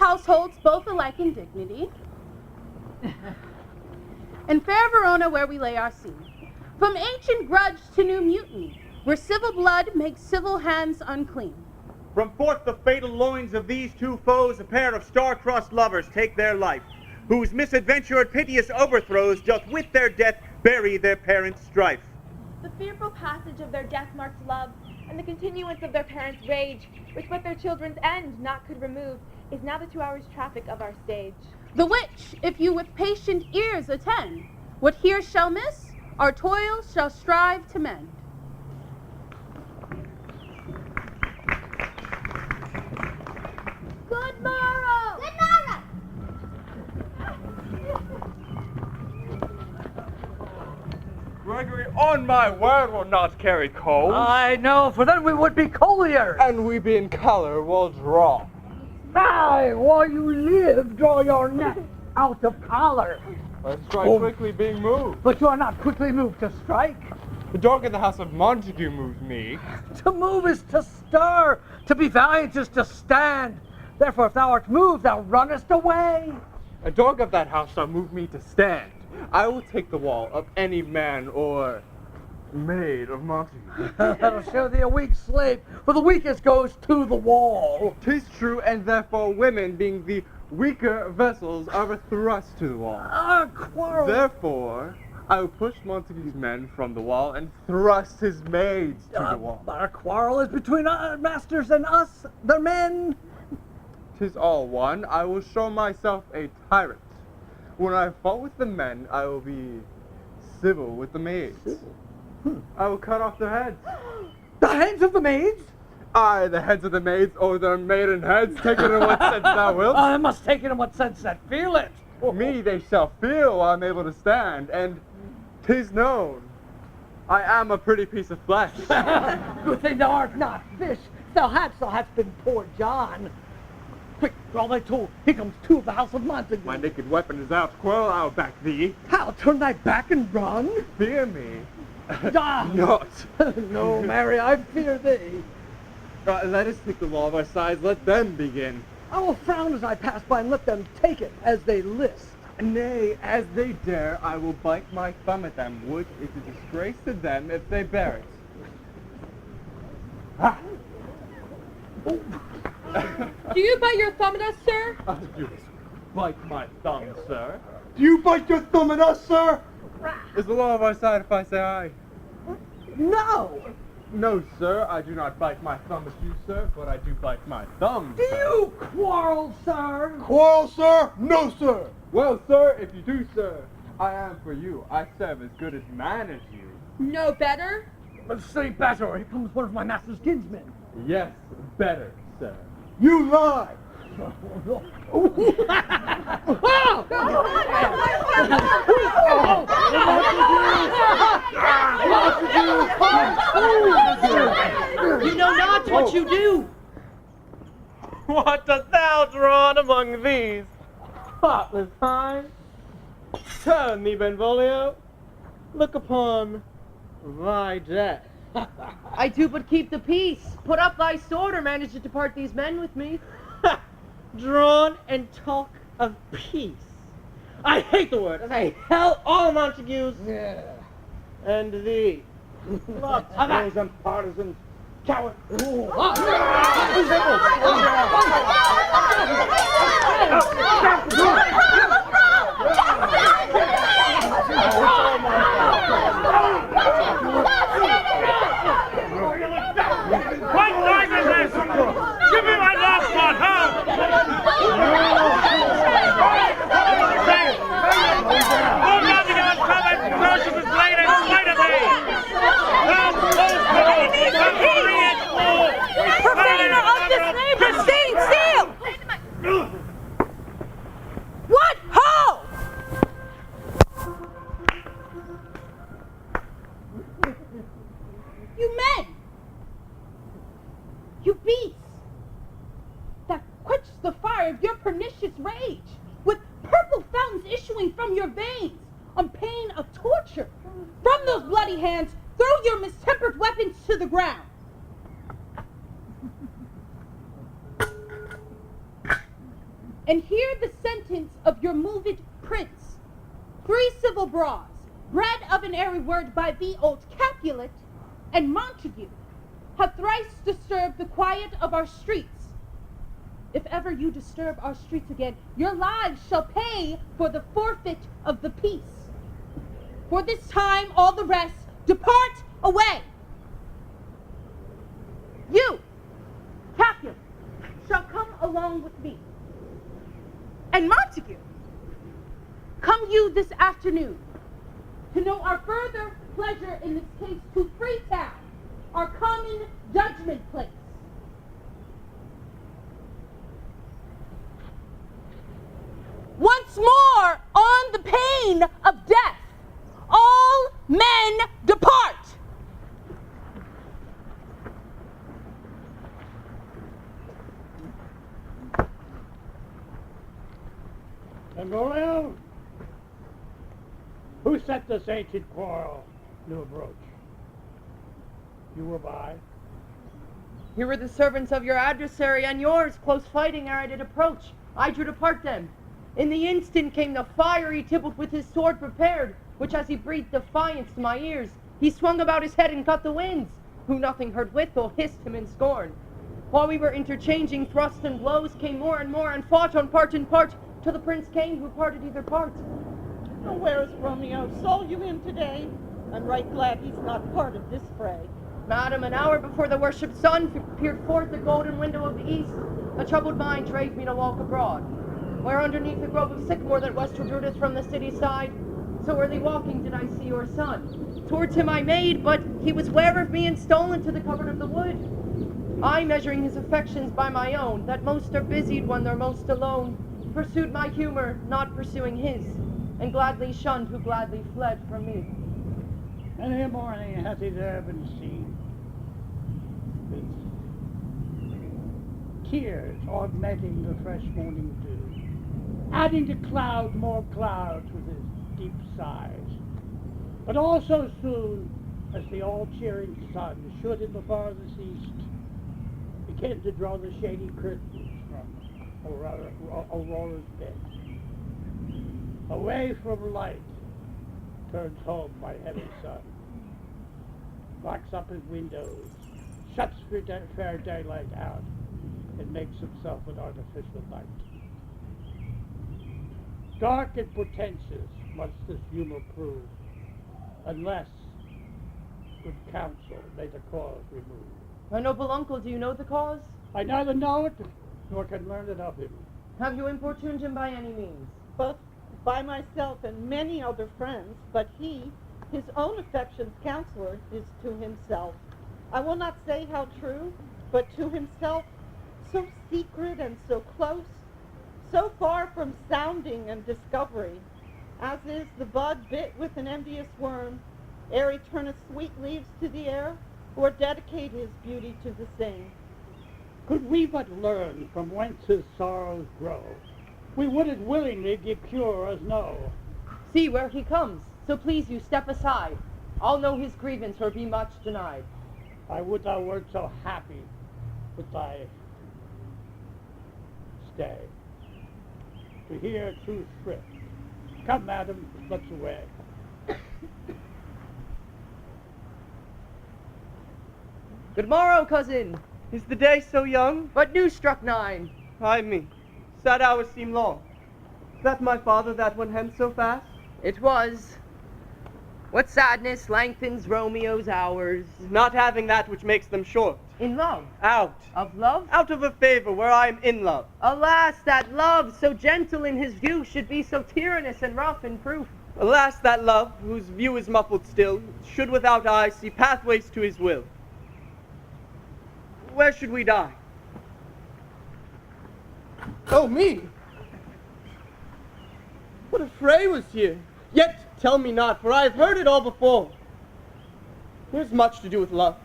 households, both alike in dignity. In fair Verona, where we lay our scene, from ancient grudge to new mutiny, where civil blood makes civil hands unclean. From forth the fatal loins of these two foes, a pair of star-crossed lovers take their life, whose misadventure and piteous overthrows doth with their death bury their parents' strife. The fearful passage of their death-marked love, and the continuance of their parents' rage, which but their children's end not could remove, is now the 2 hours' traffic of our stage. The which, if you with patient ears attend, what here shall miss, our toil shall strive to mend. Good morrow! Good morrow! Gregory, on my word, will not carry coals. I know, for then we would be colliers. And we be in color will draw. Aye, while you live, draw your neck out of collar. Let's strike quickly being moved. But you are not quickly moved to strike. The dog in the house of Montague moves me. To move is to stir, to be valiant is to stand. Therefore, if thou art moved, thou runnest away. A dog of that house shall move me to stand. I will take the wall of any man or maid of Montague. That'll show thee a weak slave, for the weakest goes to the wall. 'Tis true, and therefore women, being the weaker vessels, are thrust to the wall. Quarrel. Therefore, I will push Montague's men from the wall and thrust his maids to the wall. Our quarrel is between our masters and us, the men. 'Tis all one. I will show myself a tyrant. When I fought with the men, I will be civil with the maids. I will cut off their heads. The heads of the maids? Aye, the heads of the maids, or their maiden heads, take it in what sense thou wilt. I must take it in what sense that feel it. Me they shall feel while I'm able to stand, and 'tis known. I am a pretty piece of flesh. Good thing thou art not fish. If thou hadst been poor John. Quick, draw thy tool. Here comes two of the house of Montague. My naked weapon is out. Quarrel, I'll back thee. How, turn thy back and run? Fear me. Ah. Not. No, Mary, I fear thee. Let us take the law of our sides. Let them begin. I will frown as I pass by and let them take it as they list. Nay, as they dare, I will bite my thumb at them, which is a disgrace to them if they bear it. Ah. Do you bite your thumb at us, sir? You bite my thumb, sir. Do you bite your thumb at us, sir? Is the law of our side if I say aye? No! No, sir, I do not bite my thumb at you, sir, but I do bite my thumb, Do sir. you quarrel, sir? Quarrel, sir? No, sir. Well, sir, if you do, sir, I am for you. I serve as good as man as you. No better? But say better, here comes one of my master's kinsmen. Yes, better, sir. You lie. You know not what you do. What dost thou draw among these? Thoughtless hinds. Turn thee, Benvolio. Look upon thy death. I do but keep the peace. Put up thy sword or manage to depart these men with me. Drawn and talk of peace. I hate the word, as I hell all Montagues. Yeah. And thee. Look, those and partisans, coward. What noise is this? Give me my last one, how? Hold on to your comment, crushes his blade and slay of thee! Now, close to me! Profaner of this name, proceed, seal! What ho! You men! You beasts! That quench the fire of your pernicious rage, with purple fountains issuing from your veins, on pain of torture. From those bloody hands, throw your mistempered weapons to the ground. and hear the sentence of your moved prince. 3 civil brawls, bred of an airy word by the old Capulet, and Montague, have thrice disturbed the quiet of our streets. If ever you disturb our streets again, your lives shall pay for the forfeit of the peace. For this time, all the rest, depart away. You, Capulet, shall come along with me. And Montague, come you this afternoon to know our further pleasure in this case to Freetown, our common judgment place. Once more, on the pain of death, all men depart. And Romeo, who set this ancient quarrel to approach? You were by. Here were the servants of your adversary and yours, close fighting ere I did approach. I drew to part them. In the instant came the fiery Tybalt with his sword prepared, which as he breathed defiance to my ears, he swung about his head and cut the winds, who nothing heard withal hissed him in scorn. While we were interchanging thrusts and blows, came more and fought on part and part, till the prince came, who parted either part. Oh, where is Romeo? Saw you him today? I'm right glad he's not part of this fray. Madam, an hour before the worshipped sun peered forth the golden window of the east, a troubled mind drave me to walk abroad, where underneath the grove of sycamore that westward rooteth from the city side, so early walking did I see your son. Towards him I made, but he was ware of me and stolen to the covert of the wood. I, measuring his affections by my own, that most are busied when they're most alone, pursued my humor, not pursuing his, and gladly shunned who gladly fled from me. Many a morning hath he there been seen, with tears augmenting the fresh morning dew, adding to cloud more clouds with his deep sighs. But also soon as the all-cheering sun should in the farthest east begin to draw the shady curtains from Aurora's bed. Away from light turns home my heavy sun, locks up his windows, shuts fair daylight out, and makes himself an artificial night. Dark and portentous must this humor prove, unless good counsel may the cause remove. My noble uncle, do you know the cause? I neither know it, nor can learn it of him. Have you importuned him by any means? Both by myself and many other friends, but he, his own affection's counselor, is to himself. I will not say how true, but to himself, so secret and so close, so far from sounding and discovery, as is the bud bit with an envious worm, ere he turneth sweet leaves to the air, or dedicate his beauty to the same. Could we but learn from whence his sorrows grow, we would as willingly give cure as know. See where he comes, so please you step aside. I'll know his grievance or be much denied. I would thou wert so happy with thy stay, to hear true thrift. Come, madam, let's away. Good morrow, cousin. Is the day so young? But new struck 9. Ay me, sad hours seem long. Is that my father that went hence so fast? It was. What sadness lengthens Romeo's hours? Not having that which makes them short. In love. Out. Of love? Out of a favor where I am in love. Alas, that love, so gentle in his view, should be so tyrannous and rough in proof. Alas, that love, whose view is muffled still, should without eyes see pathways to his will. Where should we die? Oh, me! What a fray was here! Yet tell me not, for I have heard it all before. Here's much to do with love.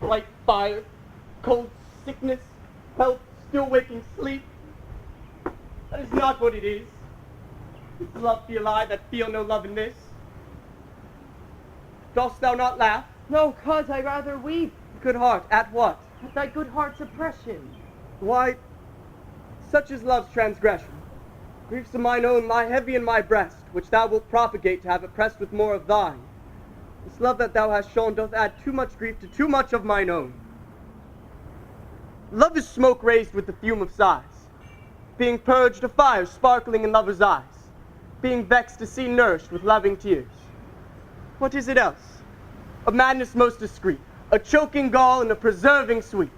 Bright fire, cold sickness, health, still waking sleep. That is not what it is. If love be a lie, that feel no love in this. Dost thou not laugh? No, cause I rather weep. good heart, at what? At thy good heart's oppression. Why, such is love's transgression. Griefs of mine own lie heavy in my breast, which thou wilt propagate to have oppressed with more of thine. This love that thou hast shown doth add too much grief to too much of mine own. Love is smoke raised with the fume of sighs, being purged of fire sparkling in lovers' eyes, being vexed to see nourished with loving tears. What is it else? A madness most discreet, a choking gall and a preserving sweet.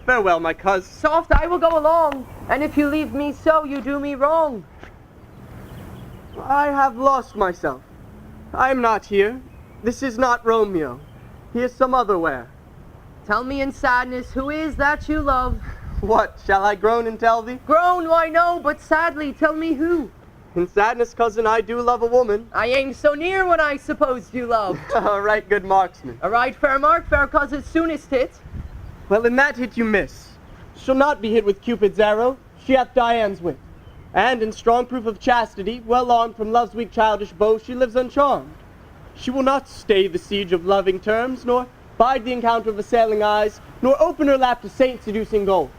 Farewell, my coz. Soft, I will go along, and if you leave me so, you do me wrong. I have lost myself. I am not here. This is not Romeo. He is some other where. Tell me in sadness, who is that you love? What, shall I groan and tell thee? Groan, why no, but sadly, tell me who. In sadness, cousin, I do love a woman. I aimed so near when I supposed you loved. A right good marksman. A right fair mark, fair cause it soonest hit. Well, in that hit you miss. She'll not be hit with Cupid's arrow. She hath Diane's wit. And in strong proof of chastity, well armed from love's weak childish bow, she lives uncharmed. She will not stay the siege of loving terms, nor bide the encounter of assailing eyes, nor open her lap to saint seducing gold.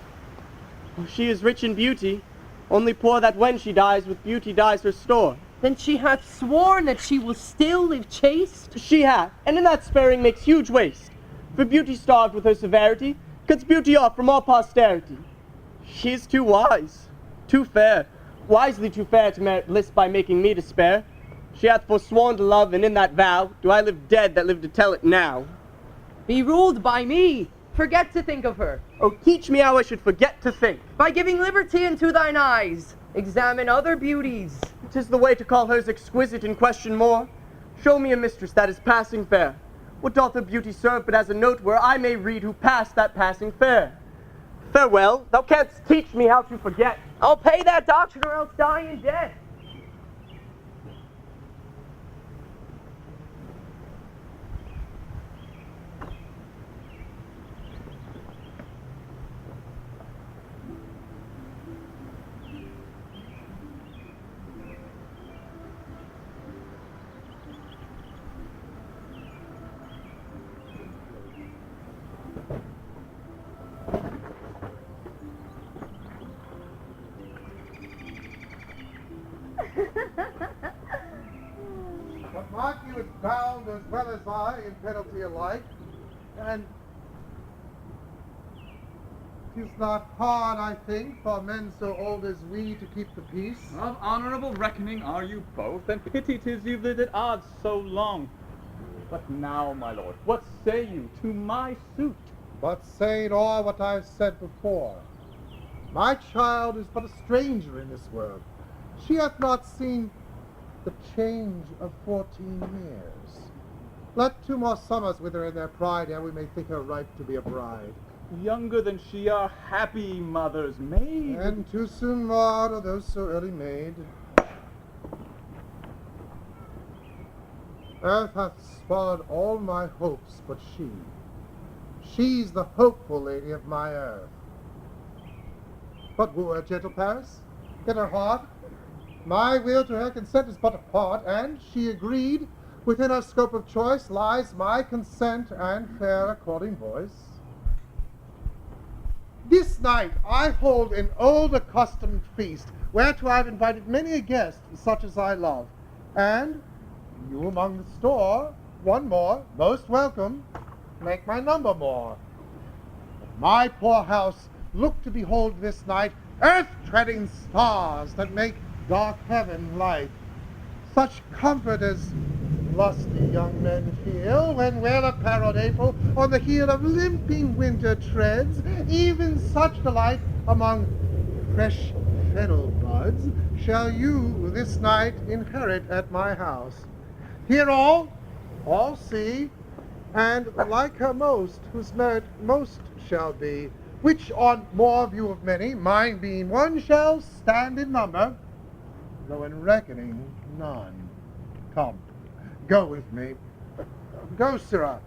Oh, she is rich in beauty, only poor that when she dies, with beauty dies her store. Then she hath sworn that she will still live chaste? She hath, and in that sparing makes huge waste. For beauty starved with her severity, cuts beauty off from all posterity. She is too wise, too fair, wisely too fair to merit bliss by making me despair. She hath forsworn to love, and in that vow do I live dead that live to tell it now. Be ruled by me. Forget to think of her. Oh, teach me how I should forget to think. By giving liberty into thine eyes, examine other beauties. 'Tis the way to call hers exquisite and question more. Show me a mistress that is passing fair. What doth her beauty serve but as a note where I may read who passed that passing fair? Farewell, thou canst teach me how to forget. I'll pay that doctrine or else die in debt. But mark you is bound as well as I in penalty alike, and 'tis not hard, I think, for men so old as we to keep the peace. Of honorable reckoning are you both, and pity 'tis you've lived at odds so long. But now, my lord, what say you to my suit? But say it all what I've said before. My child is but a stranger in this world. She hath not seen the change of 14 years. Let 2 more summers wither in their pride, ere we may think her ripe to be a bride. Younger than she are happy mothers made. And too soon more are those so early made. Earth hath spoiled all my hopes but she. She's the hopeful lady of my earth. But woo her, gentle Paris, get her heart. My will to her consent is but a part, and she agreed. Within her scope of choice lies my consent and fair according voice. This night I hold an old accustomed feast, whereto I've invited many a guest, such as I love. And you among the store, one more, most welcome, make my number more. At my poor house look to behold this night earth-treading stars that make dark heaven light. Such comfort as lusty young men feel when well-apparelled April on the heel of limping winter treads, even such delight among fresh fennel buds shall you this night inherit at my house. Hear all see, and like her most, whose merit most shall be, which on more view of many, mine being one, shall stand in number, though in reckoning none. Come, go with me. Go, sirrah.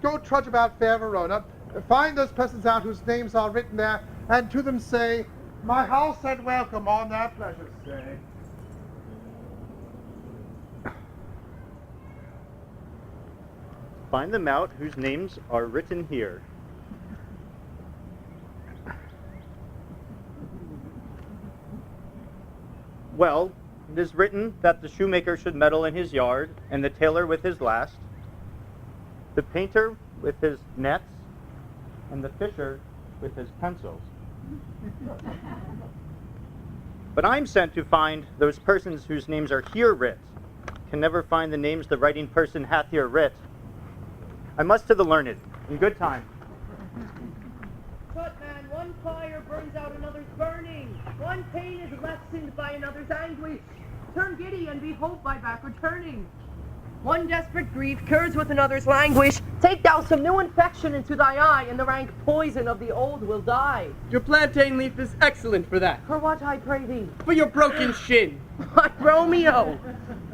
Go trudge about fair Verona. Find those persons out whose names are written there, and to them say, my house and welcome on their pleasure say. find them out whose names are written here. Well, it is written that the shoemaker should meddle in his yard, and the tailor with his last, the painter with his nets, and the fisher with his pencils. But I'm sent to find those persons whose names are here writ, can never find the names the writing person hath here writ. I must to the learned, in good time. But man, one fire burns out another's burning. One pain is lessened by another's anguish. Turn giddy and be hope by back returning. One desperate grief cures with another's languish. Take thou some new infection into thy eye, and the rank poison of the old will die. Your plantain leaf is excellent for that. For what, I pray thee? For your broken shin. Why, Romeo,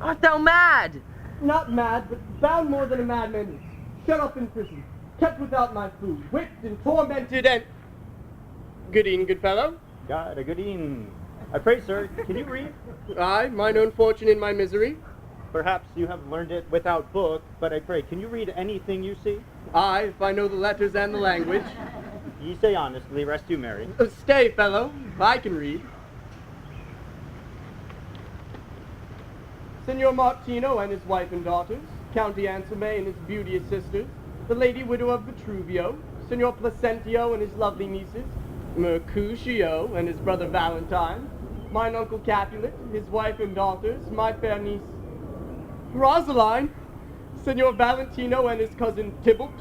art thou mad? Not mad, but bound more than a madman is. Shut up in prison, kept without my food, whipped and tormented and... Good e'en, good fellow. God, a good e'en. I pray, sir, can you read? Aye, mine own fortune in my misery. Perhaps you have learned it without book, but I pray, can you read anything you see? Aye, if I know the letters and the language. Ye say honestly, rest you merry. Stay, fellow, I can read. Signor Martino and his wife and daughters, Count Ansome and his beauteous sisters, the lady widow of Vitruvio, Signor Placentio and his lovely nieces, Mercutio and his brother Valentine, mine uncle Capulet, his wife and daughters, my fair niece Rosaline, Signor Valentino and his cousin Tybalt,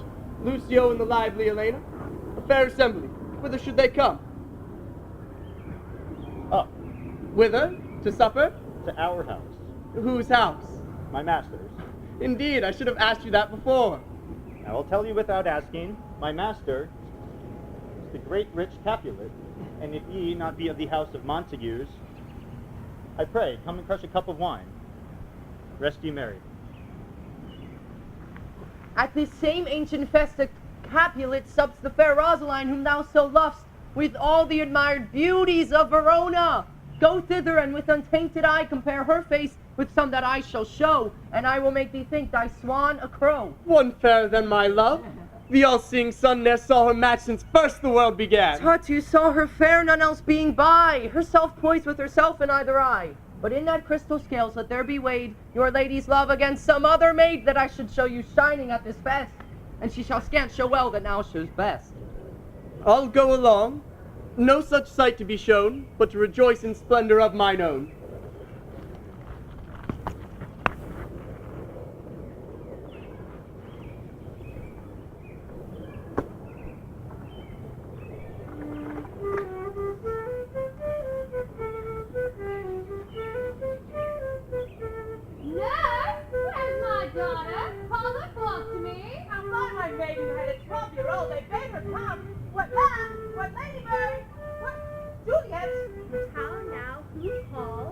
Lucio and the lively Elena, a fair assembly. Whither should they come? Up. Whither? To supper? To our house. Whose house? My master's. Indeed, I should have asked you that before. I will tell you without asking. My master is the great rich Capulet, and if ye not be of the house of Montagues, I pray, come and crush a cup of wine. Rest ye merry. At this same ancient festa Capulet sups the fair Rosaline whom thou so lovest, with all the admired beauties of Verona. Go thither, and with untainted eye compare her face with some that I shall show, and I will make thee think thy swan a crow. One fairer than my love. The all-seeing sun ne'er saw her match since first the world began. Tut, you saw her fair, none else being by, herself poised with herself in either eye. But in that crystal scales let there be weighed your lady's love against some other maid that I should show you shining at this fest, and she shall scant show well that now shows best. I'll go along. No such sight to be shown, but to rejoice in splendor of mine own.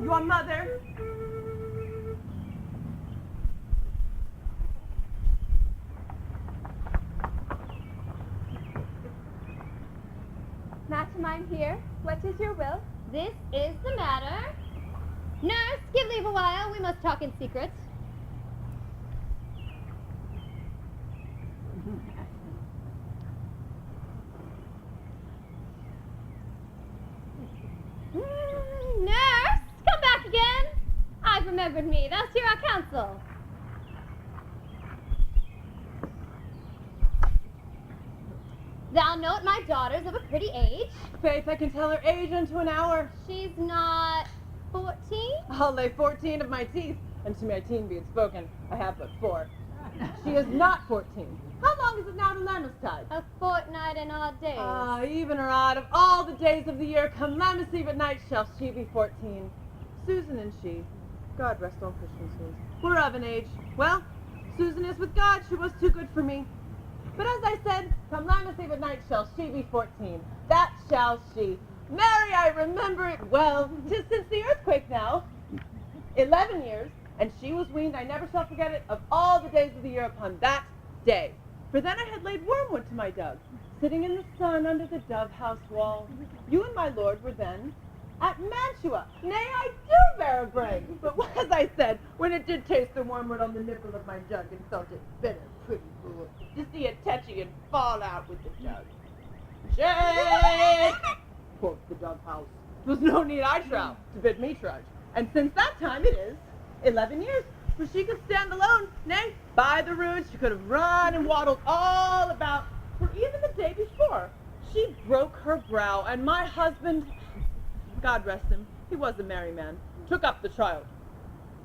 Your mother. Madam, I'm here. What is your will? This is the matter. Nurse, give leave a while. We must talk in secret. Nurse, come back again. I've remembered me. Thou'st hear our counsel. Thou knowest my daughter's of a pretty age. Faith, I can tell her age unto an hour. She's not 14? I'll lay 14 of my teeth, and to my teen be it spoken, I have but 4. She is not 14. How long is it now to Lammas-tide? A fortnight and odd days. Even or odd, of all the days of the year, come Lammas Eve at night shall she be 14. Susan and she, God rest all Christian souls, were of an age. Well, Susan is with God, she was too good for me. But as I said, come Lammas Eve at night shall she be 14. That shall she. Mary, I remember it well. 'Tis since the earthquake now. 11 years, and she was weaned, I never shall forget it, of all the days of the year upon that day. For then I had laid wormwood to my dove, sitting in the sun under the dove house wall. You and my lord were then At Mantua, nay, I do bear a brag. But as I said, when it did taste the wormwood on the nipple of my jug and felt it bitter, pretty fool, to see it touchy and fall out with the jug. Shake! Quoth the dove house. 'Twas no need I trout to bid me trudge. And since that time it is 11 years, for she could stand alone. Nay, by the rood she could have run and waddled all about. For even the day before, she broke her brow, and my husband, God rest him, he was a merry man, took up the child.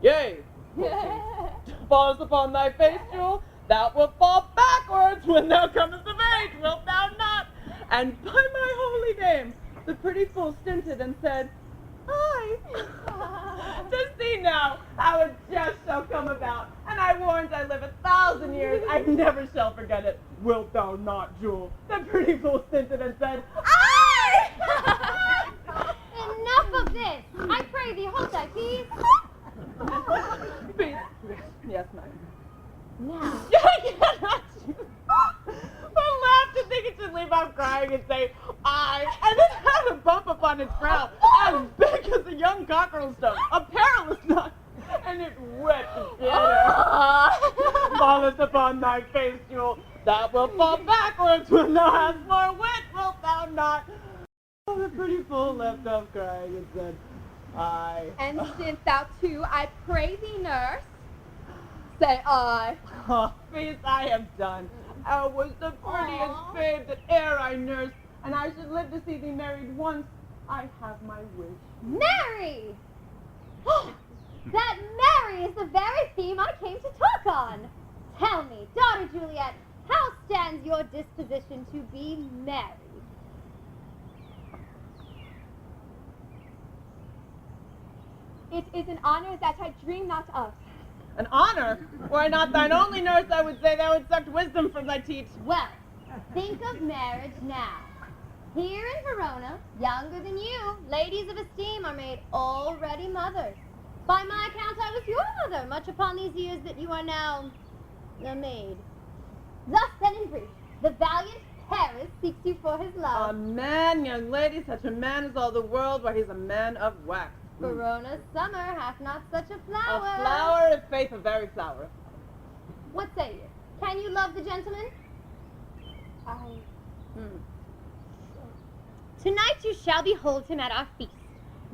Yea, falls upon thy face, Jewel, thou wilt fall backwards when thou comest of age, wilt thou not? And by my holy name, the pretty fool stinted and said, Aye. To see now how a jest shall come about, and I warrant I live 1,000 years, I never shall forget it. Wilt thou not, Jewel? The pretty fool stinted and said, Aye! Enough of this! I pray thee, hold thy peace. Peace. Yes, ma'am. Now, I cannot. I laugh to think it should leave off crying and say, I, and then had a bump upon its brow, as big as a young cockerel stone, a perilous knot, and it wet and bitter. Falleth upon thy face, Jewel, thou wilt fall backwards when thou hast more wit, wilt thou not? Oh, the pretty fool left off crying and said, I. And since thou too, I pray thee, nurse, say I. Oh, peace, I am done. I was the prettiest babe that e'er I nursed, and I should live to see thee married once. I have my wish. Mary! That Mary is the very theme I came to talk on. Tell me, daughter Juliet, how stands your disposition to be married? It is an honor that I dream not of. An honor? Were I not thine only nurse, I would say thou had sucked wisdom from thy teat. Well, think of marriage now. Here in Verona, younger than you, ladies of esteem are made already mothers. By my account, I was your mother, much upon these years that you are now a maid. Thus then in brief, the valiant Paris seeks you for his A love. man, young lady, such a man is all the world, why he's a man of wax. Verona's summer hath not such a flower. A flower is faith, a very flower. What say you? Can you love the gentleman? Tonight you shall behold him at our feast.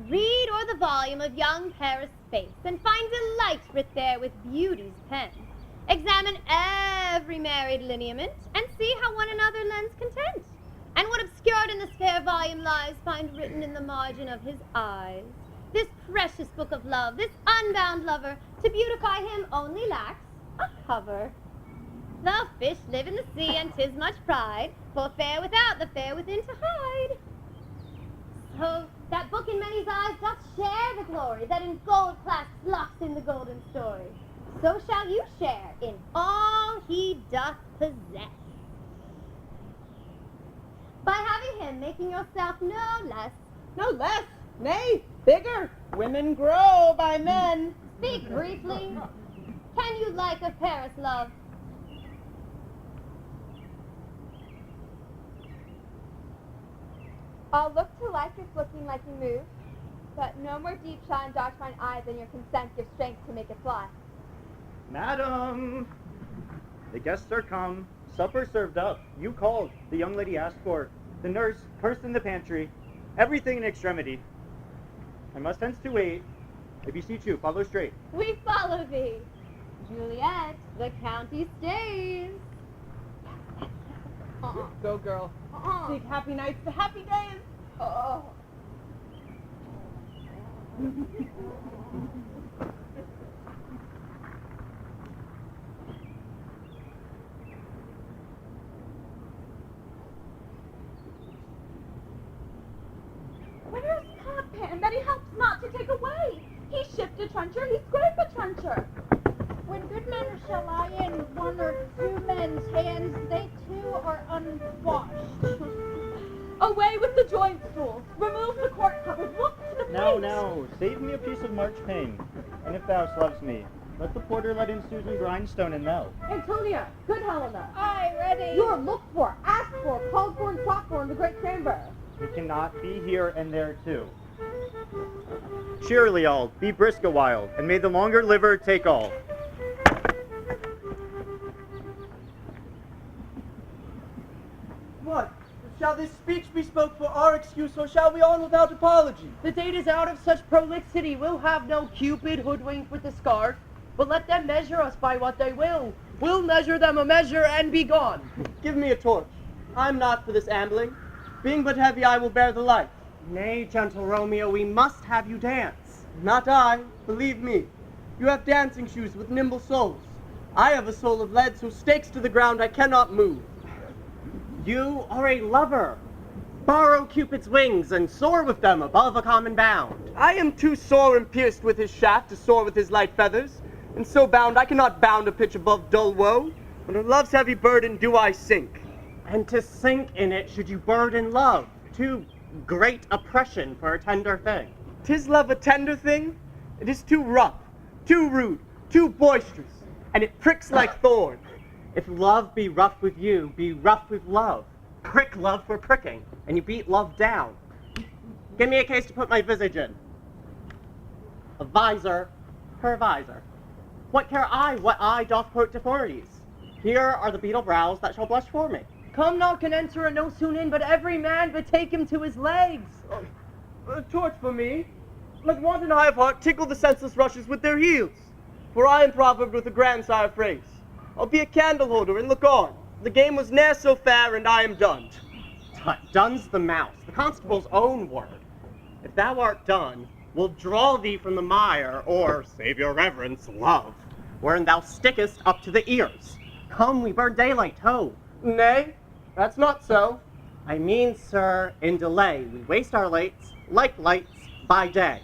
Read o'er the volume of young Paris' face, and find delight writ there with beauty's pen. Examine every married lineament, and see how one another lends content. And what obscured in this fair volume lies, find written in the margin of his eyes. This precious book of love, this unbound lover, to beautify him only lacks a cover. The fish live in the sea, and 'tis much pride, for fair without, the fair within to hide. So that book in many's eyes doth share the glory that in gold clasps locks in the golden story. So shall you share in all he doth possess. By having him, making yourself no less. No less, nay, bigger. Women grow by men. Speak briefly. Can you like of Paris, love? I'll look to like if looking like you move, but no more deep shine darts mine eye than your consent gives strength to make it fly. Madam, the guests are come. Supper served up. You called. The young lady asked for. The nurse cursed in the pantry. Everything in extremity. I must hence to wait. I beseech you, follow straight. We follow thee. Juliet, the county stays. Go, girl. Seek happy nights to happy days. Where's Podpan that he helps not to take away? He shipped a truncher, he scraped a truncher. When good manners shall lie in one or two men's hands, they too are unwashed. Away with the joint stools. Remove the court cupboard. Look to the Now, plate. now, save me a piece of marchpane. And if thou loves me, let the porter let in Susan Grindstone and thou. Antonia, good Helena. Aye, ready. You're looked for, asked for, called for, and sought for in the great chamber. It cannot be here and there too. Cheerily all, be brisk a while, and may the longer liver take all. What? Shall this speech be spoke for our excuse, or shall we on without apology? The date is out of such prolixity. We'll have no Cupid hoodwinked with the scarf, but let them measure us by what they will. We'll measure them a measure and be gone. Give me a torch. I'm not for this ambling. Being but heavy, I will bear the light. Nay, gentle Romeo, we must have you dance. Not I, believe me. You have dancing shoes with nimble soles. I have a soul of lead, so stakes to the ground I cannot move. You are a lover. Borrow Cupid's wings and soar with them above a common bound. I am too sore and pierced with his shaft to soar with his light feathers, and so bound I cannot bound a pitch above dull woe. Under love's heavy burden do I sink. And to sink in it should you burden love, too great oppression for a tender thing. 'Tis love a tender thing? It is too rough, too rude, too boisterous, and it pricks like thorn. If love be rough with you, be rough with love. Prick love for pricking, and you beat love down. Give me a case to put my visage in. A visor, her visor. What care I what eye doth quote deformities? Here are the beetle brows that shall blush for me. Come not can enter and no soon in, but every man betake him to his legs. A torch for me. Let wanton high of heart tickle the senseless rushes with their heels. For I am proverbed with a grandsire phrase. I'll be a candle holder and look on. The game was ne'er so fair, and I am done. Tut, done's the mouse, the constable's own word. If thou art done, we'll draw thee from the mire, or, save your reverence, love, wherein thou stickest up to the ears. Come, we burn daylight, ho. Nay, that's not so. I mean, sir, in delay, we waste our lights, like lights, by day.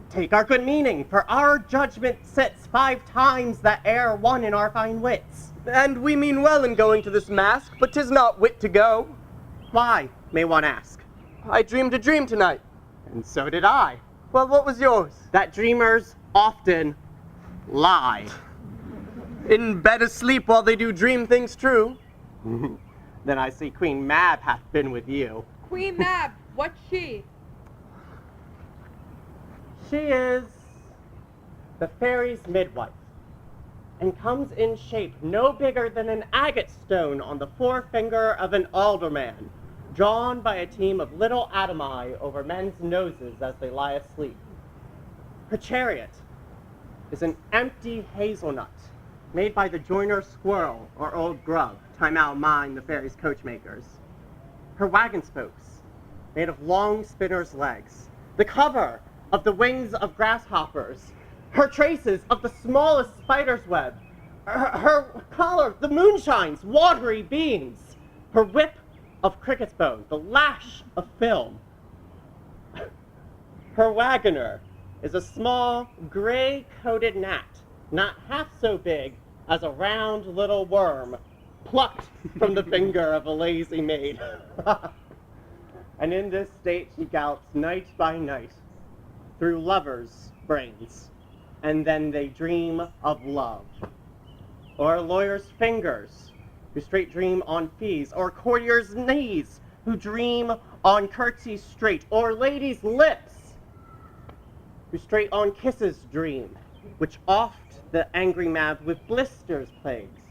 Take our good meaning, for our judgment sits 5 times that ere one in our fine wits. And we mean well in going to this mask, but 'tis not wit to go. Why, may one ask? I dreamed a dream tonight. And so did I. Well, what was yours? That dreamers often lie. In bed asleep while they do dream things true. Then I see Queen Mab hath been with you. Queen Mab, what's she? She is the fairy's midwife, and comes in shape no bigger than an agate stone on the forefinger of an alderman, drawn by a team of little atomi over men's noses as they lie asleep. Her chariot is an empty hazelnut, made by the joiner squirrel or old grub, time out mine the fairy's coachmakers. Her wagon spokes, made of long spinner's legs, the cover of the wings of grasshoppers, her traces of the smallest spider's web, her collar, the moonshine's watery beams, her whip of cricket's bone, the lash of film. Her wagoner is a small, gray-coated gnat, not half so big as a round little worm, plucked from the finger of a lazy maid. And in this state she gallops night by night, through lovers' brains, and then they dream of love. Or lawyers' fingers, who straight dream on fees, or courtiers' knees, who dream on curtsies straight, or ladies' lips, who straight on kisses dream, which oft the angry Mab with blisters plagues,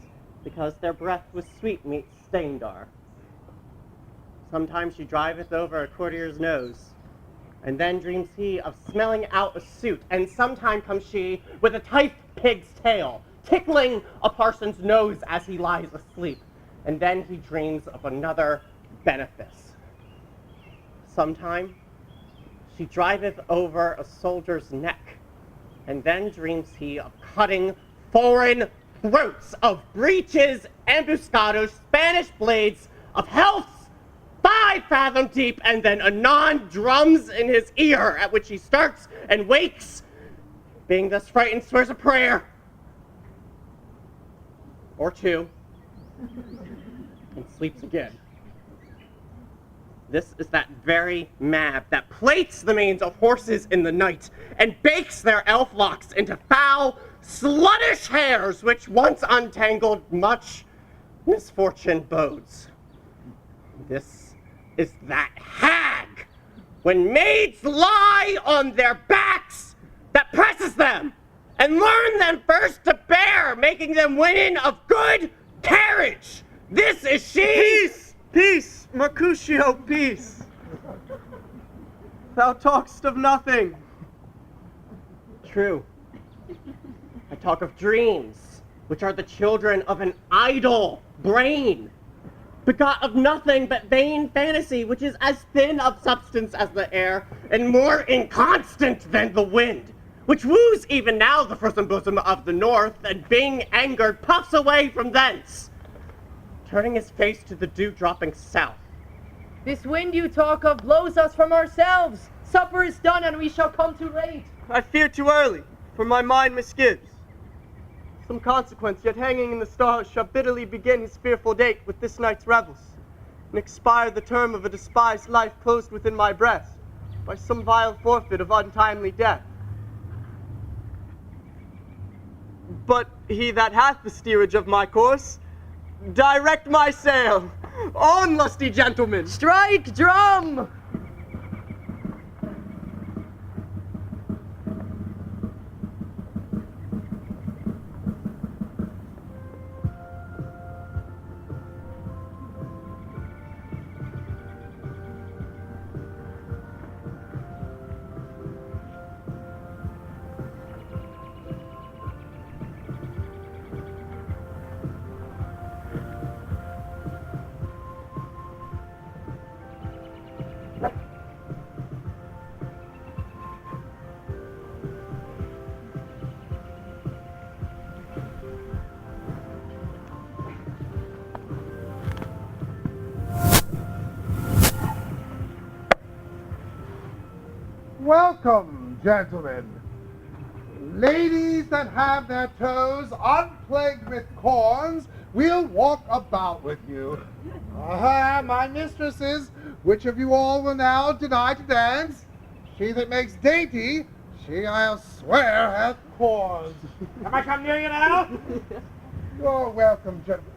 because their breath with sweetmeats stained are. Sometimes she driveth over a courtier's nose, and then dreams he of smelling out a suit, and sometime comes she with a tight pig's tail, tickling a parson's nose as he lies asleep, and then he dreams of another benefice. Sometime she driveth over a soldier's neck, and then dreams he of cutting foreign throats, of breeches, ambuscados, Spanish blades, of healths 5 fathom deep, and then anon drums in his ear, at which he starts and wakes, being thus frightened, swears a prayer, or 2, and sleeps again. This is that very Mab that plaits the manes of horses in the night, and bakes their elf locks into foul, sluttish hairs, which once untangled much misfortune bodes. This is that hag when maids lie on their backs, that presses them, and learn them first to bear, making them women of good carriage. This is she. Peace, peace, Mercutio, peace. Thou talk'st of nothing. True. I talk of dreams, which are the children of an idle brain, begot of nothing but vain fantasy, which is as thin of substance as the air, and more inconstant than the wind, which woos even now the frozen bosom of the north, and being angered puffs away from thence, turning his face to the dew-dropping south. This wind you talk of blows us from ourselves. Supper is done, and we shall come too late. I fear too early, for my mind misgives. Some consequence yet hanging in the stars shall bitterly begin his fearful date with this night's revels, and expire the term of a despised life closed within my breast by some vile forfeit of untimely death. But he that hath the steerage of my course, direct my sail. On, lusty gentlemen! Strike drum! Welcome, gentlemen. Ladies that have their toes unplagued with corns, we'll walk about with you. My mistresses, which of you all will now deny to dance? She that makes dainty, she I'll swear hath corns. Am I come near you now? You're welcome, gentlemen.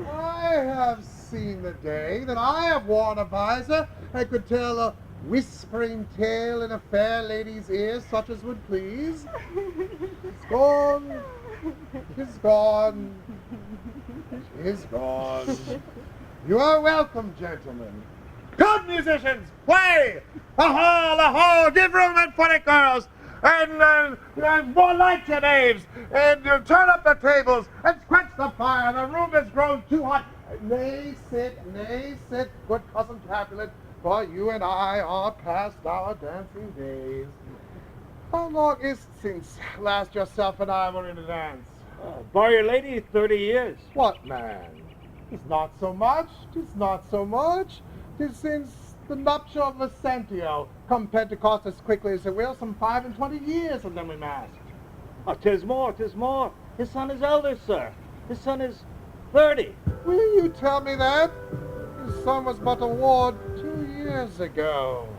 I have seen the day that I have worn a visor and could tell a whispering tale in a fair lady's ear, such as would please. It's gone, it's gone, it's gone. You are welcome, gentlemen. Come, musicians, play! Aho, give room and put it, girls! And more light, your knaves! And turn up the tables, and quench the fire, the room has grown too hot. Nay, sit, good cousin Capulet, for you and I are past our dancing days. How long is it since last yourself and I were in a dance? Bar your lady, 30 years. What, man? 'Tis not so much, 'tis not so much. 'Tis since the nuptial of Vicentio, come Pentecost as quickly as it will, some 25 years, and then we masked. Oh, 'tis more. His son is elder, sir. His son is 30. Will you tell me that? His son was but a ward 2 years ago.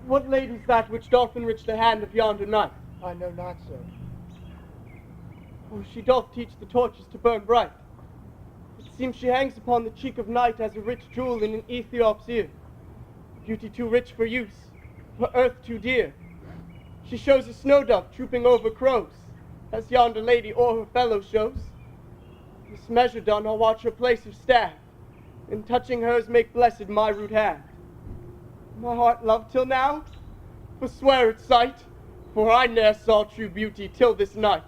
What lady's that which doth enrich the hand of yonder knight? I know not, sir. Oh, she doth teach the torches to burn bright. It seems she hangs upon the cheek of night as a rich jewel in an Ethiop's ear. Beauty too rich for use, for earth too dear. She shows a snowdove trooping over crows, as yonder lady o'er her fellow shows. This measure done, I'll watch her place her staff, and touching hers make blessed my rude hand. My heart loved till now, forswear its sight, for I ne'er saw true beauty till this night.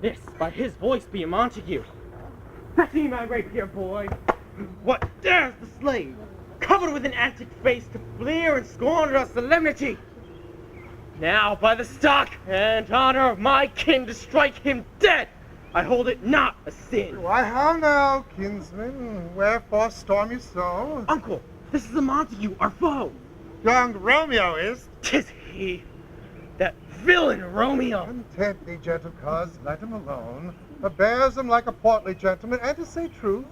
This, by his voice be a Montague. Fetch my rapier, boy. What dares the slave, covered with an antic face, to fleer and scorn our solemnity? Now, by the stock and honor of my kin, to strike him dead, I hold it not a sin. Why, how now, kinsman? Wherefore storm you so? Uncle, this is a Montague, our foe. Young Romeo is. 'Tis he, that villain Romeo. Content thee, gentle cuz, let him alone. Bears him like a portly gentleman, and to say truth,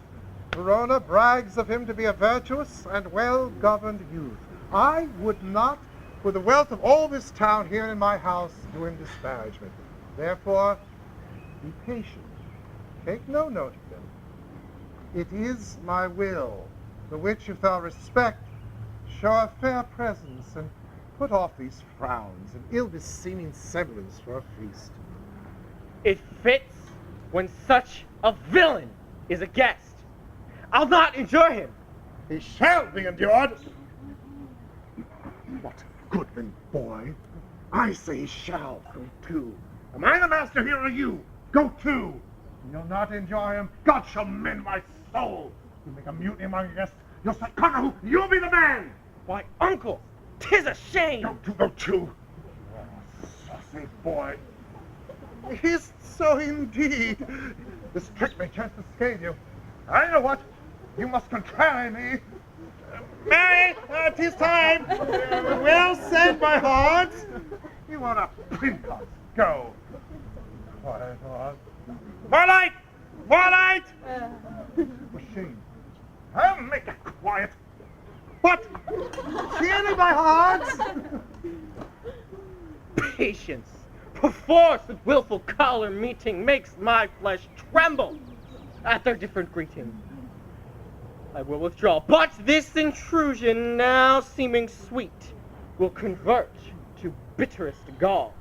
Verona brags of him to be a virtuous and well-governed youth. I would not, for the wealth of all this town here in my house, do him disparagement. Therefore, be patient. Take no note of them. It is my will, the which if thou respect, show a fair presence, and put off these frowns and ill-beseeming semblance for a feast. It fits when such a villain is a guest. I'll not endure him. He shall be endured. What goodman, boy? I say he shall go too. Am I the master here or you? Go too. You'll not enjoy him. God shall mend my soul. You make a mutiny among your guests. You'll say, Cuckoo, you'll be the man. Why, uncle, 'tis a shame. Go too. Oh, saucy boy. He's so indeed. This trick may chance to scathe you. I know what. You must contrary me. Mary, 'tis time. Well said, my heart. You want a princess. Go. Quiet, heart. More light! More light! For shame. I'll make it quiet. What? Cheerly, my heart! Patience, perforce with willful choler meeting, makes my flesh tremble at their different greeting. I will withdraw, but this intrusion, now seeming sweet, will convert to bitterest gall.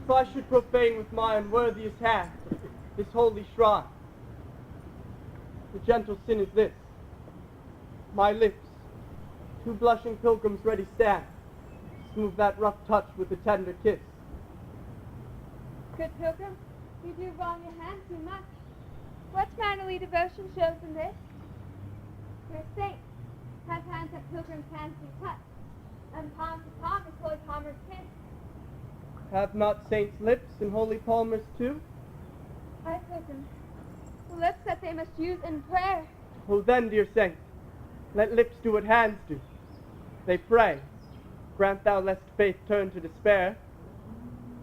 If I should profane with my unworthiest hand this holy shrine, the gentle sin is this: my lips, two blushing pilgrims ready stand, smooth that rough touch with a tender kiss. Good pilgrim, you do wrong your hand too much. What mannerly devotion shows in this? Your saint has hands that pilgrims' hands do touch, and palm to palm is holy palmer's kiss. Have not saints lips and holy palmers too? I pilgrim, the lips that they must use in prayer. Oh then, dear saint, let lips do what hands do. They pray. Grant thou lest faith turn to despair.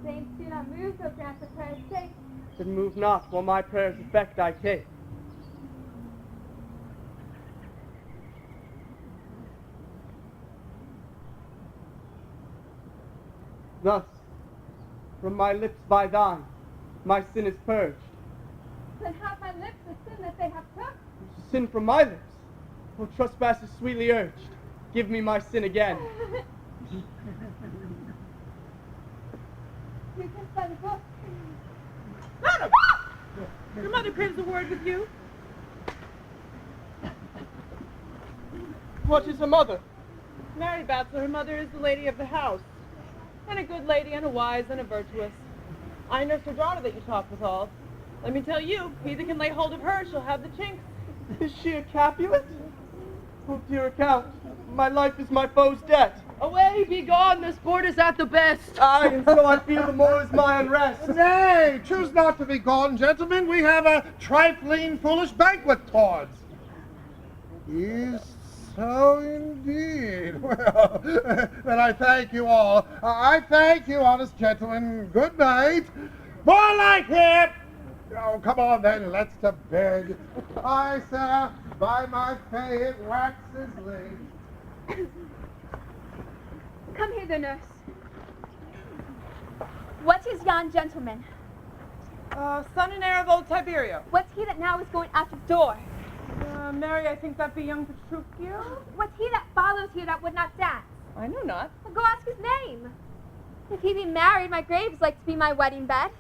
Saints do not move, so grant the prayer's sake. Then move not while my prayer's effect I take. Thus, from my lips by thine, my sin is purged. Then have my lips the sin that they have took. Sin from my lips? O trespasses sweetly urged, give me my sin again. You can by the book. Madam! Your mother craves a word with you. What is her mother? Mary Bachelor, her mother is the lady of the house. and a good lady, and a wise, and a virtuous. I nurse her daughter that you talk with all. Let me tell you, he that can lay hold of her shall have the chinks. Is she a Capulet? Oh, dear account, my life is my foe's debt. Away, be gone, the sport is at the best. Aye, and so I feel the more is my unrest. Nay, choose not to be gone, gentlemen. We have a trifling, foolish banquet towards. Is so indeed. Well, then I thank you all. I thank you, honest gentlemen. Good night. More like it. Oh, come on then, let's to bed. I, sir, by my fay it waxes late. Come hither, nurse. What is yon gentleman? Son and heir of old Tiberio. What's he that now is going out of door? Mary, I think that be young Petruchio. What's he that follows here that would not dance? I know not. Well, go ask his name. If he be married, my grave's like to be my wedding bed.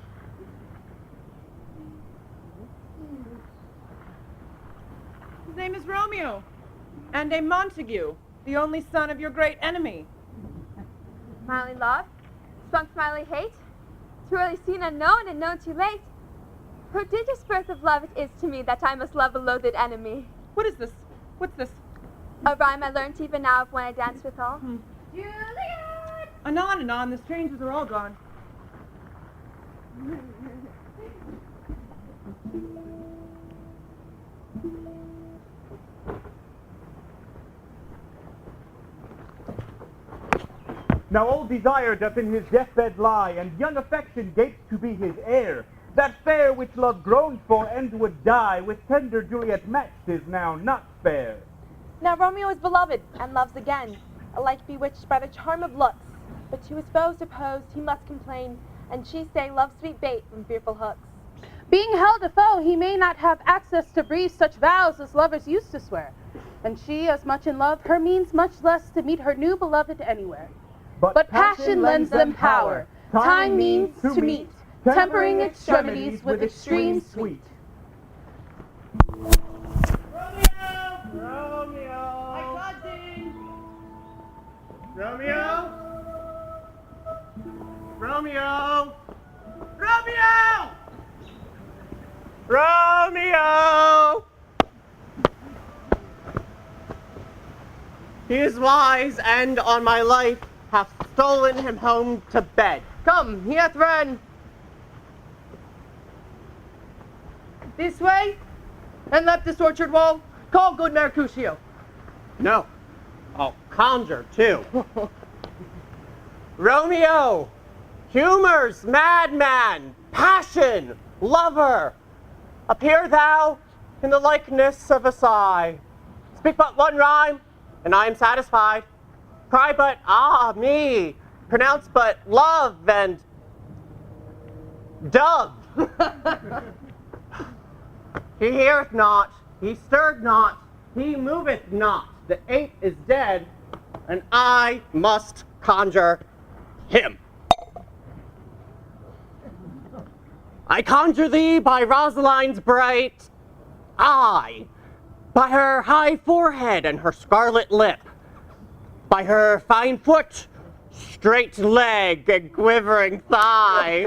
His name is Romeo, and a Montague, the only son of your great enemy. Smiley love, sprung smiley hate, too early seen unknown and known too late. Prodigious birth of love it is to me that I must love a loathed enemy. What is this? What's this? A rhyme I learned even now of when I danced with all. Juliet! Anon, the strangers are all gone. Now old desire doth in his deathbed lie, and young affection gapes to be his heir. That fair which love groaned for and would die, with tender Juliet matched is now not fair. Now Romeo is beloved, and loves again, alike bewitched by the charm of looks. But to his foes opposed he must complain, and she say love's sweet bait from fearful hooks. Being held a foe, he may not have access to breathe such vows as lovers used to swear. And she, as much in love, her means much less to meet her new beloved anywhere. But passion lends them power, time means to meet, tempering extremities with extreme sweet. Romeo! My cousin! Romeo! Romeo! Romeo! Romeo! He is wise, and on my life hath stolen him home to bed. Come, he hath ran this way and left this orchard wall. Call good Mercutio. No, I'll conjure too. Romeo, humor's madman, passion, lover, appear thou in the likeness of a sigh. Speak but one rhyme, and I am satisfied. Cry but ah me, pronounce but love and dove. He heareth not, he stirred not, he moveth not. The ape is dead, and I must conjure him. I conjure thee by Rosaline's bright eye, by her high forehead and her scarlet lip, by her fine foot, straight leg, and quivering thigh,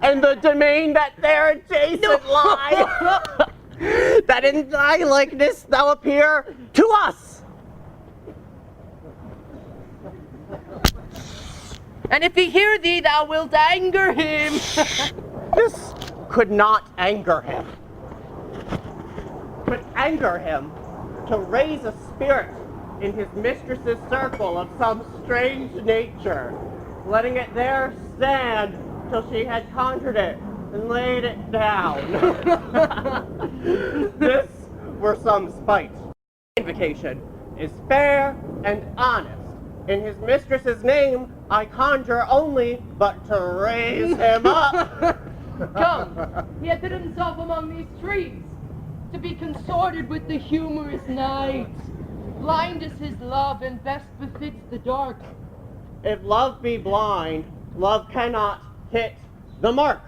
and the domain that there adjacent lie, that in thy likeness thou appear to us. And if he hear thee, thou wilt anger him. This could not anger him. Could anger him to raise a spirit in his mistress's circle of some strange nature, letting it there stand till she had conjured it and laid it down. This were some spite. Invocation is fair and honest. In his mistress's name, I conjure only but to raise him up. Come, he hath hid himself among these trees, to be consorted with the humorous night. Blind is his love, and best befits the dark. If love be blind, love cannot hit the mark.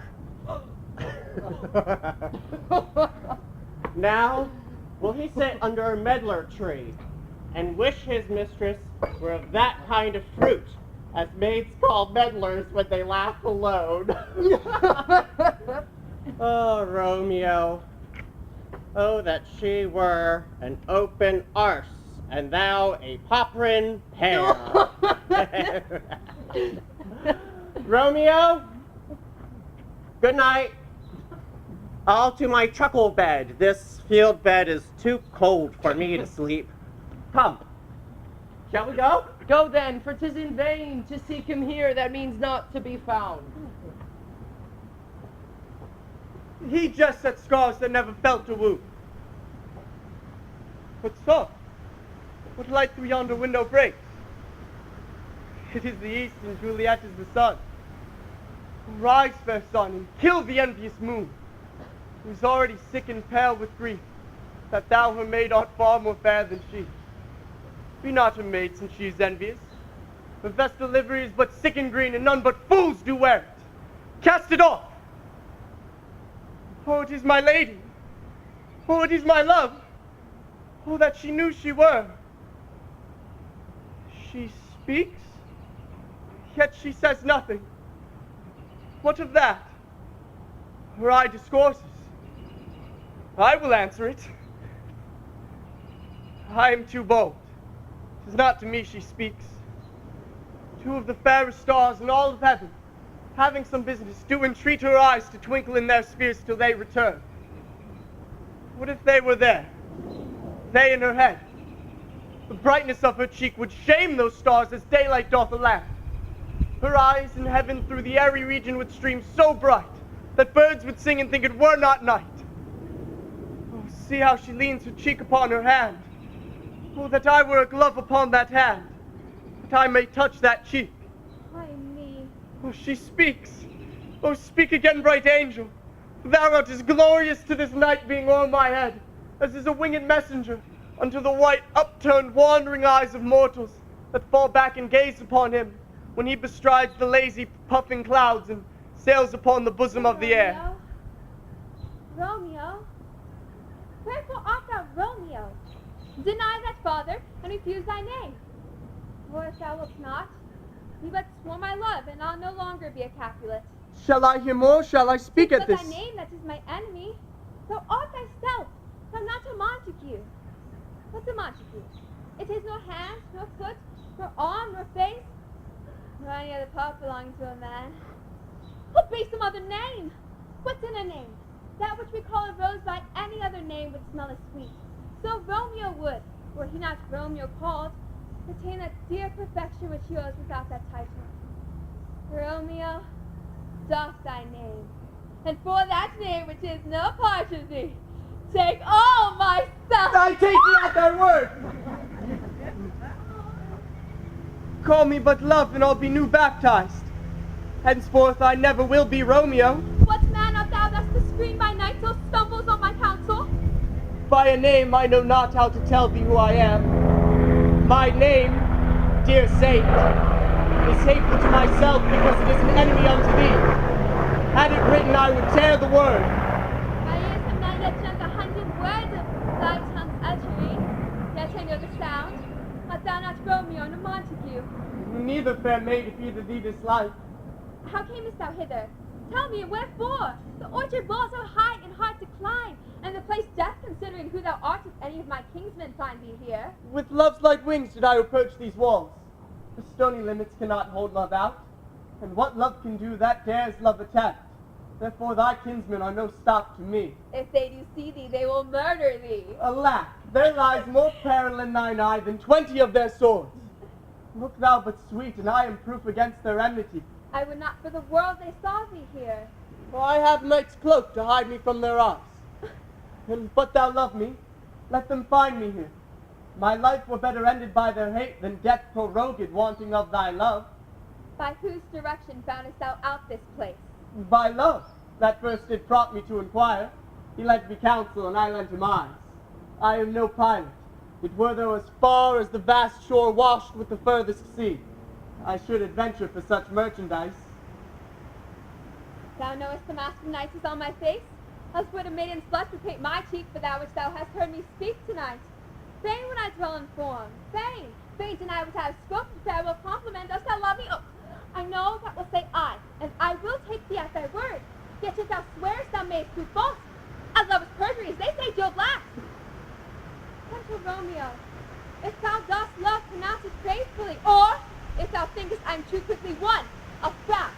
Now will he sit under a medlar tree and wish his mistress were of that kind of fruit as maids call meddlers when they laugh alone. Oh, Romeo. Oh, that she were an open arse, and thou a popperin pear. Romeo, good night. I'll to my truckle bed. This field bed is too cold for me to sleep. Come, shall we go? Go then, for 'tis in vain to seek him here that means not to be found. He jests at scars that never felt a wound. But so, what light through yonder window breaks? It is the east, and Juliet is the sun. Rise, fair sun, and kill the envious moon, who's already sick and pale with grief, that thou her maid art far more fair than she. Be not her maid, since she is envious. Her vestal livery is but sick and green, and none but fools do wear it. Cast it off! Oh, it is my lady. Oh, it is my love. Oh, that she knew she were. She speaks, yet she says nothing. What of that? Her eye discourses. I will answer it. I am too bold. 'Tis not to me she speaks. Two of the fairest stars in all of heaven, having some business, do entreat her eyes to twinkle in their spheres till they return. What if they were there? They in her head. The brightness of her cheek would shame those stars as daylight doth a lamp. Her eyes in heaven through the airy region would stream so bright that birds would sing and think it were not night. Oh, see how she leans her cheek upon her hand. Oh, that I were a glove upon that hand, that I may touch that cheek. Why me? Oh, she speaks. Oh, speak again, bright angel. Thou art as glorious to this night being o'er my head, as is a winged messenger unto the white, upturned, wandering eyes of mortals that fall back and gaze upon him when he bestrides the lazy, puffing clouds and sails upon the bosom of the air. Romeo? Wherefore art thou Romeo? Deny that father, and refuse thy name. Or if thou wilt not, he but swore my love, and I'll no longer be a Capulet. Shall I hear more? Shall I speak at But this? thy name that is my enemy, thou art thyself, thou not a Montague. What's a Montague? It is nor hand, nor foot, nor arm, nor face, nor any other part belonging to a man. What be some other name? What's in a name? That which we call a rose by any other name would smell as sweet. So Romeo would, were he not Romeo called, retain that dear perfection which he owes without that title. Romeo, doff thy name, and for that name which is no part of thee, take all myself. I take thee at thy word. Call me but love, and I'll be new baptized. Henceforth I never will be Romeo. What man art thou thus to scream by night till stumbles on my counsel? By a name I know not how to tell thee who I am. My name, dear saint, is hateful to myself because it is an enemy unto thee. Had it written, I would tear the word. My ears have not yet drunk 100 words of thy tongue's uttery, yet I know the sound. Art thou not Romeo nor Montague? Neither, fair maid, if either thee dislike. How camest thou hither? Tell me, wherefore? The orchard wall so high and hard to climb, and the place death considering who thou art if any of my kinsmen find thee here. With love's light wings did I approach these walls. The stony limits cannot hold love out, and what love can do, that dares love attempt. Therefore thy kinsmen are no stop to me. If they do see thee, they will murder thee. Alack, there lies more peril in thine eye than 20 of their swords. Look thou but sweet, and I am proof against their enmity. I would not for the world they saw thee here. For I have night's cloak to hide me from their eyes. And but thou love me, let them find me here. My life were better ended by their hate than death prorogued wanting of thy love. By whose direction foundest thou out this place? By love, that first did prompt me to inquire. He lent me counsel, and I lent him eyes. I am no pilot. It were though as far as the vast shore washed with the furthest sea. I should adventure for such merchandise. Thou knowest the mask of night is on my face? Else would a maiden's blush repaint my cheek for that which thou hast heard me speak tonight. Fain would I dwell in form, fain deny what I have spoken, farewell compliment, dost thou love me? Oh, thou thinkest I am too quickly won, I'll frown,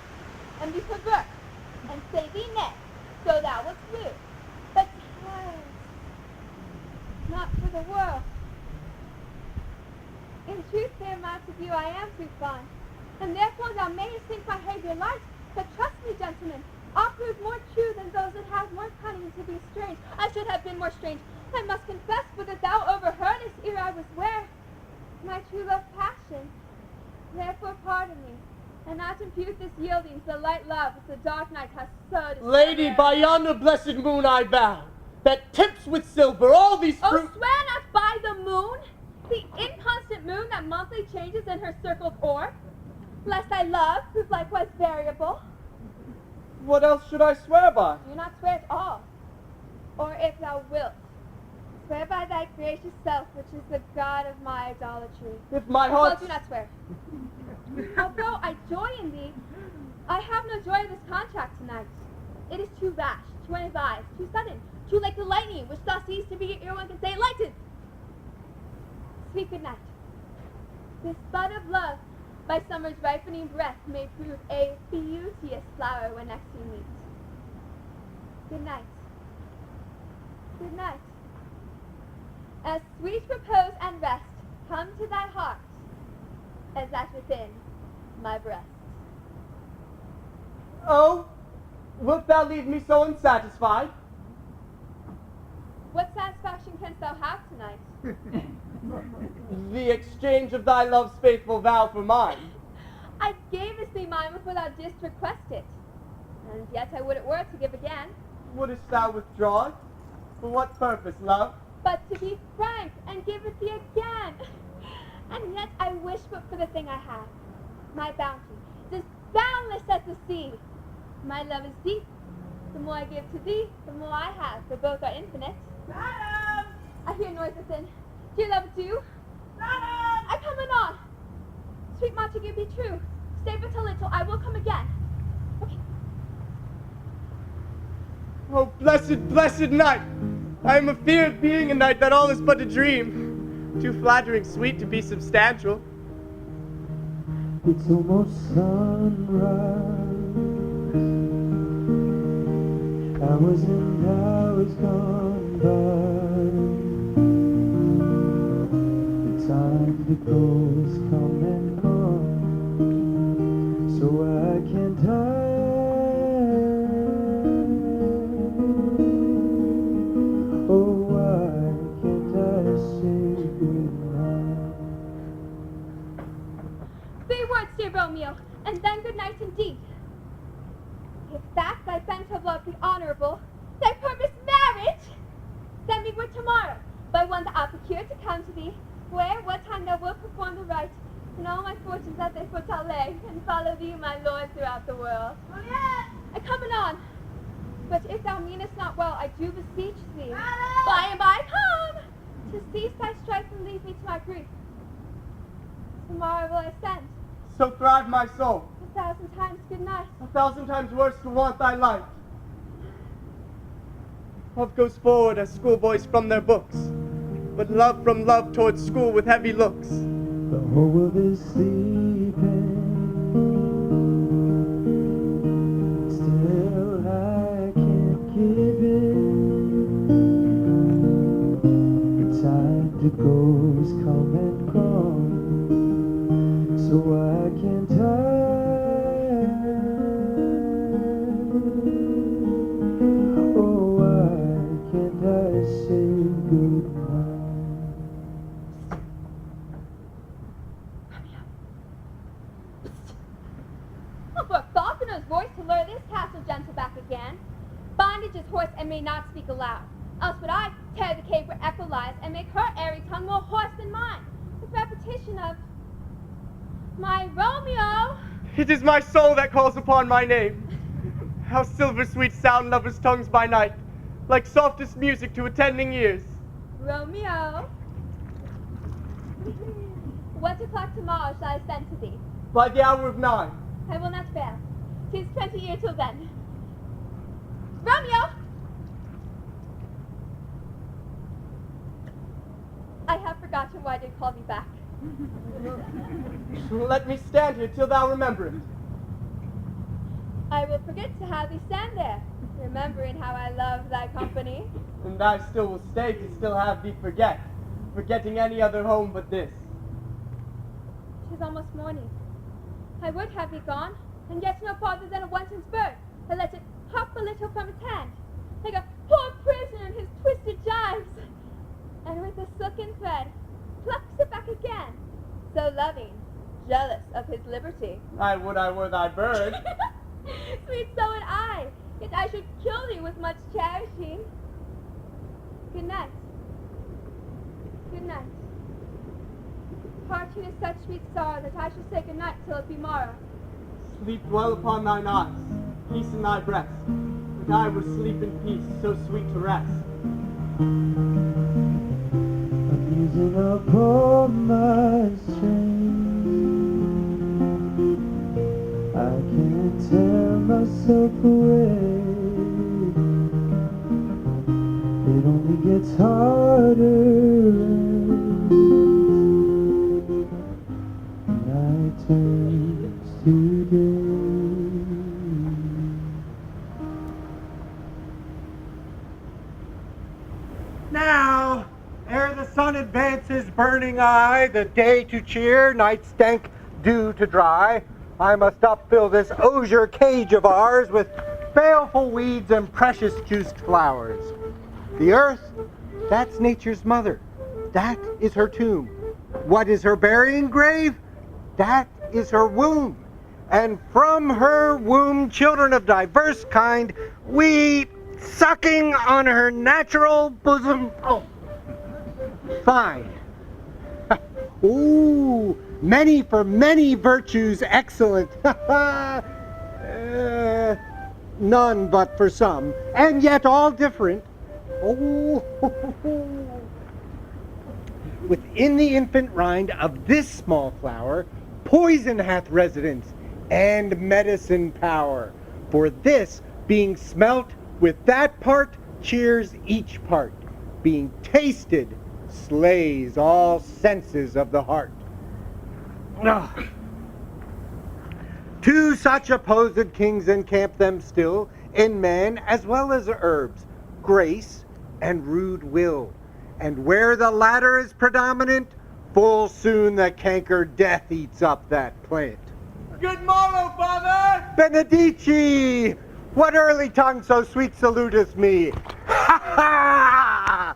and be perverse, and say thee nay, so thou wouldst woo. But tired, not for the world. In truth, fair Montague, I am too fond, and therefore thou mayest think my behavior light, but trust me, gentlemen, I'll prove more true than those that have more cunning to be strange. I should have been more strange, I must confess, for that thou overheardest ere I was ware my true love passion. Therefore pardon me, and not impute this yielding to the light love which the dark night has so discovered. Lady, by yonder blessed moon I vow, that tips with silver all these Oh, fruit... swear not by the moon, the inconstant moon that monthly changes in her circled orb, lest thy love prove likewise variable. What else should I swear by? Do not swear at all, or if thou wilt, swear by thy gracious self, which is the God of my idolatry. If my Well, heart... do not swear. Although I joy in thee, I have no joy of this contract tonight. It is too rash, too unadvised, too sudden, too like the lightning, which thus seems to be ere one can say lighted. Sweet good night. This bud of love, by summer's ripening breath, may prove a beauteous flower when next we meet. Good night. Good night. As sweet repose and rest come to thy heart, as that within my breast. Oh, wilt thou leave me so unsatisfied? What satisfaction canst thou have tonight? The exchange of thy love's faithful vow for mine. I gavest thee mine before thou didst request it, and yet I would it were to give again. Wouldst thou withdraw it? For what purpose, love? But to be frank and give it thee again. And yet I wish but for the thing I have, my bounty. It is boundless as the sea. My love is deep. The more I give to thee, the more I have, for both are infinite. Madam! I hear noise within. Do you love it too? Madam! I come anon. Sweet Montague, be true. Stay but a little, I will come again. Okay. Oh, blessed, blessed night! I am afeard being a night that all is but a dream. Too flattering sweet to be substantial. It's almost sunrise. Hours and hours gone by. The time that goes come and gone. So I can't hide. Oh, why can't I say goodnight? 3 words, dear Romeo, and then good night indeed. If that thy bent of love be honorable, thy purpose marriage, send me word tomorrow, by one that I'll procure to come to thee, where, what time thou wilt perform the rite, and all my fortunes at thy foot I'll lay, and follow thee, my lord, throughout the world. Juliet! I come anon, but if thou meanest not well, I do beseech thee, by and by come, to cease thy strife and leave me to my grief. Tomorrow will I send. So thrive my soul. 1,000 times good night. 1,000 times worse to want thy light. Love goes forward as schoolboys from their books, but love from love towards school with heavy looks. The whole world is sleeping, still I can't give in. The time that goes come and gone, so I can't hide. Oh, why can't I say goodnight? Oh, for a falconer's voice to lure this castle gentle back again. Bondage is hoarse and may not speak aloud. Else would I tear the cave where echo lies and make her airy tongue more hoarse than mine, with repetition of my Romeo. It is my soul that calls upon my name. How silver sweet sound lovers' tongues by night, like softest music to attending ears. Romeo. What o'clock tomorrow shall I send to thee? By the hour of 9. I will not fail. 'Tis 20 years till then. Romeo! I have forgotten why I did call thee back. Let me stand here till thou remember it. I will forget to have thee stand there, remembering how I love thy company. And I still will stay to still have thee forget, forgetting any other home but this. 'Tis almost morning. I would have thee gone, and yet no farther than a wanton's bird, and let it hop a little from its hand, like a poor prisoner in his twisted gyves, and with a silken thread plucks it back again, so loving, jealous of his liberty. I would I were thy bird. Sweet, so would I, yet I should kill thee with much cherishing. Good night. Good night. Parting is such sweet sorrow that I shall say good night till it be morrow. Sleep dwell upon thine eyes, peace in thy breast, and I would sleep in peace, so sweet to rest. I'm using up all my strength. I can't tear myself away. It only gets harder. Night turns to day. Now, ere the sun advances burning eye, the day to cheer, night stank dew to dry, I must upfill this osier cage of ours with baleful weeds and precious juiced flowers. The earth, that's nature's mother. That is her tomb. What is her burying grave? That is her womb. And from her womb, children of diverse kind, we, sucking on her natural bosom, find. Ooh, many for many virtues excellent. None but for some, and yet all different. Oh, within the infant rind of this small flower, poison hath residence and medicine power. For this, being smelt with that part, cheers each part. Being tasted, slays all senses of the heart. Two such opposed kings encamp them still, in man as well as herbs, grace and rude will. And where the latter is predominant, full soon the canker death eats up that plant. Good morrow, father! Benedici! What early tongue so sweet saluteth me? Ha ha!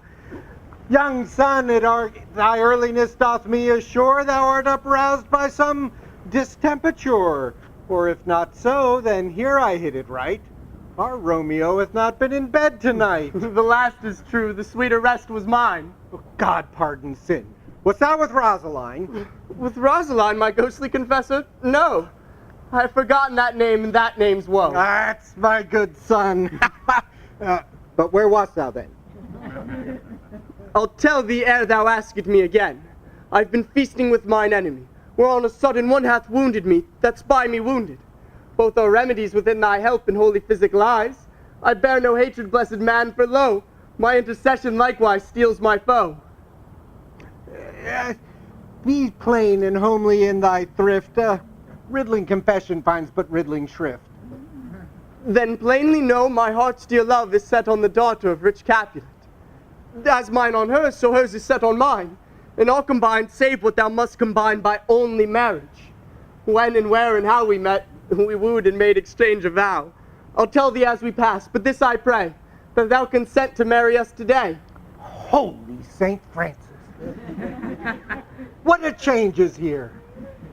Young son, thy earliness doth me assure thou art uproused by some distemperature. Or if not so, then here I hit it right. Our Romeo hath not been in bed tonight. The last is true, the sweeter rest was mine. Oh, God pardon sin. What's thou with Rosaline? With Rosaline, my ghostly confessor? No. I have forgotten that name, and that name's woe. That's my good son. But where wast thou then? I'll tell thee ere thou ask it me again. I've been feasting with mine enemy, where on a sudden one hath wounded me, that's by me wounded. Both are remedies within thy help and holy physic lies. I bear no hatred, blessed man, for lo, my intercession likewise steals my foe. Be plain and homely in thy thrift. Riddling confession finds but riddling shrift. Then plainly know my heart's dear love is set on the daughter of rich Capulet. As mine on hers, so hers is set on mine. And all combined save what thou must combine by only marriage. When and where and how we met, we wooed and made exchange a vow. I'll tell thee as we pass, but this I pray, that thou consent to marry us today. Holy Saint Francis! What a change is here!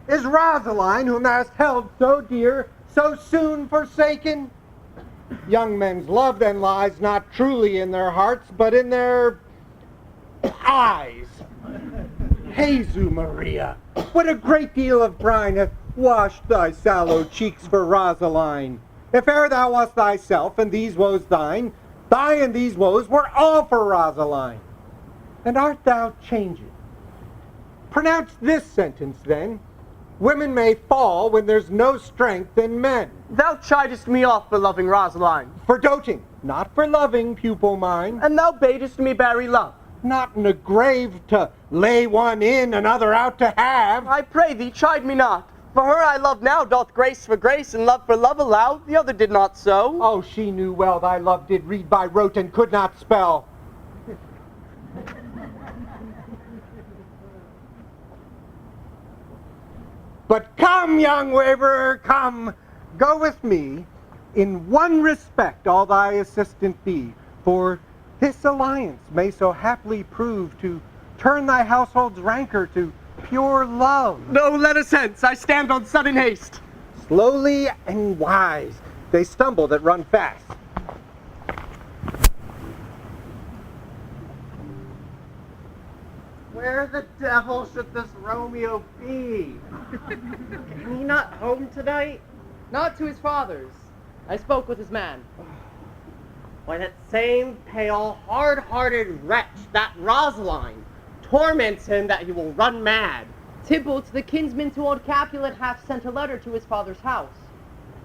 Is Rosaline, whom thou hast held so dear, so soon forsaken? Young men's love then lies not truly in their hearts, but in their eyes. Jesu Maria, what a great deal of brine hath washed thy sallow cheeks for Rosaline. If e'er thou wast thyself, and these woes thine, thy and these woes were all for Rosaline. And art thou changed? Pronounce this sentence then. Women may fall when there's no strength in men. Thou chidest me off for loving Rosaline. For doting, not for loving, pupil mine. And thou badest me bury love. not in a grave to lay one in, another out to have. I pray thee, chide me not. For her I love now doth grace for grace, and love for love allow. The other did not so. Oh, she knew well thy love did read by rote and could not spell. But come, young waverer, come, go with me. In one respect all thy assistant be, for this alliance may so haply prove to turn thy household's rancor to pure love. No, let us hence, I stand on sudden haste. Slowly and wise, they stumble that run fast. Where the devil should this Romeo be? Am he not home tonight? Not to his father's. I spoke with his man. Why, that same pale, hard-hearted wretch, that Rosaline, torments him that he will run mad. Tybalt, the kinsman to old Capulet, hath sent a letter to his father's house.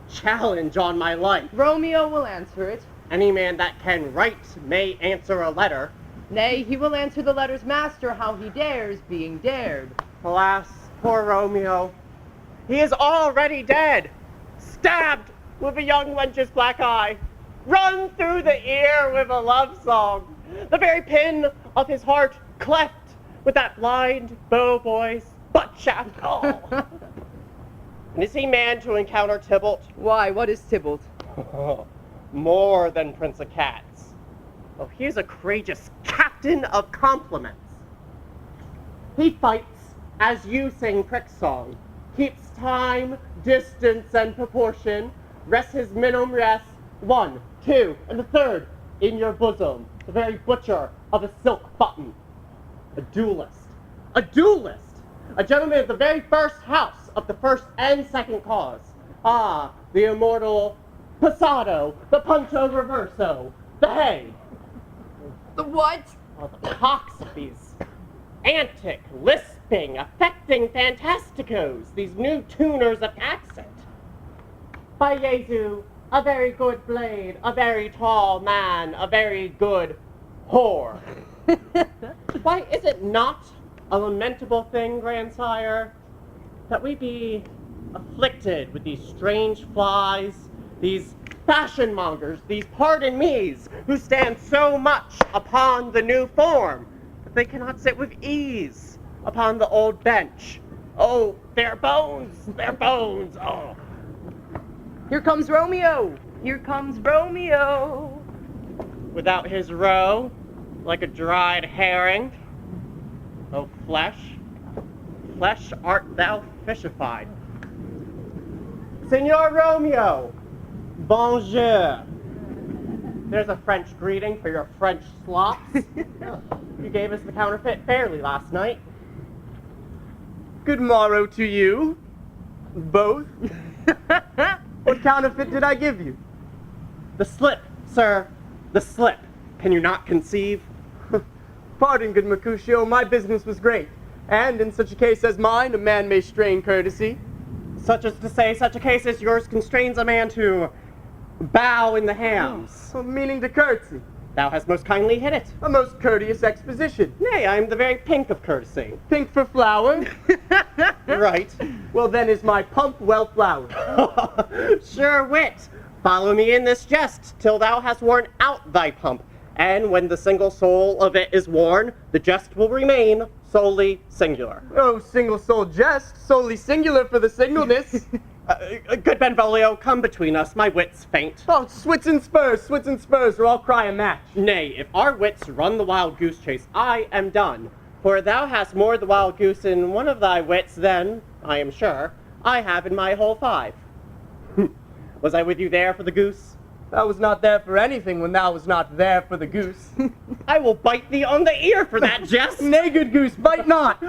Challenge on my life. Romeo will answer it. Any man that can write may answer a letter. Nay, he will answer the letter's master how he dares, being dared. Alas, poor Romeo. He is already dead, stabbed with a young wench's black eye, run through the ear with a love song, the very pin of his heart cleft with that blind bow boy's butt shaft. Oh. And is he man to encounter Tybalt? Why, what is Tybalt? More than Prince of Cats. Oh, he is a courageous captain of compliments. He fights as you sing prick song, keeps time, distance, and proportion, rests his minimum rest, 1, 2, and the third in your bosom, the very butcher of a silk button. A duelist. A duelist! A gentleman of the very first house of the first and second cause. Ah, the immortal Passado, the Punto Reverso, the Hay. The what? Oh, the cocks of these antic, lisping, affecting fantasticos, these new tuners of accent. By Jesu, a very good blade, a very tall man, a very good whore. Why, is it not a lamentable thing, grandsire, that we be afflicted with these strange flies, these fashion mongers, these pardon me's, who stand so much upon the new form that they cannot sit with ease upon the old bench? Oh, their bones, oh. Here comes Romeo! Here comes Romeo! Without his roe, like a dried herring. O flesh, flesh art thou fishified. Signor Romeo, bonjour. There's a French greeting for your French slops. You gave us the counterfeit fairly last night. Good morrow to you. Both. What counterfeit did I give you? The slip, sir, the slip. Can you not conceive? Pardon, good Mercutio, my business was great. And in such a case as mine, a man may strain courtesy. Such as to say, such a case as yours constrains a man to bow in the hams. Oh, meaning to curtsy. Thou hast most kindly hit it. A most courteous exposition. Nay, I am the very pink of courtesy. Pink for flower? Right. Well, then is my pump well flowered. Sure wit. Follow me in this jest till thou hast worn out thy pump. And when the single soul of it is worn, the jest will remain solely singular. Oh, single-soul jest, solely singular for the singleness. Good Benvolio, come between us, my wits faint. Oh, swits and spurs, or I'll cry a match. Nay, if our wits run the wild goose chase, I am done. For thou hast more the wild goose in one of thy wits than, I am sure, I have in my whole 5. Was I with you there for the goose? Thou was not there for anything when thou was not there for the goose. I will bite thee on the ear for that jest. Nay, good goose, bite not.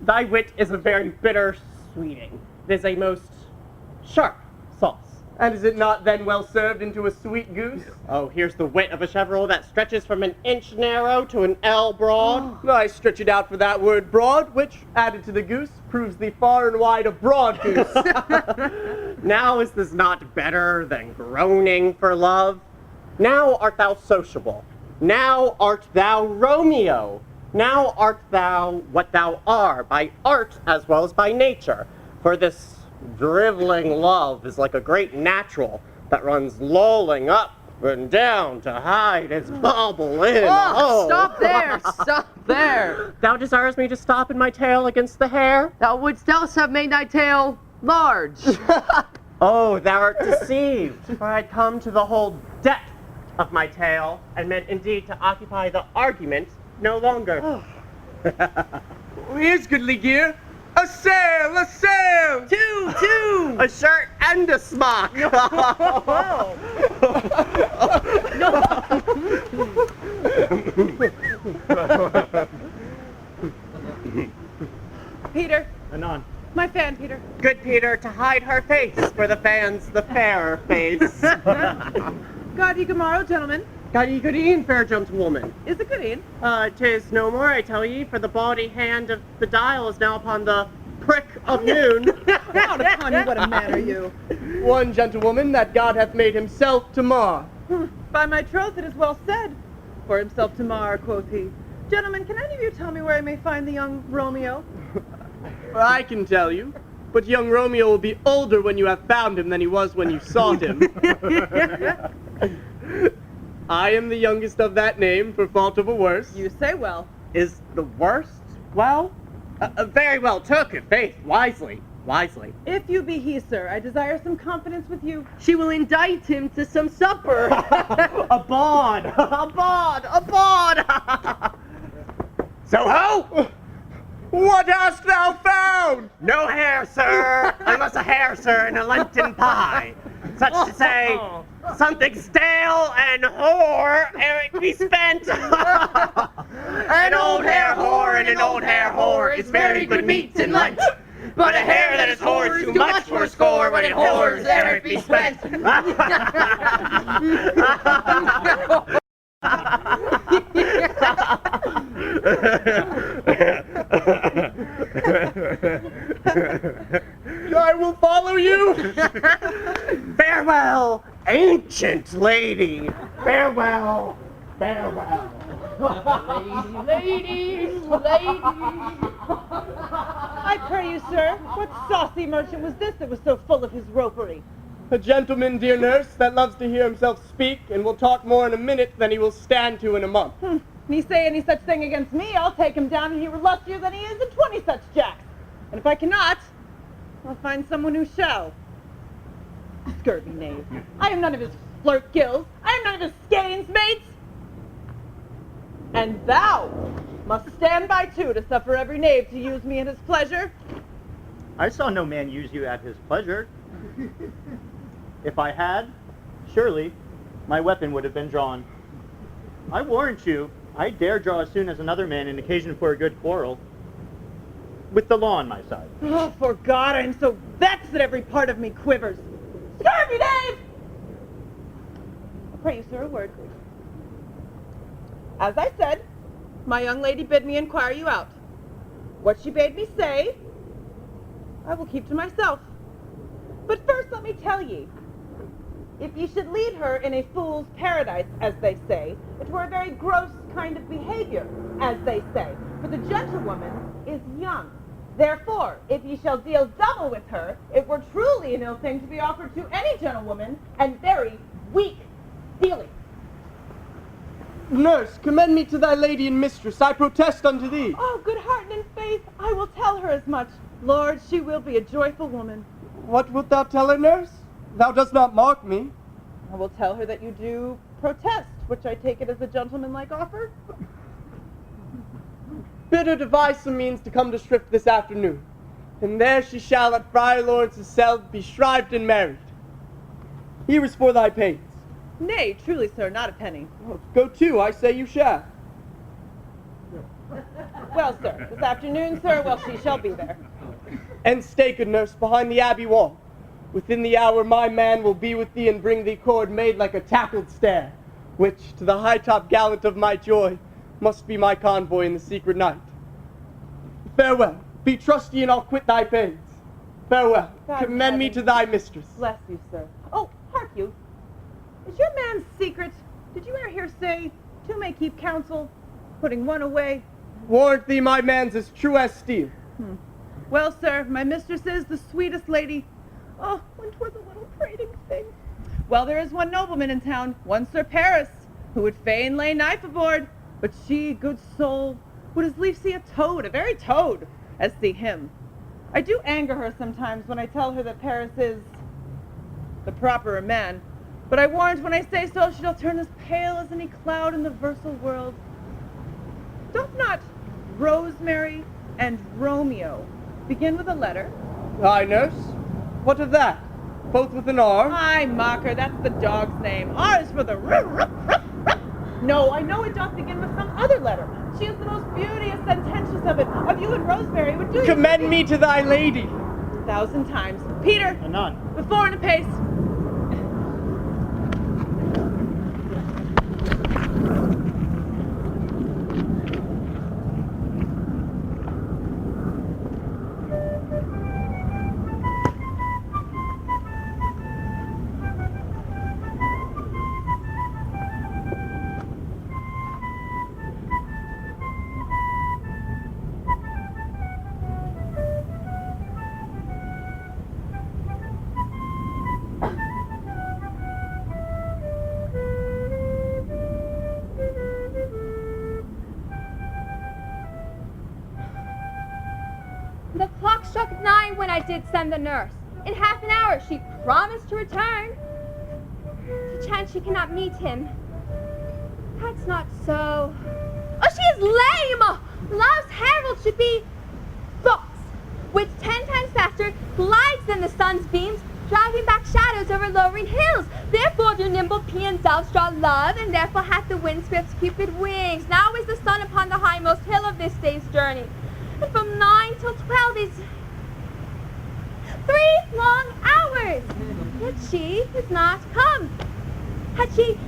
Thy wit is a very bitter sweeting. It is a most sharp sauce. And is it not then well served into a sweet goose? Oh, here's the wit of a chevreau that stretches from an inch narrow to an ell broad. Oh, I stretch it out for that word broad, which, added to the goose, proves the far and wide a broad goose. Now is this not better than groaning for love? Now art thou sociable. Now art thou Romeo. Now art thou what thou art, by art as well as by nature. For this driveling love is like a great natural that runs lolling up and down to hide its bauble in. Oh, stop there! Stop there! Thou desirest me to stop in my tail against the hair? Thou wouldst else have made thy tail large. Oh, thou art deceived, for I had come to the whole depth of my tail, and meant indeed to occupy the argument no longer. Here's goodly gear. A sail! A sail! Two! A shirt and a smock! Peter, Anon. my fan, Peter. Good Peter, to hide her face, for the fan's the fairer face. God ye good morrow, gentlemen. God ye good e'en, fair gentlewoman. Is it good e'en? 'Tis no more, I tell ye, for the bawdy hand of the dial is now upon the prick of noon. Out upon you, what a man are you. One gentlewoman that God hath made himself to mar. By my troth, it is well said. For himself to mar, quoth he. Gentlemen, can any of you tell me where I may find the young Romeo? I can tell you, but young Romeo will be older when you have found him than he was when you sought him. I am the youngest of that name, for fault of a worse. You say well. Is the worst? Well, very well took, faith, wisely. If you be he, sir, I desire some confidence with you. She will indict him to some supper. A bawd! So ho! What hast thou found? No hair, sir, unless a hair, sir, in a Lenten pie. Such to say, something stale and whore ere it be spent. An old hair whore and an old hair whore is very good meat in Lent. But a hair that is whored too much for score when it whores ere it be spent. I will follow you. Farewell, ancient lady. Farewell. Ladies! I pray you, sir, what saucy merchant was this that was so full of his ropery? A gentleman, dear nurse, that loves to hear himself speak and will talk more in a minute than he will stand to in a month. Me say any such thing against me, I'll take him down and he were lustier than he is in 20 such jacks. And if I cannot, I'll find someone who shall. Scurvy knave. I am none of his flirt gills. I am none of his skeins mates. And thou must stand by too to suffer every knave to use me at his pleasure. I saw no man use you at his pleasure. If I had, surely my weapon would have been drawn. I warrant you, I dare draw as soon as another man an occasion for a good quarrel. With the law on my side. Oh, for God, I am so vexed that every part of me quivers. Scurvy knave! I pray you, sir, a word. As I said, my young lady bid me inquire you out. What she bade me say, I will keep to myself. But first let me tell ye, if ye should lead her in a fool's paradise, as they say, it were a very gross kind of behavior, as they say, for the gentlewoman is young. Therefore, if ye shall deal double with her, it were truly an ill thing to be offered to any gentlewoman, and very weak dealing. Nurse, commend me to thy lady and mistress. I protest unto thee. Oh, good heart and in faith, I will tell her as much. Lord, she will be a joyful woman. What wilt thou tell her, nurse? Thou dost not mark me. I will tell her that you do protest, which I take it as a gentlemanlike offer. Bid her devise some means to come to Shrift this afternoon, and there she shall at Friar Laurence's cell be shrived and married. Here is for thy pains. Nay, truly, sir, not a penny. Oh, go to, I say you shall. Well, sir, this afternoon, sir, well, she shall be there. And stay, good nurse, behind the abbey wall. Within the hour my man will be with thee and bring thee cord made like a tackled stair, which, to the high-top gallant of my joy, must be my convoy in the secret night. Farewell. Be trusty and I'll quit thy pains. Farewell. God Commend me to thy mistress. Bless you, sir. Oh, hark you. Is your man's secret, did you ever hear say, two may keep counsel, putting one away, Warrant thee my man's as true as steel. Well, sir, my mistress is the sweetest lady. Oh, when 'twas a little prating thing. Well, there is one nobleman in town, one Sir Paris, who would fain lay knife aboard, but she, good soul, would as lief see a toad, a very toad, as see him. I do anger her sometimes when I tell her that Paris is the proper man, but I warrant when I say so she shall turn as pale as any cloud in the versal world. Doth not Rosemary and Romeo begin with a letter? Aye, nurse. What of that? Both with an R? Aye, mocker, that's the dog's name. R is for the ruff, ruff, ruff, ruff. No, I know it doth begin with some other letter. She is the most beauteous sententious of it. Of you and Rosemary would do you. Commend me to thy lady. 1,000 times. Peter, Anon. before and a pace. The clock struck 9 when I did send the nurse. In half an hour she promised to return. Perchance she cannot meet him. That's not so. Oh, she is lame! Love's herald should be thoughts, which 10 times faster glides than the sun's beams, driving back shadows over lowering hills. Therefore do nimble peons outstraw love, and therefore hath the wind swift's cupid wings. Now is the sun upon the highmost hill of this day's journey. And from 9 till 12 is 3 long hours. Yet she is not come. Had she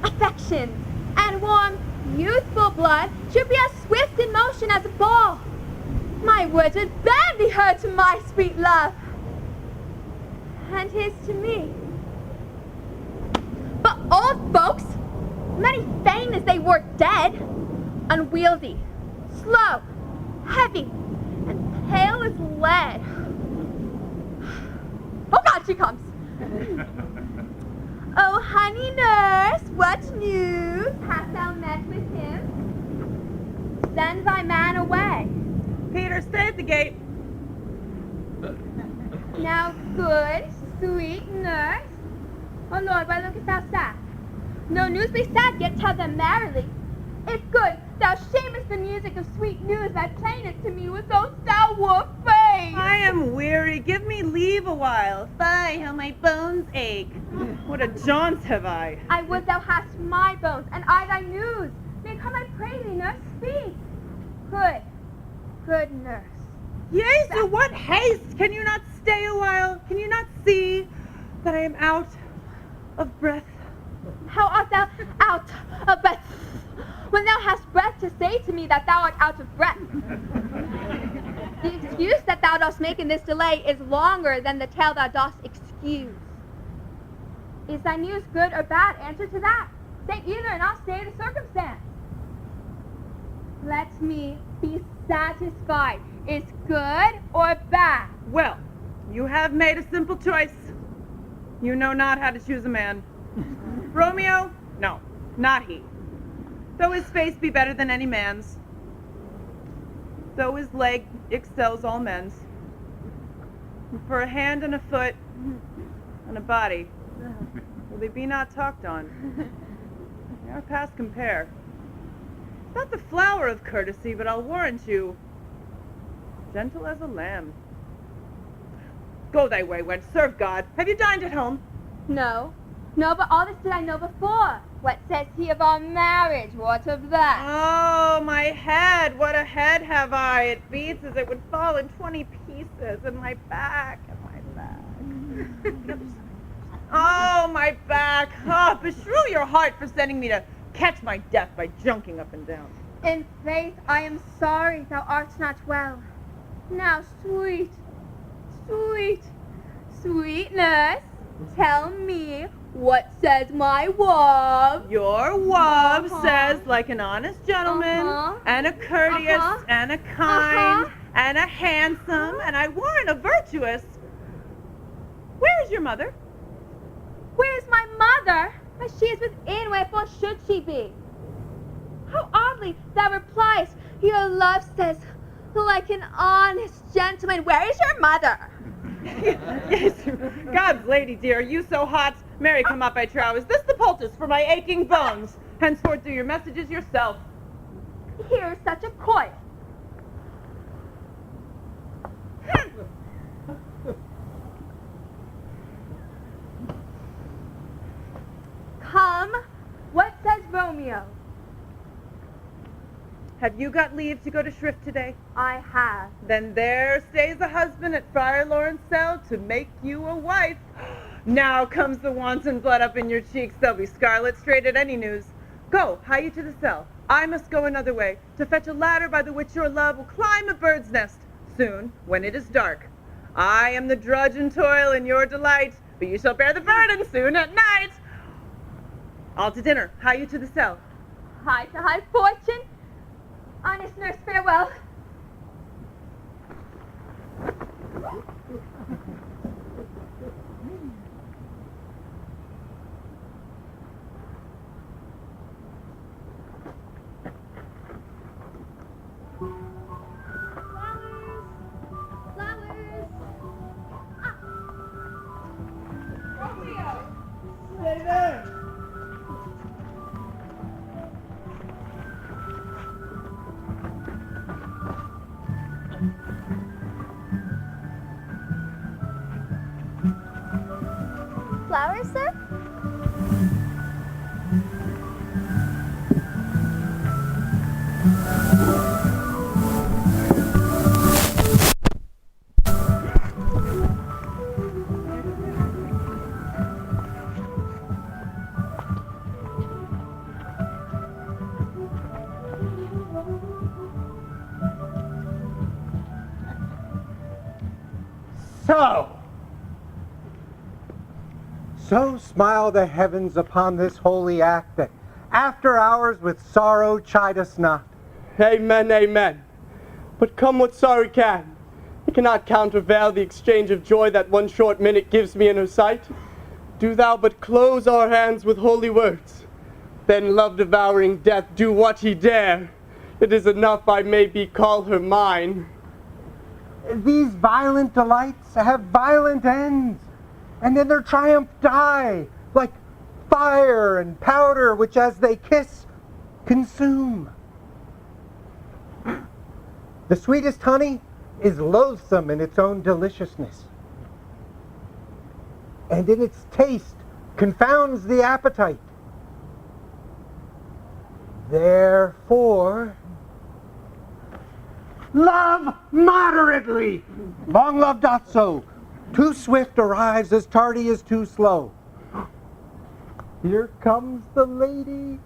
affections and warm, youthful blood, should be as swift in motion as a ball. My words would then be heard to my sweet love, and his to me. But old folks, many fain as they were dead, unwieldy, slow, heavy, and pale as lead. Oh God, she comes. Oh, honey nurse, what news? Hast thou met with him? Send thy man away. Peter, stay at the gate. Now, good, sweet nurse. Oh Lord, why lookest thou sad? No news be sad, yet tell them merrily. If good, thou shamest the music of sweet news that plainest to me with so sour face. I am weary. Give me leave a while. Fie, how my bones ache. What a jaunts have I. I would thou hast my bones, and I thy news. Nay, come, I pray thee, nurse, speak. Good, good nurse. Yea, so what haste? Can you not stay a while? Can you not see that I am out of breath? How art thou out of breath, when thou hast breath to say to me that thou art out of breath? The excuse that thou dost make in this delay is longer than the tale thou dost excuse. Is thy news good or bad? Answer to that. Say either, and I'll say the circumstance. Let me be satisfied. Is good or bad? Well, you have made a simple choice. You know not how to choose a man. Romeo? No, not he. Though his face be better than any man's, though his leg excels all men's, and for a hand and a foot and a body, will they be not talked on? They are past compare. It's not the flower of courtesy, but I'll warrant you, gentle as a lamb. Go thy way, wench, serve God. Have you dined at home? No. No, but all this did I know before. What says he of our marriage? What of that? Oh, my head. What a head have I. It beats as it would fall in 20 pieces. And my back, Oh, my back. Oh, beshrew your heart for sending me to catch my death by junking up and down. In faith, I am sorry thou art not well. Now, sweet, sweet, sweet nurse, tell me What says my wub? Your wub says like an honest gentleman, and a courteous, and a kind, and a handsome, and I warrant a virtuous. Where is your mother? Where's my mother? She is within. Wherefore should she be? How oddly thou repliest. Your love says, like an honest gentleman. Where is your mother? Yes, God's lady dear, are you so hot? Mary, come up, I trow. Is this the poultice for my aching bones? Henceforth do your messages yourself. Here's such a coil. Come, what says Romeo? Have you got leave to go to Shrift today? I have. Then there stays a husband at Friar Laurence cell to make you a wife. Now comes the wanton blood up in your cheeks. They'll be scarlet straight at any news. Go, hie you to the cell. I must go another way, to fetch a ladder by the which your love will climb a bird's nest, soon, when it is dark. I am the drudge and toil in your delight, but you shall bear the burden soon at night. All to dinner, hie you to the cell. High to high fortune. Honest nurse, farewell. Stay there. Flowers, sir? So smile the heavens upon this holy act that after hours with sorrow chide us not. Amen, amen. But come what sorrow can, it cannot countervail the exchange of joy that one short minute gives me in her sight. Do thou but close our hands with holy words, then love-devouring death do what he dare. It is enough I may be call her mine. These violent delights have violent ends, and in their triumph die, like fire and powder, which as they kiss, consume. The sweetest honey is loathsome in its own deliciousness, and in its taste confounds the appetite. Therefore, love moderately. Long love doth so. Too swift arrives as tardy as too slow. Here comes the lady.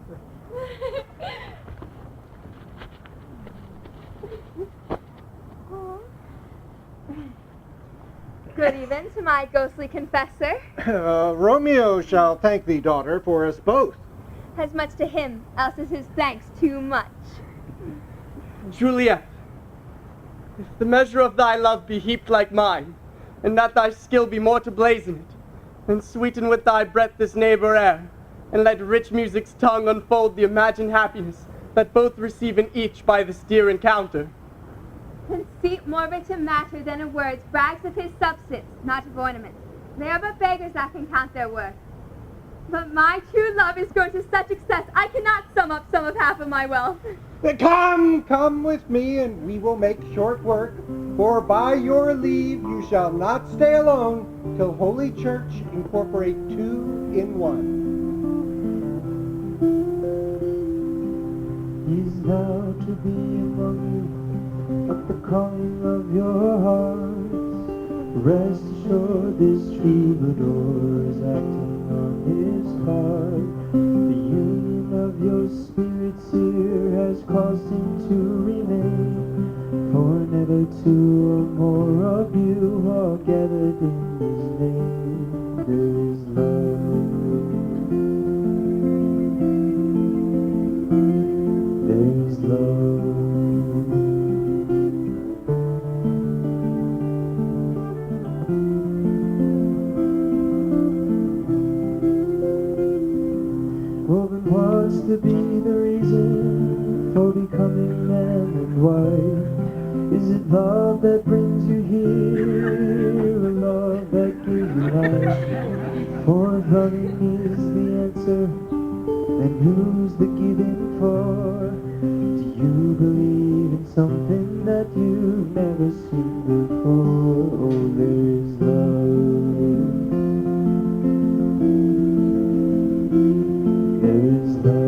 Good even to my ghostly confessor. Romeo shall thank thee, daughter, for us both. As much to him, else is his thanks too much. Juliet, if the measure of thy love be heaped like mine, and that thy skill be more to blazon it, then sweeten with thy breath this neighbor air, and let rich music's tongue unfold the imagined happiness that both receive in each by this dear encounter. Conceit more rich in matter than in words brags of his substance, not of ornament. They are but beggars that can count their worth. But my true love is grown to such excess, I cannot sum up some of half of my wealth. Come with me, and we will make short work. For by your leave you shall not stay alone, till Holy Church incorporate two in one. Is thou to be among you, but the calling of your hearts? Rest assured this troubadour is acting on his part. The union of your spirits here has caused him to remain, for never two or more of you are gathered in his name. There is love to be the reason for becoming man and wife? Is it love that brings you here, or love that gives you life? For if loving is the answer, then who's the giving for? Do you believe in something that you've never seen before? Oh, there is love. There is love.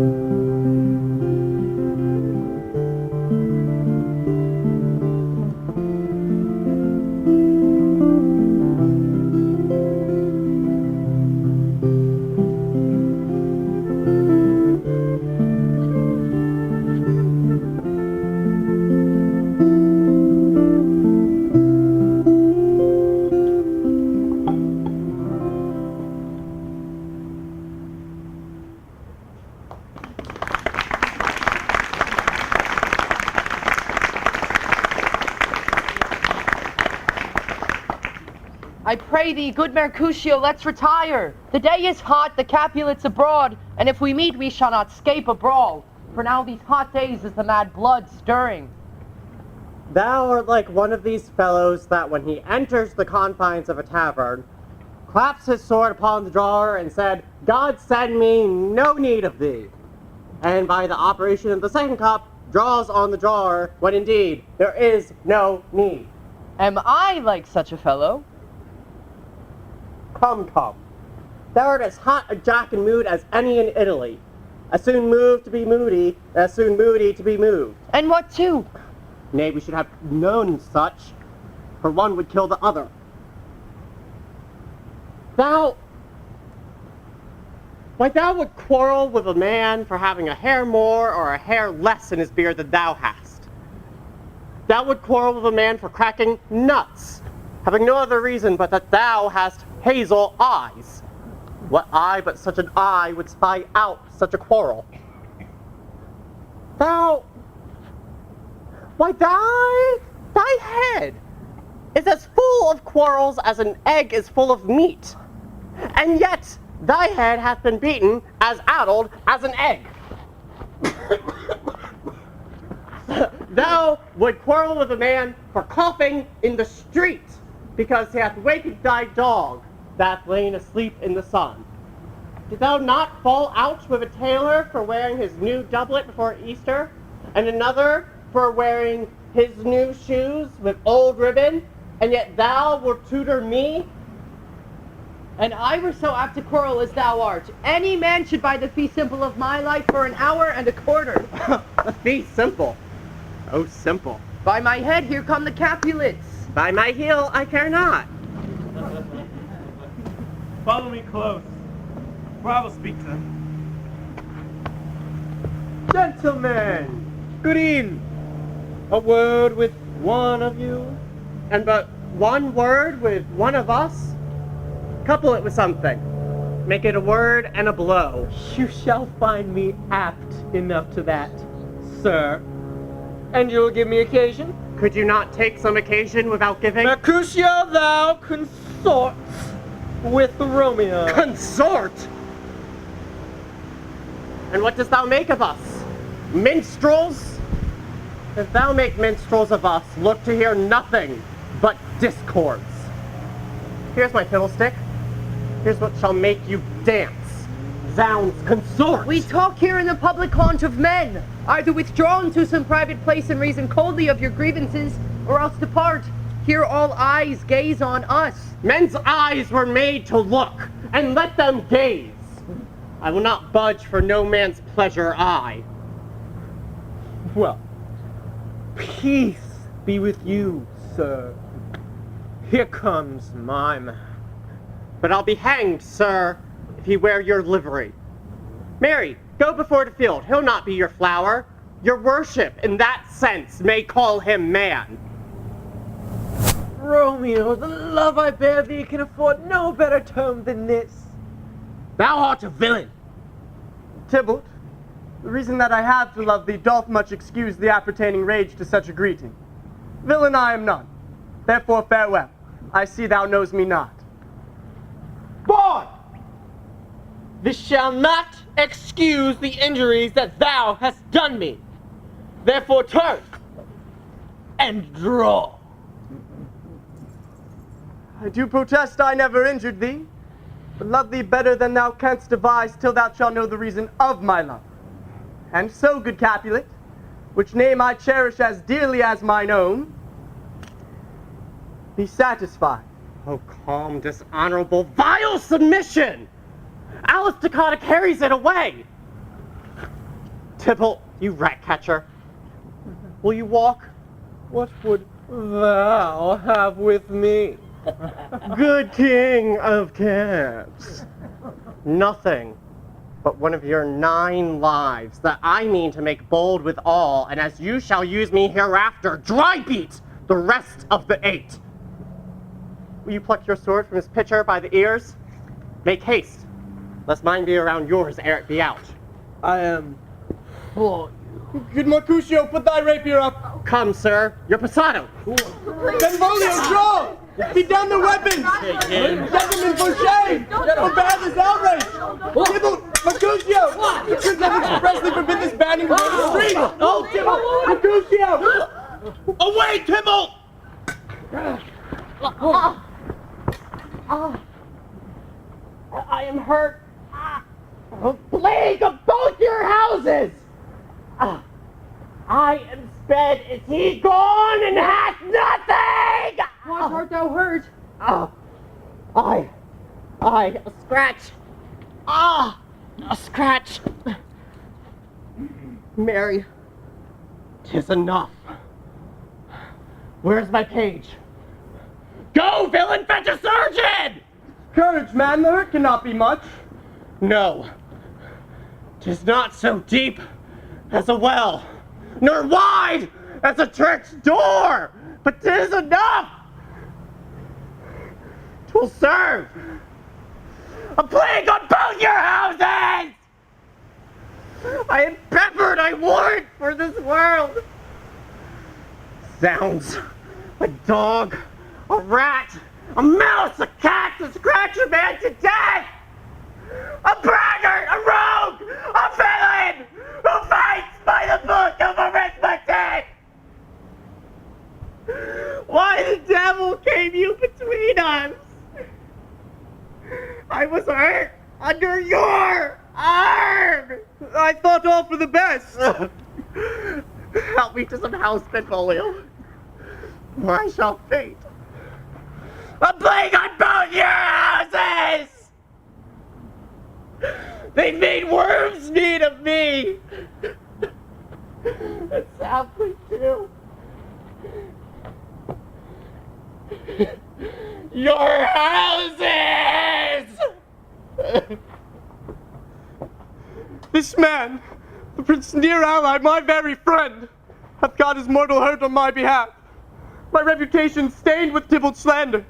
I pray thee, good Mercutio, let's retire. The day is hot, the Capulets abroad, and if we meet, we shall not scape a brawl. For now these hot days is the mad blood stirring. Thou art like one of these fellows that when he enters the confines of a tavern, claps his sword upon the drawer and said, God send me no need of thee. And by the operation of the second cup, draws on the drawer when indeed there is no need. Am I like such a fellow? Come, come. Thou art as hot a jack in mood as any in Italy. As soon moved to be moody, as soon moody to be moved. And what too? Nay, we should have known such, for one would kill the other. Thou would quarrel with a man for having a hair more or a hair less in his beard than thou hast. Thou would quarrel with a man for cracking nuts, having no other reason but that thou hast hazel eyes. What eye but such an eye would spy out such a quarrel? Thy head is as full of quarrels as an egg is full of meat, and yet thy head hath been beaten as addled as an egg. Thou would quarrel with a man for coughing in the street, because he hath waked thy dog that hath lain asleep in the sun. Did thou not fall out with a tailor for wearing his new doublet before Easter, and another for wearing his new shoes with old ribbon, and yet thou wilt tutor me? And I were so apt to quarrel as thou art. Any man should buy the fee simple of my life for an hour and a quarter. The fee simple? Oh, simple. By my head, here come the Capulets. By my heel, I care not. Follow me close, for I will speak to them. Gentlemen, good evening. A word with one of you, and but one word with one of us? Couple it with something. Make it a word and a blow. You shall find me apt enough to that, sir. And you'll give me occasion? Could you not take some occasion without giving? Mercutio, thou consort with Romeo. Consort? And what dost thou make of us? Minstrels? If thou make minstrels of us, look to hear nothing but discords. Here's my fiddlestick. Here's what shall make you dance. Zounds, consort! We talk here in the public haunt of men. Either withdraw into some private place and reason coldly of your grievances, or else depart. Here all eyes gaze on us. Men's eyes were made to look, and let them gaze. I will not budge for no man's pleasure, I. Well, peace be with you, sir. Here comes my man. But I'll be hanged, sir, if he wear your livery. Mary, go before the field. He'll not be your flower. Your worship, in that sense, may call him man. Romeo, the love I bear thee can afford no better term than this. Thou art a villain. Tybalt, the reason that I have to love thee doth much excuse the appertaining rage to such a greeting. Villain I am none. Therefore farewell. I see thou knows me not. Boy! this shall not excuse the injuries that thou hast done me. Therefore turn and draw. I do protest I never injured thee, but love thee better than thou canst devise till thou shalt know the reason of my love. And so, good Capulet, which name I cherish as dearly as mine own, be satisfied. Oh, calm, dishonorable, vile submission! Alice Dakota carries it away! Tybalt, you rat catcher, will you walk? What would thou have with me? Good king of cats. Nothing but one of your 9 lives that I mean to make bold withal, and as you shall use me hereafter, dry beat the rest of the 8. Will you pluck your sword from his pitcher by the ears? Make haste, lest mine be around yours ere it be out. I am for you. Good Mercutio, put thy rapier up. Come, sir, your passado. Benvolio, draw! Beat down the weapons! Gentlemen, for shame! Forbad this outrage! Tybalt, Mercutio! The Prince has expressly forbid this banning from the street! Oh, Tybalt! Mercutio! Away, Tybalt! I am hurt. A plague of both your houses! I am sped. Is he gone and hath nothing? Why art thou hurt? A scratch. A scratch. Mary, 'tis enough. Where's my page? Go, villain, fetch a surgeon! Courage, man, the hurt cannot be much. No, 'tis not so deep as a well, nor wide as a church door, but 'tis enough. 'Twill serve. A plague on both your houses! I am peppered, I warrant, for this world. Sounds a dog, a rat, a mouse, a cat to scratch a man to death! A braggart, a rogue, a villain, who fights by the book of arithmetic! Why the devil came you between us? I was hurt under your arm! I thought all for the best. Help me to some house, Benvolio, or I shall faint. A plague on both your houses! They made worms meat of me! And soundly too. Your houses! This man, the Prince near ally, my very friend, hath got his mortal hurt on my behalf. My reputation stained with Tybalt's slander.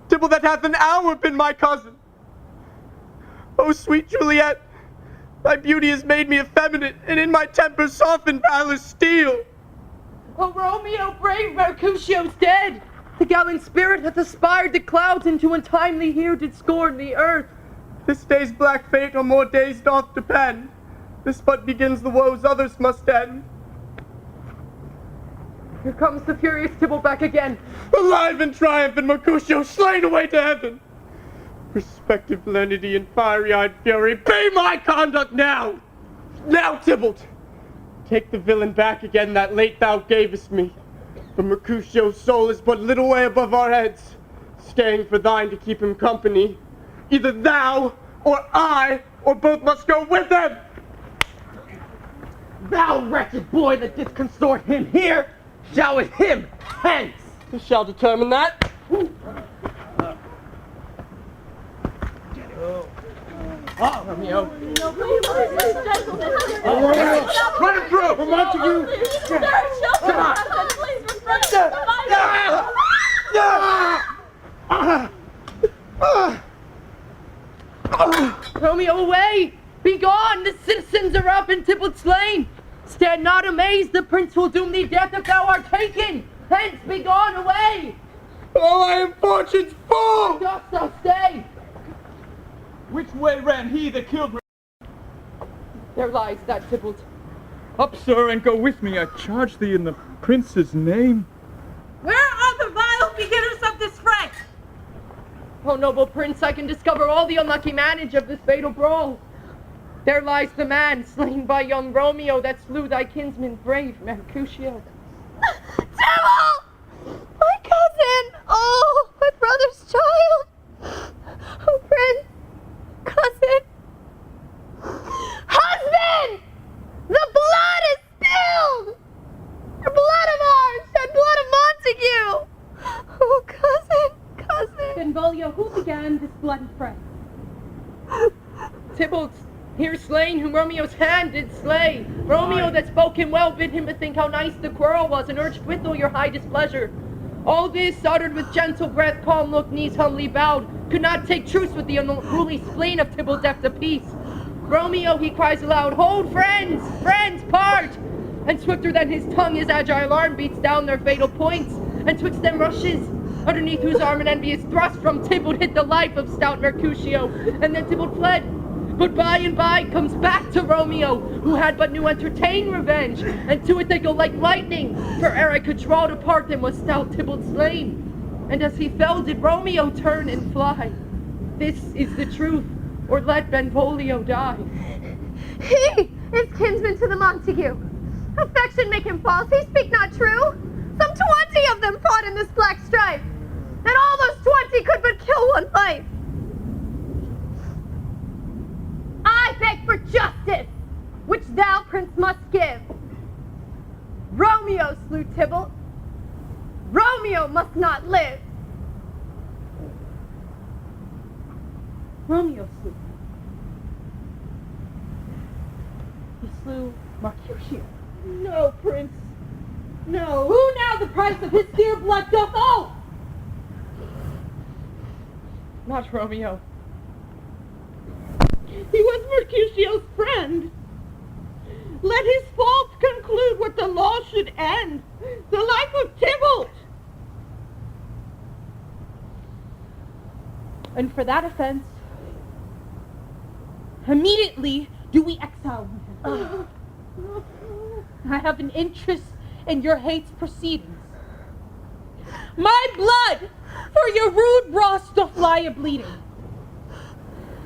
Tybalt that hath an hour been my cousin. Oh, sweet Juliet, thy beauty has made me effeminate, and in my temper softened valor's steel. Oh, Romeo, brave Mercutio's dead. The gallant spirit hath aspired the clouds, and to untimely here did scorn the earth. This day's black fate on more days doth depend. This but begins the woes others must end. Here comes the furious Tybalt back again. Alive and triumphant, Mercutio slain away to heaven. Respective lenity and fiery-eyed fury, be my conduct now! Now, Tybalt, take the villain back again that late thou gavest me. For Mercutio's soul is but little way above our heads, staying for thine to keep him company. Either thou, or I, or both must go with him! Thou wretched boy that didst consort him here, shall with him hence. We shall determine that. Romeo. Run it through! From Montague! Romeo, away! Be gone! The citizens are up and Tybalt slain! Stand not amazed, the prince will doom thee death if thou art taken! Hence, be gone, away! Oh, I am fortune's fool! Dost thou stay? Which way ran he that killed me? There lies that Tybalt. Up, sir, and go with me. I charge thee in the prince's name. Where are the vile beginners of this fray? Oh, noble prince, I can discover all the unlucky manage of this fatal brawl. There lies the man slain by young Romeo that slew thy kinsman brave Mercutio. Tybalt! My cousin! Oh, my brother's child! Oh, prince! Cousin! Husband! The blood is spilled! The blood of ours and blood of Montague! Oh, cousin! Benvolio, who began this bloody fray? Tybalt, here slain whom Romeo's hand did slay. Romeo that spoke him well bid him bethink how nice the quarrel was, and urged withal your high displeasure. All this uttered with gentle breath, calm look, knees humbly bowed, could not take truce with the unruly spleen of Tybalt deft to peace. Romeo, he cries aloud, hold, friends, friends, part! And swifter than his tongue his agile arm beats down their fatal points, and twixt them rushes, underneath whose arm an envious thrust from Tybalt hit the life of stout Mercutio, and then Tybalt fled. But by and by comes back to Romeo, who had but new entertained revenge, and to it they go like lightning, for ere I could draw to part them was stout Tybalt slain. And as he fell did Romeo turn and fly. This is the truth, or let Benvolio die. He is kinsman to the Montague. Affection make him false, he speak not true. Some 20 of them fought in this black strife, and all those 20 could but kill one life. I beg for justice, which thou, prince, must give. Romeo slew Tybalt. Romeo must not live. Romeo slew. He slew Mercutio. No, prince. No. Who now the price of his dear blood doth owe? Not Romeo. He was Mercutio's friend. Let his fault conclude what the law should end. The life of Tybalt. And for that offense, immediately do we exile him. I have an interest in your hate's proceedings. My blood for your rude broths doth lie a-bleeding.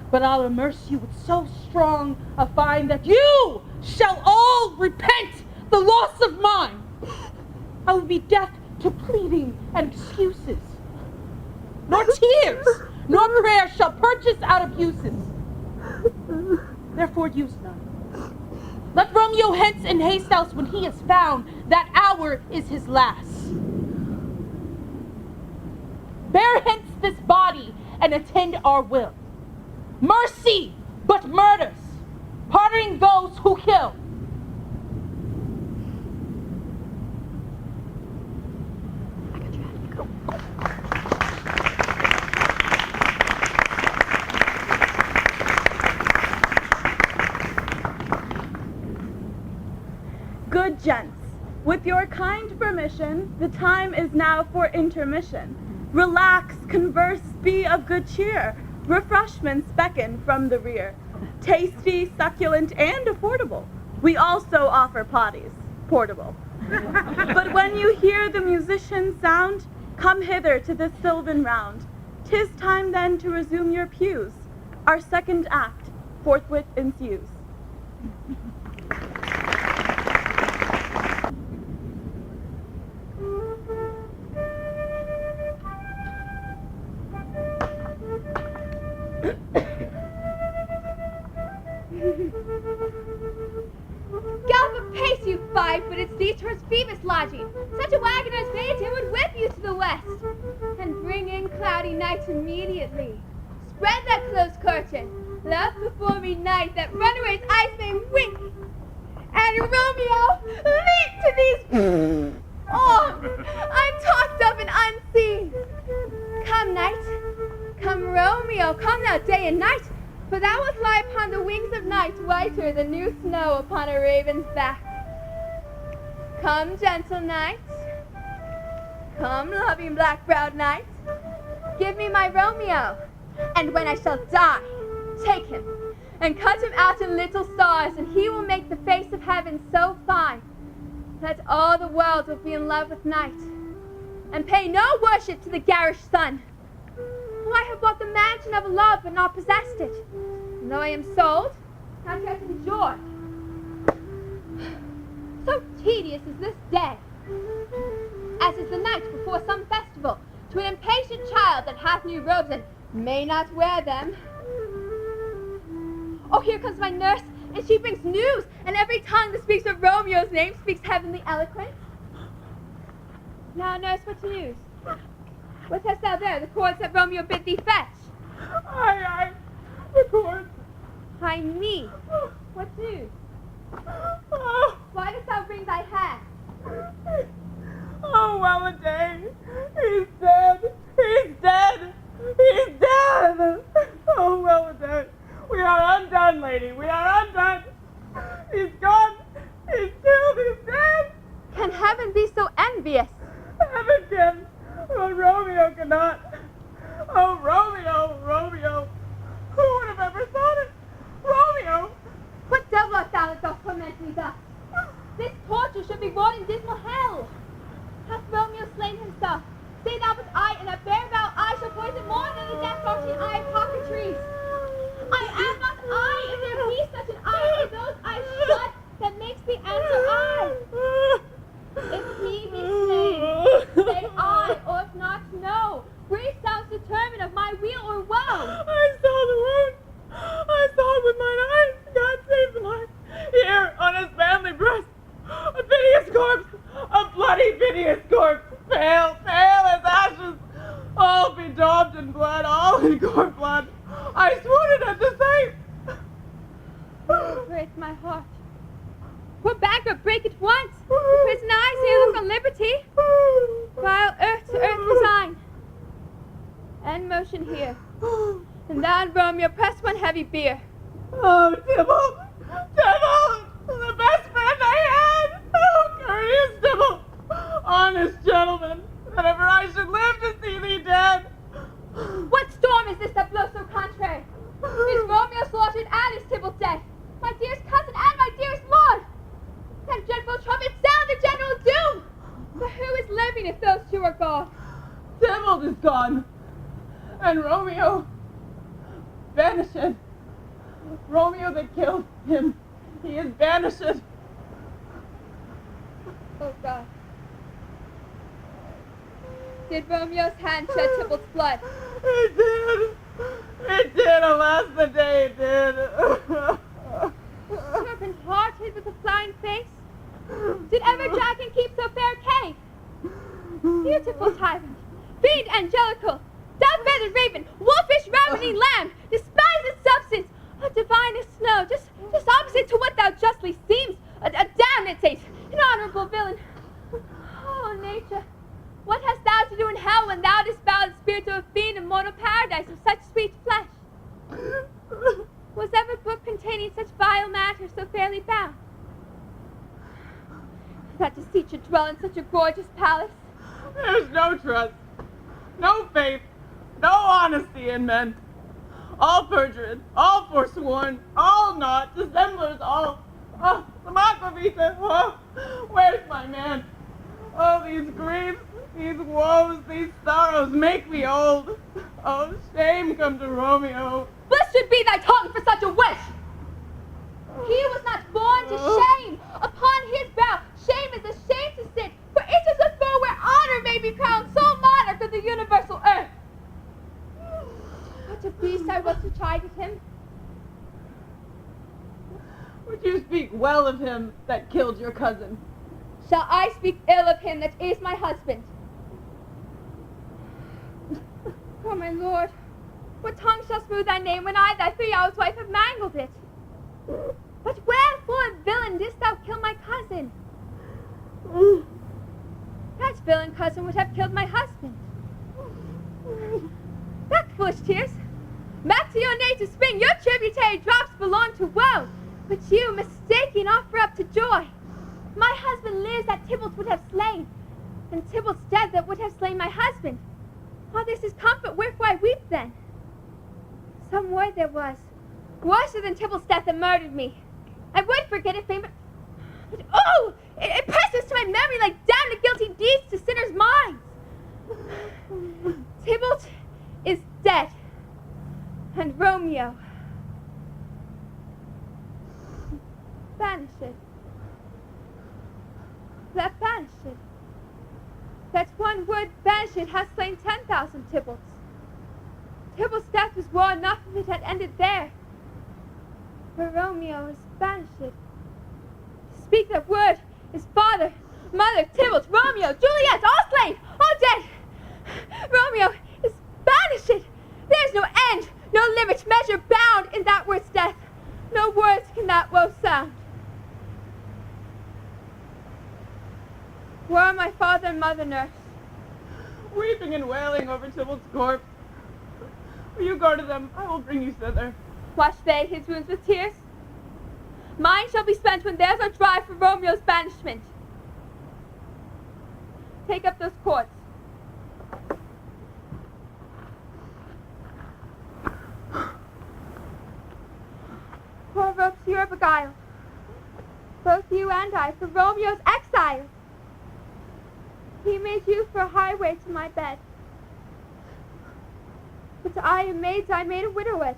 But I'll immerse you with so strong a fine that you shall all repent the loss of mine. I will be deaf to pleading and excuses. Nor tears, nor prayer shall purchase out abuses. Therefore use none. Let Romeo hence in haste else when he is found, that hour is his last. Bear hence this body and attend our will. Mercy, but murders, pardoning those who kill. Good gents, with your kind permission, the time is now for intermission. Relax, converse, be of good cheer. Refreshments beckon from the rear. Tasty, succulent, and affordable. We also offer potties, portable. But when you hear the musician sound, come hither to this sylvan round. 'Tis time then to resume your pews. Our second act forthwith ensues. Gallop apace, you 5-footed detours Phoebus lodging. Such a wagon as Phaeton would whip you to the west. And bring in cloudy night immediately. Spread that close curtain. Love before me night that runaway's eyes may wink. And Romeo, leap to these... Oh, untalked of and unseen. Come, night. Come, Romeo. Come now, day and night. For thou wilt lie upon the wings of night, whiter than new snow upon a raven's back. Come, gentle night. Come, loving black-browed night. Give me my Romeo, and when I shall die, Take him, and cut him out in little stars, and he will make the face of heaven so fine that all the world will be in love with night, and pay no worship to the garish sun. For I have bought the mansion of love, but not possessed it. And though I am sold, not yet enjoy. So tedious is this day, as is the night before some festival, to an impatient child that hath new robes and may not wear them. Oh, here comes my nurse, and she brings news, and every tongue that speaks of Romeo's name speaks heavenly eloquence. Now, nurse, what news? What hast thou there, the cords that Romeo bid thee fetch? Aye, the cords. Ay me, what news? Why dost thou wring thy hand? Oh, well a day. He's dead. He's dead. He's dead. Oh, well a day. We are undone, lady. We are undone. He's gone. He's killed. He's dead. Can heaven be so envious? Heaven can, but Romeo cannot. Oh, Romeo, Romeo. Who would have ever thought it? Romeo. What devil art thou that dost torment me thus? This torture should be borne in dismal hell. Hath Romeo slain himself? Say thou but I, and a bare vow I shall poison more than the death darting eye of cockatrice. I am not I, if there be such an eye, or those eyes shut, that makes the answer I. If he be slain, say I, or if not, no. Brief sounds determine of my weal or woe. I saw the wound. I saw it with mine eyes. God save the life. Here, on his manly breast, a piteous corpse, a bloody piteous corpse, pale, pale as ashes, all bedaubed in blood, all in gore blood. I swooned at the sight. Oh, break my heart. Poor bankrupt, break it once. The prison eyes here look on liberty, while earth to earth resign. And motion here. And thou and Romeo press one heavy bier. Oh, Tybalt! Tybalt! The best friend I had! Oh, courteous Tybalt! Honest gentleman! That ever I should live to see thee dead! What storm is this that blows so contrary? Is Romeo slaughtered and is Tybalt dead? My dearest cousin and my dearest lord! That dreadful trumpet sound the general doom! But who is living if those two are gone? Tybalt is gone! And Romeo... banished. Romeo that killed him, he is banished. Oh God. Did Romeo's hand shed Tybalt's blood? It did. It did, alas the day it did. Serpent heart hid with a flying face? Did ever dragon keep so fair cave? Beautiful tyrant, fiend angelical, down-feathered raven, wolfish ravening lamb, despise its substance, a divinest snow, just opposite to what thou justly seems, a damned taste, an honorable villain. Oh, nature, what hast thou to do in hell when thou didst bow the spirit to a fiend in mortal paradise of such sweet flesh? Was ever book containing such vile matter so fairly bound? That deceit should dwell in such a gorgeous palace. There's no trust, no faith, no honesty in men. All perjured, all forsworn, all not, dissemblers all. Oh, the Macavita, oh, where's my man? Oh, these griefs, these woes, these sorrows make me old. Oh, shame come to Romeo. Blessed be thy tongue for such a wish! He was not born to shame. Upon his brow, shame is a shame to sit, for it is a foe where honor may be crowned, sole monarch of the universal earth. What a beast I was to chide at him. Would you speak well of him that killed your cousin? Shall I speak ill of him that is my husband? Oh, my lord, what tongue shall smooth thy name when I, thy 3-hours wife, have mangled it? But wherefore, villain, didst thou kill my cousin? That villain cousin would have killed my husband. Back, foolish tears. Back to your native spring. Your tributary drops belong to woe. But you, mistaking, offer up to joy. My husband lives that Tybalt would have slain, and Tybalt's dead that would have slain my husband. All this is comfort, wherefore I weep then. Some word there was, Worse than Tybalt's death that murdered me. I would forget it, but oh! It presses to my memory like damned guilty deeds to sinners' minds. Tybalt is dead. And Romeo banished. That banished. That one word banished has slain 10,000 Tybalts. Tybalt's death was war enough if it had ended there. But Romeo is banished. To speak that word, his father, mother, Tybalt, Romeo, Juliet, all slain, all dead. Romeo is banished. There is no end, no limit, measure bound in that word's death. No words can that woe sound. Where are my father and mother, nurse? Weeping and wailing over Tybalt's corpse. Will you go to them? I will bring you thither. Wash they his wounds with tears? Mine shall be spent when theirs are dry for Romeo's banishment. Take up those cords. Poor ropes you're beguiled. Both you and I for Romeo's exile. He made you for a highway to my bed. But I am maids I made a widowed.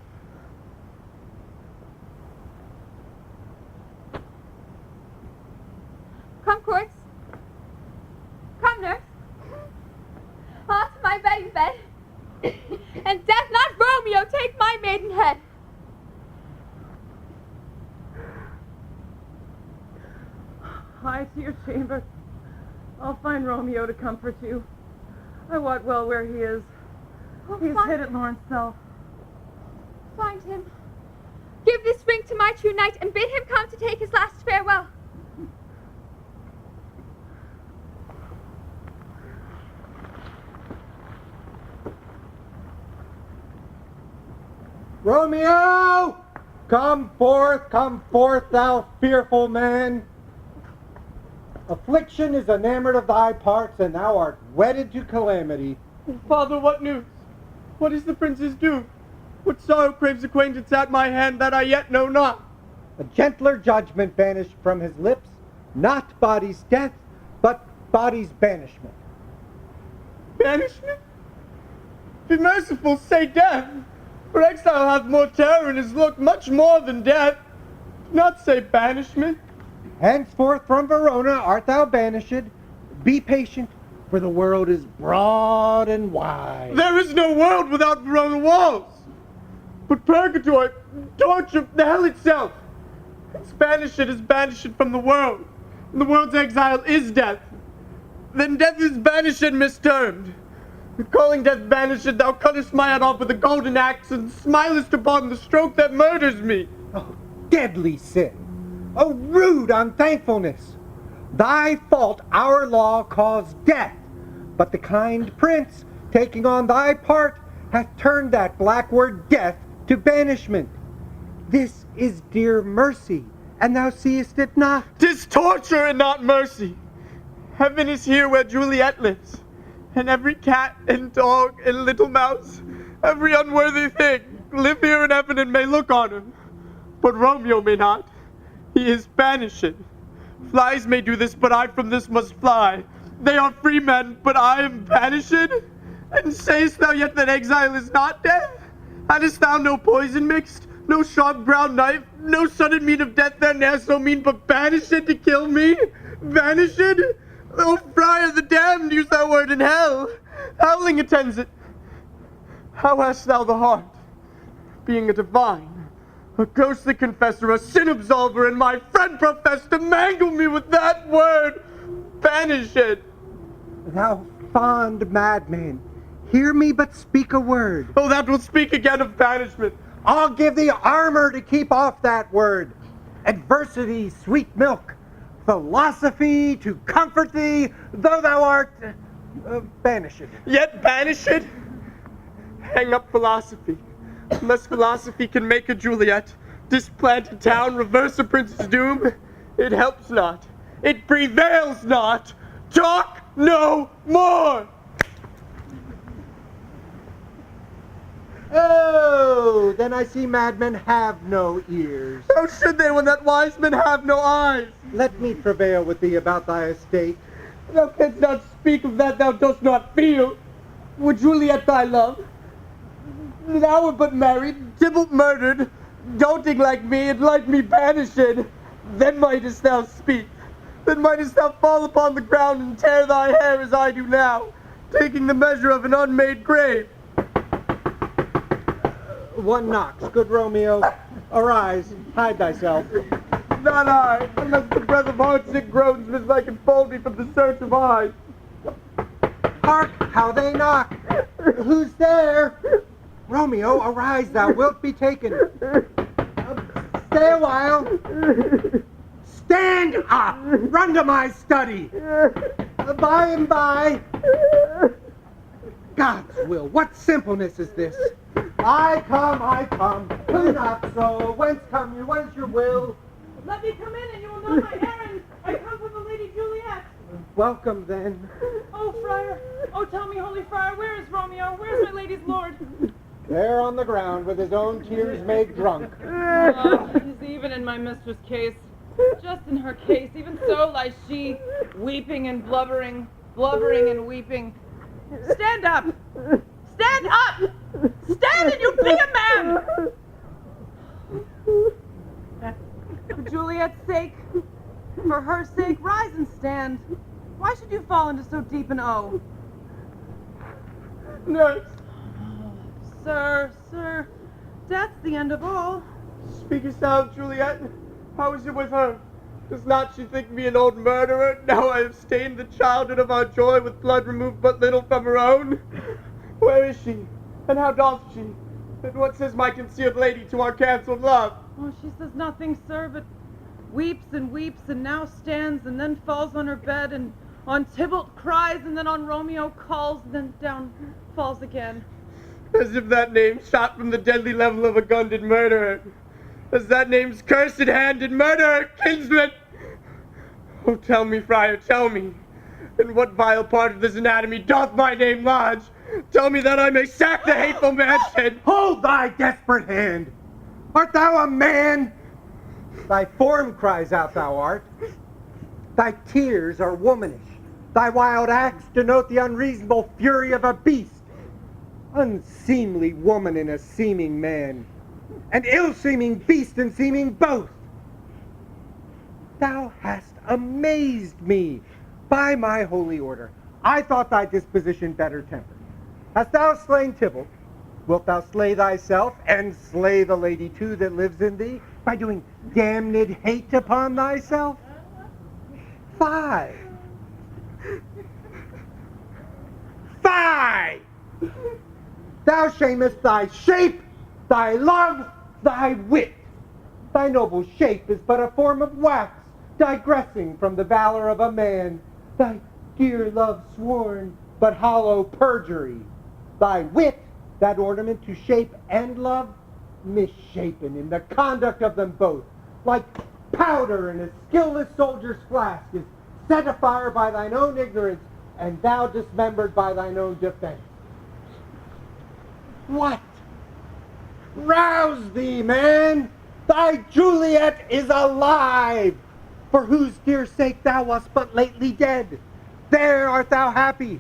Come, courts. Come, nurse. On to my bedding bed. And death, not Romeo, take my maiden head. Hie to your chamber. I'll find Romeo to comfort you. I wot well where he is. He's hid at Laurence's cell. Find him. Give this ring to my true knight and bid him come to take his last farewell. Romeo! Come forth, thou fearful man! Affliction is enamored of thy parts, and thou art wedded to calamity. Father, what news? What is the prince's doom? What sorrow craves acquaintance at my hand that I yet know not? A gentler judgment banished from his lips, not body's death, but body's banishment. Banishment? Be merciful, say death, for exile hath more terror in his look, much more than death. Do not say banishment. Henceforth from Verona art thou banished. Be patient, for the world is broad and wide. There is no world without Verona walls. But purgatory, torture, the hell itself. Banished is banished from the world, and the world's exile is death. Then death is banished and mistermed. With calling death banished, thou cuttest my head off with a golden axe, and smilest upon the stroke that murders me. Oh, deadly sin! Oh, rude unthankfulness! Thy fault our law caused death, but the kind prince, taking on thy part, hath turned that black word death to banishment. This is dear mercy, and thou seest it not. 'Tis torture and not mercy. Heaven is here where Juliet lives, and every cat and dog and little mouse, every unworthy thing, live here in heaven and may look on him. But Romeo may not. He is banished. Flies may do this, but I from this must fly. They are free men, but I am banished. And sayest thou yet that exile is not death? Hadst thou no poison mixed, no sharp brown knife, no sudden mean of death there ne'er so mean, but banished to kill me? Banished? O friar, the damned use that word in hell. Howling attends it. How hast thou the heart, being a divine, a ghostly confessor, a sin absolver, and my friend professed to mangle me with that word, banished? Thou fond madman, hear me but speak a word. Oh, that will speak again of banishment. I'll give thee armor to keep off that word. Adversity, sweet milk. Philosophy to comfort thee, though thou art banished. Yet banished? Hang up philosophy. Unless philosophy can make a Juliet, displant a town, reverse a prince's doom, it helps not. It prevails not. Talk no more! Oh, then I see madmen have no ears. How should they when that wise men have no eyes? Let me prevail with thee about thy estate. Thou canst not speak of that thou dost not feel. Were Juliet thy love? Thou wert but married, Tybalt murdered, doting like me, and like me banished. Then mightest thou speak. Then mightest thou fall upon the ground and tear thy hair as I do now, taking the measure of an unmade grave. One knocks. Good Romeo, arise, hide thyself. Not I, unless the breath of heartsick groans as I can fold me from the search of eyes. Hark, how they knock! Who's there? Romeo, arise, thou wilt be taken. Stay a while. Stand up! Run to my study! By and by. God's will, what simpleness is this? I come. Who not so? Whence come you? What is your will? Let me come in and you will know my errand. I come from the Lady Juliet. Welcome then. Oh, Friar. Oh, tell me, Holy Friar, where is Romeo? Where is my lady's lord? There on the ground with his own tears made drunk. Oh, he's even in my mistress' case. Just in her case. Even so lies she, weeping and blubbering and weeping. Stand up! Stand up! Stand and you be a man! For Juliet's sake, for her sake, rise and stand. Why should you fall into so deep an O? Nurse! Sir, death's the end of all. Speakest thou of Juliet? How is it with her? Does not she think me an old murderer, now I have stained the childhood of our joy with blood removed but little from her own? Where is she? And how doth she? And what says my concealed lady to our cancelled love? Oh, she says nothing, sir, but weeps and now stands and then falls on her bed and on Tybalt cries and then on Romeo calls and then down falls again. As if that name shot from the deadly level of a gun did murder her. As that name's cursed hand did murder her kinsman. Oh, tell me, friar, tell me. In what vile part of this anatomy doth my name lodge? Tell me that I may sack the hateful mansion. Hold thy desperate hand. Art thou a man? Thy form cries out thou art. Thy tears are womanish. Thy wild acts denote the unreasonable fury of a beast. Unseemly woman in a seeming man, and ill-seeming beast in seeming both. Thou hast amazed me. By my holy order, I thought thy disposition better tempered. Hast thou slain Tybalt? Wilt thou slay thyself, and slay the lady too that lives in thee, by doing damned hate upon thyself? Fie! Fie! Thou shamest thy shape, thy love, thy wit. Thy noble shape is but a form of wax, digressing from the valor of a man. Thy dear love sworn, but hollow perjury. Thy wit, that ornament to shape and love, misshapen in the conduct of them both, like powder in a skilless soldier's flask, is set afire by thine own ignorance, and thou dismembered by thine own defense. What? Rouse thee, man! Thy Juliet is alive, for whose dear sake thou wast but lately dead. There art thou happy.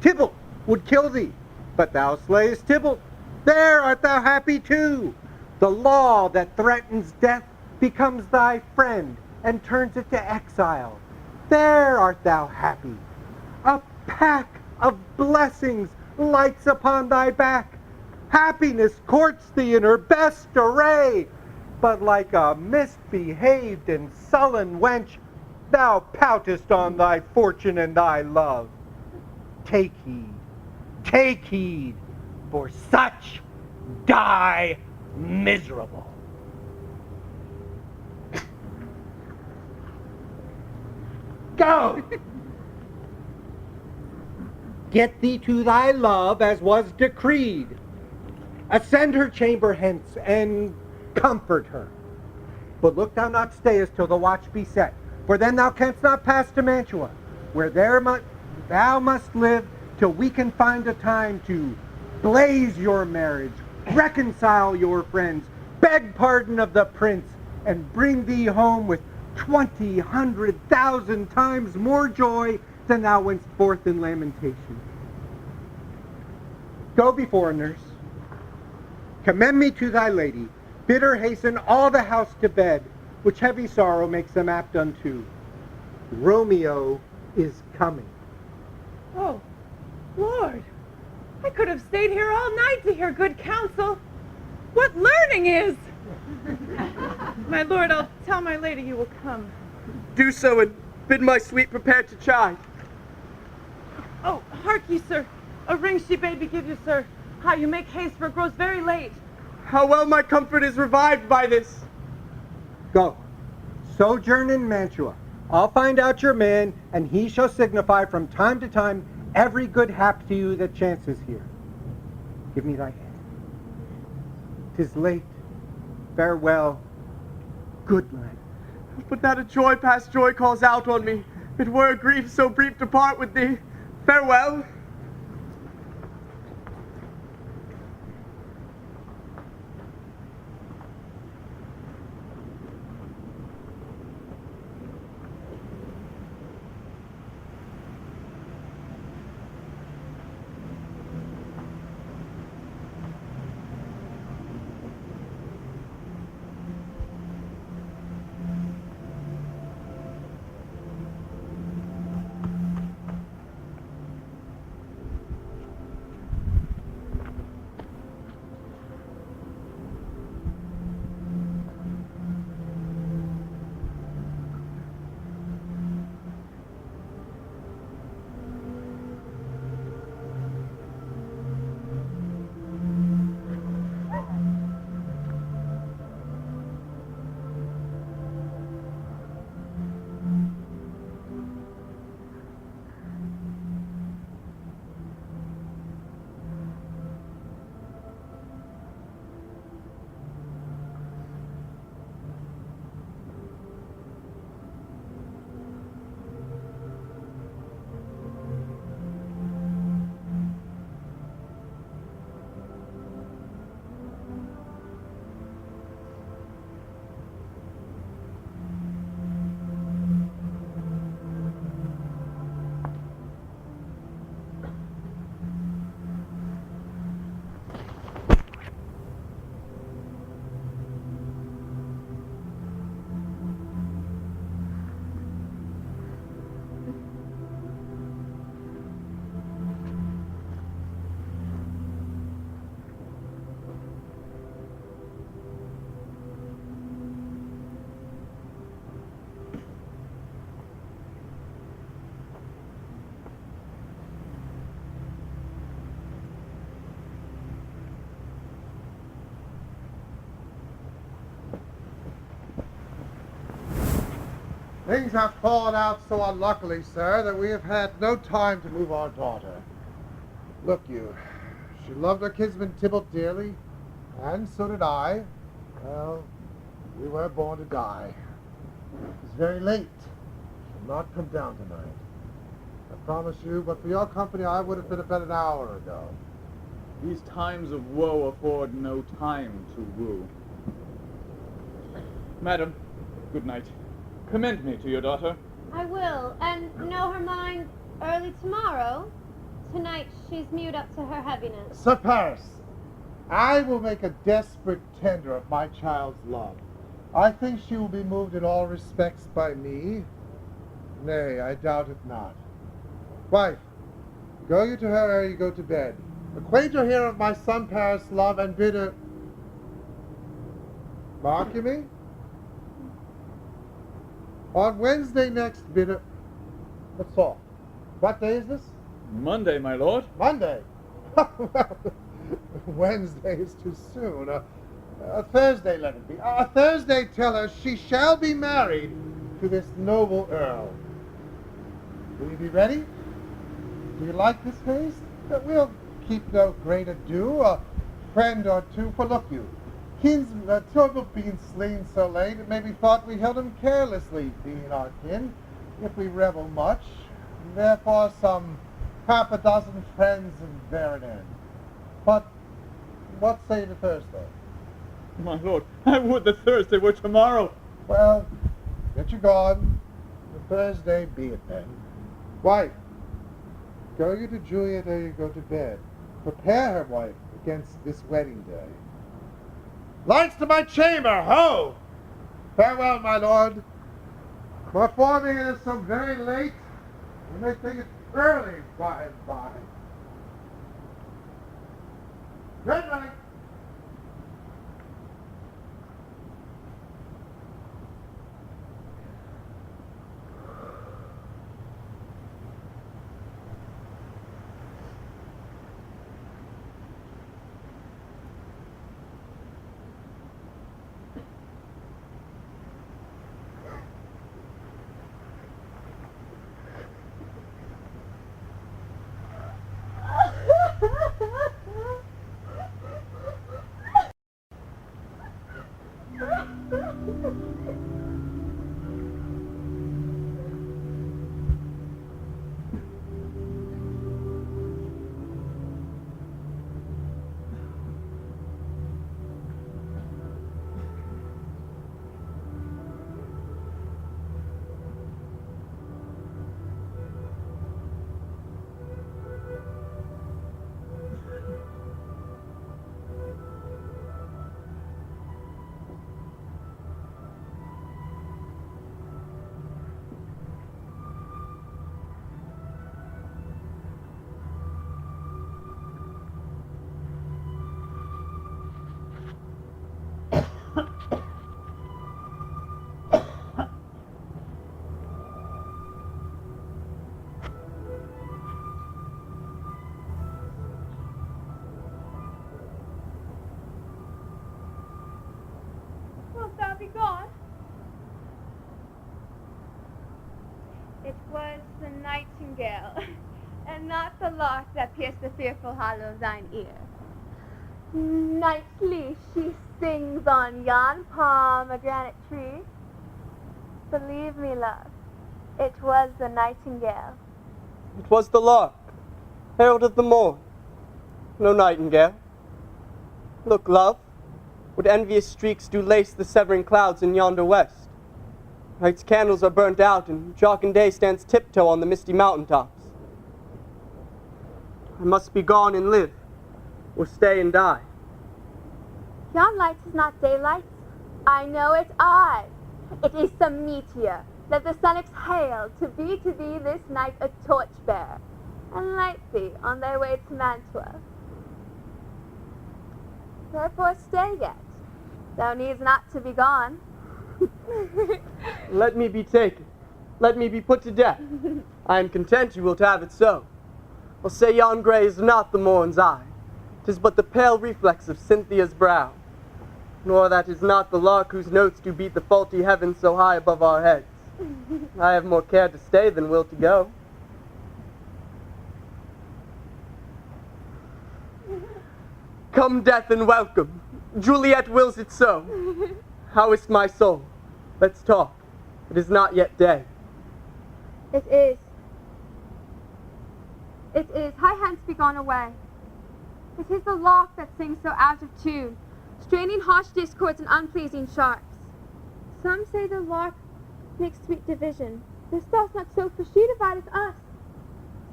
Tybalt would kill thee, but thou slayest Tybalt. There art thou happy too. The law that threatens death becomes thy friend and turns it to exile. There art thou happy. A pack of blessings lights upon thy back. Happiness courts thee in her best array, but like a misbehaved and sullen wench, thou poutest on thy fortune and thy love. Take heed, for such die miserable. Go! Get thee to thy love as was decreed. Ascend her chamber hence, and comfort her. But look thou not stayest till the watch be set, for then thou canst not pass to Mantua, where thou must live till we can find a time to blaze your marriage, reconcile your friends, beg pardon of the prince, and bring thee home with 100,000 times more joy than thou wentst forth in lamentation. Go before, nurse. Commend me to thy lady. Bid her hasten all the house to bed, which heavy sorrow makes them apt unto. Romeo is coming. Oh, Lord, I could have stayed here all night to hear good counsel. What learning is! My lord, I'll tell my lady you will come. Do so and bid my sweet prepare to chide. Oh, hark ye, sir. A ring she bade me give you, sir. How you make haste, for it grows very late. How well my comfort is revived by this. Go, sojourn in Mantua. I'll find out your man, and he shall signify from time to time every good hap to you that chances here. Give me thy hand. 'Tis late. Farewell. Good night. But that a joy past joy calls out on me. It were a grief so brief to part with thee. Farewell. Things have fallen out so unluckily, sir, that we have had no time to move our daughter. Look you, she loved her kinsman Tybalt dearly, and so did I. Well, we were born to die. It's very late. She'll not come down tonight. I promise you, but for your company I would have been in bed an hour ago. These times of woe afford no time to woo. Madam, good night. Commend me to your daughter. I will, and know her mind early tomorrow. Tonight she's mewed up to her heaviness. Sir Paris, I will make a desperate tender of my child's love. I think she will be moved in all respects by me. Nay, I doubt it not. Wife, go you to her ere you go to bed. Acquaint her here of my son Paris' love, and bid her... Mark you me? On Wednesday next, bid her... What's all? What day is this? Monday, my lord. Monday? Well, Wednesday is too soon. Thursday let it be. Thursday tell her she shall be married to this noble earl. Will you be ready? Do you like this feast? We'll keep no great ado, a friend or two, for look you, kinsman Tybalt being slain so late, it may be thought we held him carelessly, being our kin, if we revel much. Therefore some half a dozen friends and there an end. But what say the Thursday? My lord, I would the Thursday were tomorrow. Well, get you gone. The Thursday be it then. Wife, go you to Juliet ere you go to bed. Prepare her, wife, against this wedding day. Lights to my chamber, ho! Farewell, my lord. For me it is so very late, you may think it early by and by. Good night. Wilt thou be gone? It was the nightingale, and not the lark that pierced the fearful hollow of thine ear. Nightly she sings on yon pomegranate tree. Believe me, love, it was the nightingale. It was the lark, herald of the morn. No nightingale. Look, love, what envious streaks do lace the severing clouds in yonder west. Night's candles are burnt out, and jocund day stands tiptoe on the misty mountain tops. I must be gone and live, or stay and die. Yon light is not daylight. I know it, I. It is some meteor that the sun exhaled to be to thee this night a torchbearer, and light thee on thy way to Mantua. Therefore stay yet. Thou needst not to be gone. Let me be taken. Let me be put to death. I am content you will have it so. I'll say yon grey is not the morn's eye. 'Tis but the pale reflex of Cynthia's brow. Nor that is not the lark whose notes do beat the faulty heavens so high above our heads. I have more care to stay than will to go. Come, death, and welcome. Juliet wills it so. How is my soul? Let's talk. It is not yet day. It is. It is. High hence be gone away. It is the lark that sings so out of tune, straining harsh discords and unpleasing sharps. Some say the lark makes sweet division. This doth not so, for she divideth us.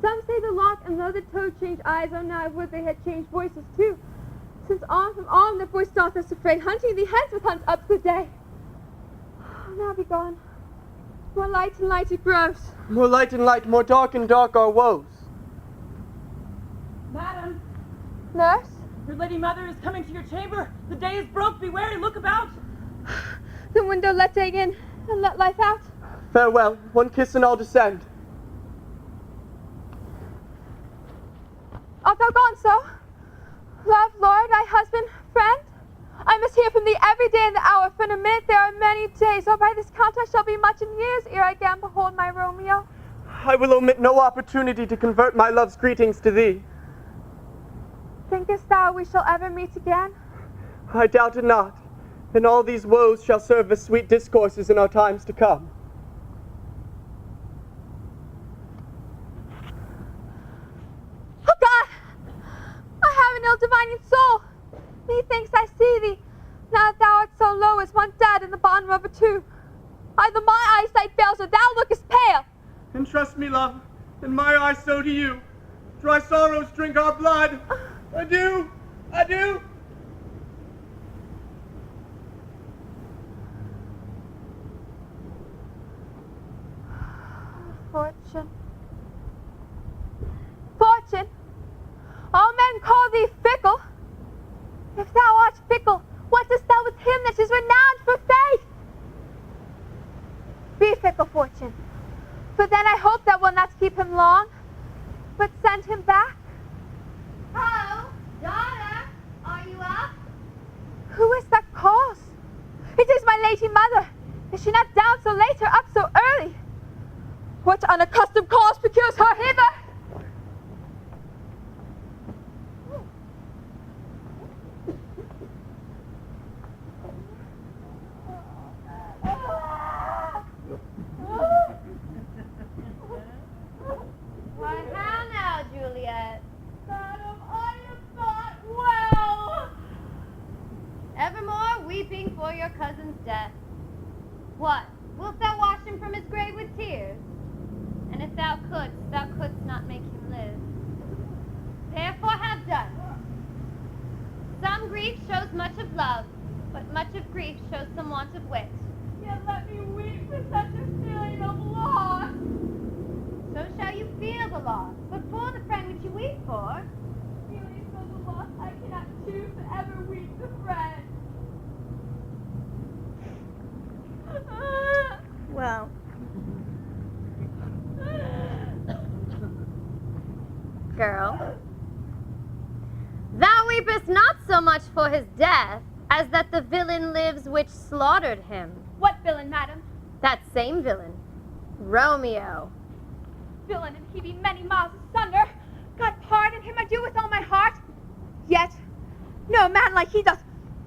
Some say the lark and though the toad change eyes, oh now I would they had changed voices too. Since on from on their voice doth us afraid, hunting thee hence with hunts up good day. Oh, now be gone. More light and light it grows. More light and light, more dark and dark our woes. Madam, Nurse? your lady mother is coming to your chamber. The day is broke. Beware and look about. The window let day in, and let life out. Farewell. One kiss and I'll descend. Art thou gone so? Love, Lord, thy husband, friend? I must hear from thee every day and the hour, for in a minute there are many days, or by this count I shall be much in years ere I again behold my Romeo. I will omit no opportunity to convert my love's greetings to thee. Thinkest thou we shall ever meet again? I doubt it not, and all these woes shall serve as sweet discourses in our times to come. Oh God! I have an ill-divining soul! too. Either my eyesight fails or thou lookest pale. And trust me, love, and my eyes so do you. Dry sorrows drink our blood. Adieu, adieu. Fortune. Fortune, all men call thee fickle. If thou art fickle, what dost thou with him that is renowned for faith? Be fickle, Fortune, for then I hope thou wilt not keep him long, but send him back. Oh, daughter, are you up? Who is that calls? It is my lady mother. Is she not down so late or up so early? What unaccustomed cause procures her hither? Why, how now, Juliet? Madam, I am not well. Evermore weeping for your cousin's death. What, wilt thou wash him from his grave with tears? And if thou couldst not make him live. Therefore have done. Some grief shows much of love, but much of grief shows some want of wit. Yet let me weep for such a feeling of loss. So shall you feel the loss, but for the friend which you weep for. Feeling for the loss, I cannot choose to ever weep the friend. Well, girl, thou weepest not so much for his death as that the villain lives which slaughtered him. What villain, madam? That same villain, Romeo. Villain, and he be many miles asunder. God pardon him, I do with all my heart. Yet, no man like he doth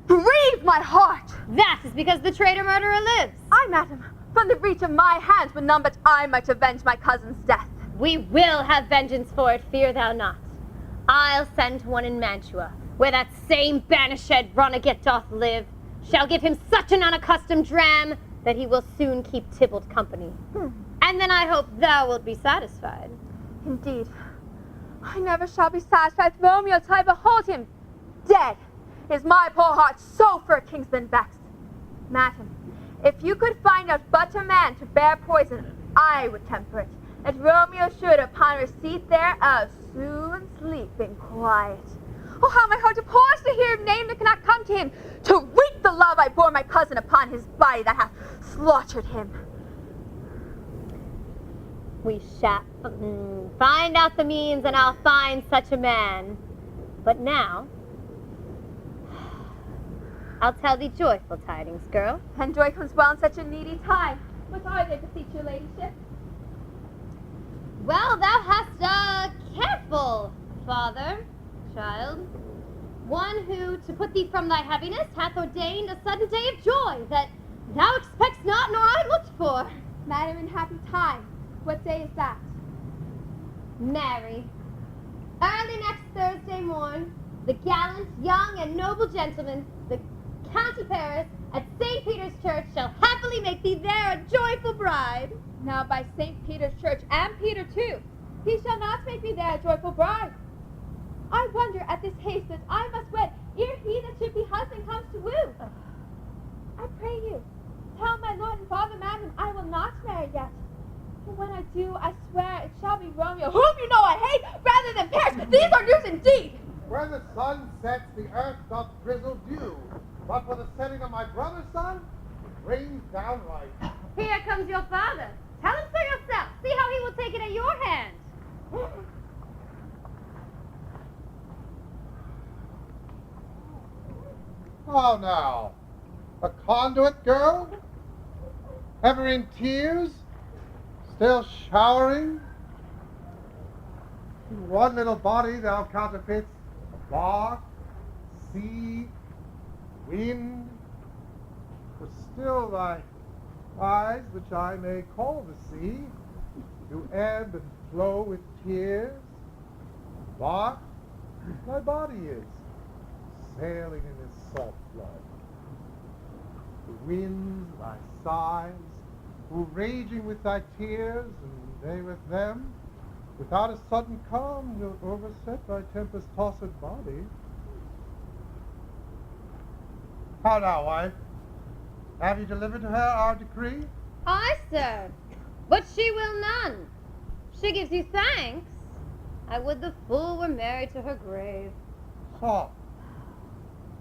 grieve my heart. That is because the traitor murderer lives. Aye, madam, from the reach of my hands would none but I might avenge my cousin's death. We will have vengeance for it, fear thou not. I'll send one in Mantua, where that same banished runagate doth live, shall give him such an unaccustomed dram that he will soon keep Tybalt company. And then I hope thou wilt be satisfied. Indeed, I never shall be satisfied with Romeo till I behold him dead. Is my poor heart so for a kinsman vexed? Madam, if you could find out but a man to bear poison, I would temper it, that Romeo should, upon receipt thereof, soon sleep in quiet. Oh, how my heart abhors to hear him name that cannot come to him, to wreak the love I bore my cousin upon his body that hath slaughtered him. We shall find out the means, and I'll find such a man. But now, I'll tell thee joyful tidings, girl. And joy comes well in such a needy time. What are they, beseech your ladyship? Well, thou hast careful father, child. One who, to put thee from thy heaviness, hath ordained a sudden day of joy that thou expect'st not nor I looked for. Madam, in happy time. What day is that? Marry, early next Thursday morn, the gallant, young, and noble gentleman, the County Paris, at St. Peter's Church, shall happily make thee there a joyful bride. Now by St. Peter's Church, and Peter too, he shall not make me there a joyful bride. I wonder at this haste that I must wed, ere he that should be husband comes to woo. I pray you, tell my lord and father, madam, I will not marry yet. But when I do, I swear it shall be Romeo, whom you know I hate, rather than Paris. These are news indeed. Where the sun sets, the earth doth drizzle dew. But for the setting of my brother's sun, it rains downright. Here comes your father. Tell him so yourself. See how he will take it at your hand. How now? A conduit girl? Ever in tears? Still showering? In one little body thou counterfeits bark, sea, wind. For still thy eyes, which I may call the sea, do ebb and flow with tears. Bark, thy body is sailing in this salt flood. The winds, thy sighs, who raging with thy tears, and they with them, without a sudden calm will overset thy tempest-tossed body. How now, wife? Have you delivered to her our decree? Aye, sir, but she will none. She gives you thanks. I would the fool were married to her grave. Ha!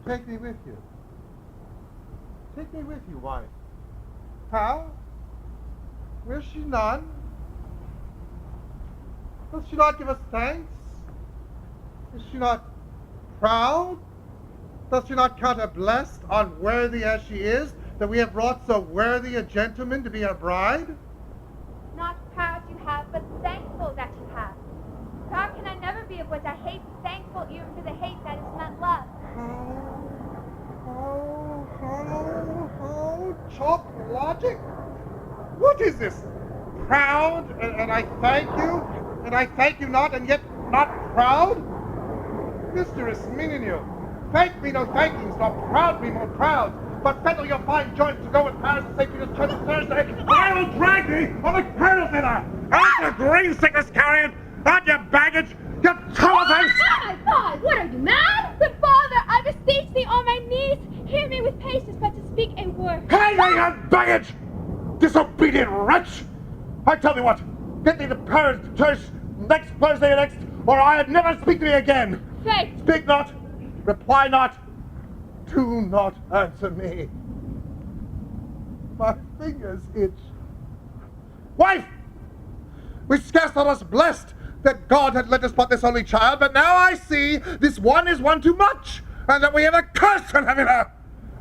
Take me with you. Take me with you, wife. How? Will she none? Does she not give us thanks? Is she not proud? Does she not count her blessed, unworthy as she is, that we have brought so worthy a gentleman to be her bride? Not proud you have, but thankful that you have. Proud can I never be of what I hate, thankful even for the hate that is not love. How? Chalk logic? What is this? Proud, and I thank you, and I thank you not, and yet not proud? Mistress, meaning you. Thank me no thankings, nor proud me more proud. But fettle your fine joints to go with Paris to St. Peter's Church on Thursday. I will drag thee on the colonel's dinner. Out your green sickness carrion, out your baggage, you toe-face! Fie! What are you, mad? Good father, I beseech thee on my knees, hear me with patience but to speak a word. Hang thee your baggage, disobedient wretch! I tell thee what, get thee to Paris Church next Thursday next, or I'll never speak to thee again. Faith! Speak not, reply not, do not answer me. My fingers itch. Wife! We scarce thought us blessed that God had lent us but this only child, but now I see this one is one too much, and that we have a curse on having her.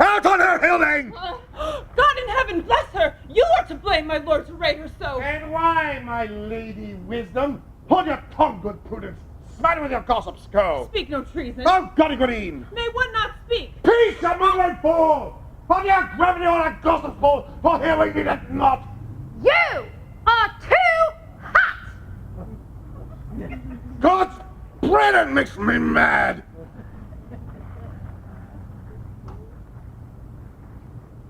Out on her, Hilding! God in heaven bless her! You are to blame, my lord, to rate her so. And why, my lady Wisdom? Hold your tongue, good Prudence. Smite her with your gossip skull. Speak no treason. Oh, Goddy Goodine! May one not speak. Peace, a mumbling fool! Hold your gravity on a gossip fool, for here we need it not. You are too hot! God's bread makes me mad!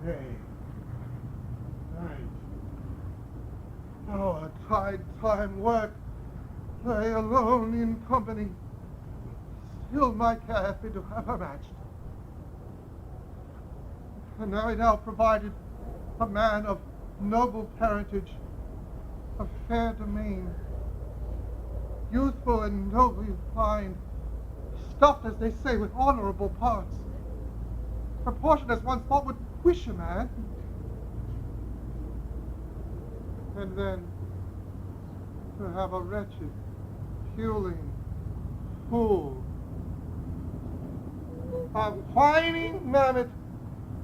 Day, night, Oh, a time work, play alone in company. Still my care hath been to have her matched. And now provided a man of noble parentage, of fair domain, youthful and nobly refined, stuffed, as they say, with honorable parts, proportioned as one thought would wish a man. And then to have a wretched, puling fool, a whining mammoth,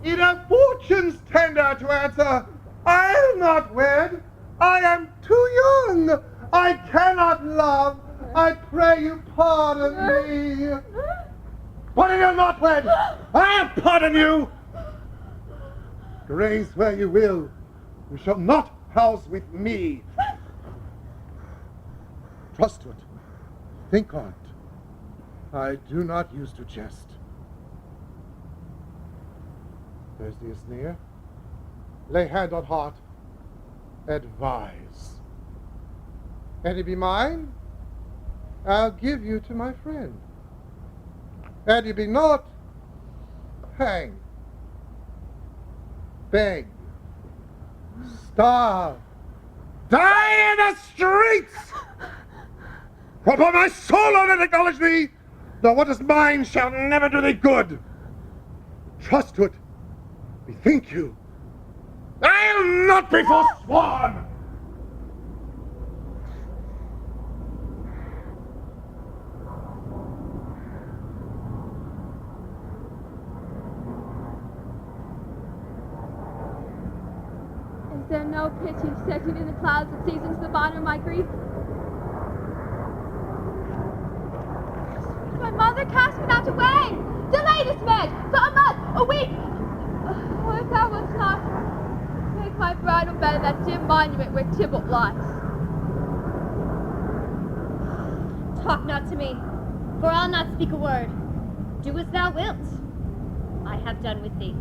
in a fortune's tender to answer, I'll not wed, I am too young, I cannot love, I pray you pardon me. What if you're not wed? I'll pardon you! Grace where you will, you shall not house with me. Trust to it, think on it. I do not use to jest. Thursday is near. Lay hand on heart. Advise. And it be mine, I'll give you to my friend. And it be not, hang, beg, starve, Die in the streets! For upon my soul I'll not acknowledge thee, though what is mine shall never do thee good. trust to it. Bethink you. I'll not be forsworn! Is there no pity setting in the clouds that sees into the bottom of my grief? My mother cast me not away! Delay this marriage for a month, a week! Oh, if thou wilt not, make my bridal bed in that dim monument where Tybalt lies. Talk not to me, for I'll not speak a word. Do as thou wilt. I have done with thee.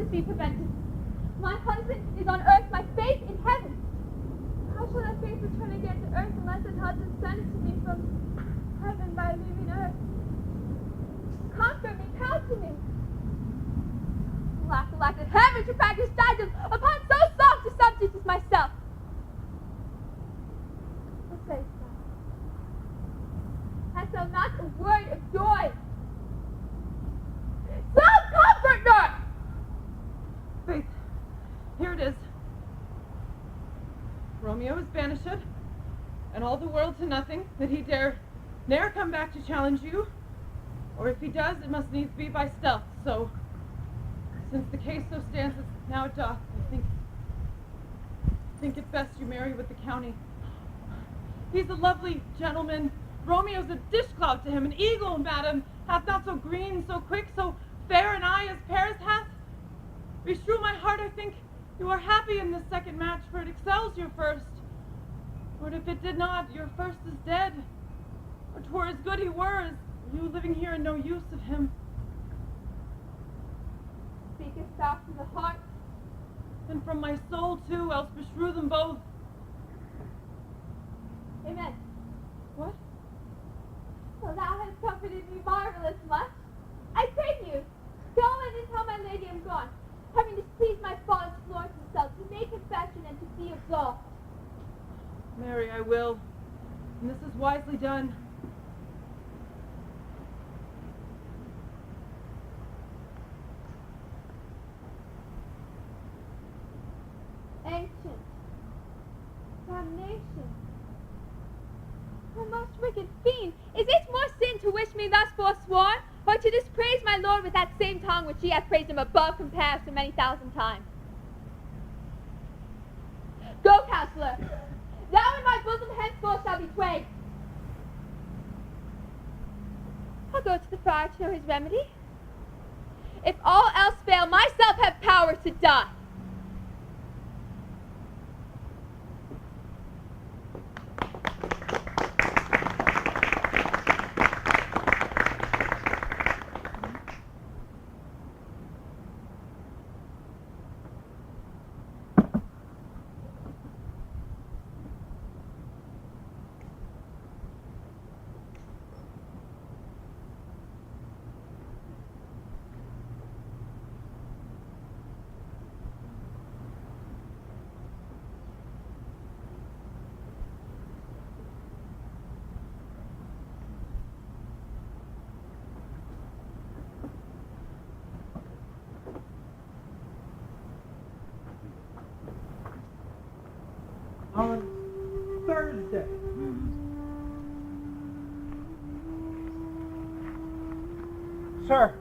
this be prevented? My husband is on earth, my faith in heaven. How shall that faith return again to earth unless that husband send it to me from heaven by leaving earth? Comfort me, counsel me. Alack, alack, that heaven should practice judgment upon so soft a subject as myself. What sayest thou? Hast thou not a word of joy? Self-comfort not! Faith, here it is. Romeo is banished, and all the world to nothing, that he dare ne'er come back to challenge you, or if he does, it must needs be by stealth. So, since the case so stands as now it doth, I think it best you marry with the county. He's a lovely gentleman. Romeo's a dish-clout to him, an eagle, madam, hath not so green, so quick, so fair an eye as Paris hath. Beshrew my heart, I think you are happy in this second match, for it excels your first. But if it did not, your first is dead. Or 'twere as good he were as you living here and no use of him. Speakest thou from the heart? And from my soul too, else beshrew them both. Amen. What? So thou hast comforted me marvelous much. I pray you, go in and tell my lady I'm gone, having displeased my father's Florence himself, to make confession and to be absolved. Mary, I will. And this is wisely done. Ancient damnation. O most wicked fiend, is it more sin to wish me thus forsworn, or to dispraise my lord with that same tongue which ye hath praised him above compared so many thousand times? Go, counselor. Thou in my bosom henceforth shall be tway. I'll go to the friar to know his remedy. If all else fail, myself have power to die. On Thursday. Sir.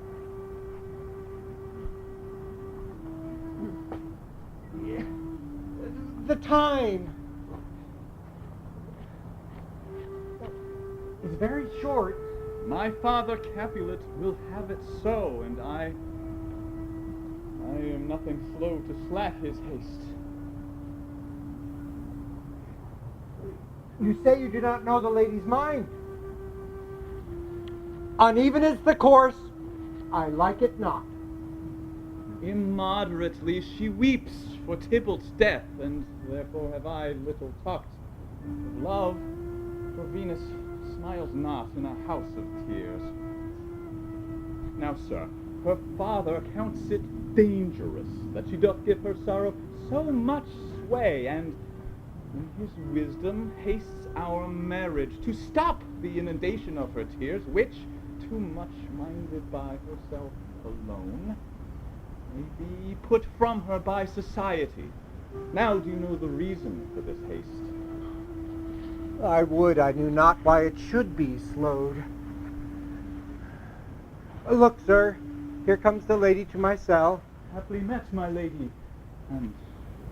The time is very short. My father Capulet will have it so, and I am nothing slow to slack his haste. You say you do not know the lady's mind. Uneven is the course. I like it not. Immoderately she weeps for Tybalt's death, and therefore have I little talked of love, for Venus smiles not in a house of tears. Now, sir, her father counts it dangerous that she doth give her sorrow so much sway, and in his wisdom hastes our marriage to stop the inundation of her tears, which, too much minded by herself alone, may be put from her by society. Now do you know the reason for this haste? I would I knew not why it should be slowed. Look, sir, here comes the lady to my cell. Happily met, my lady, and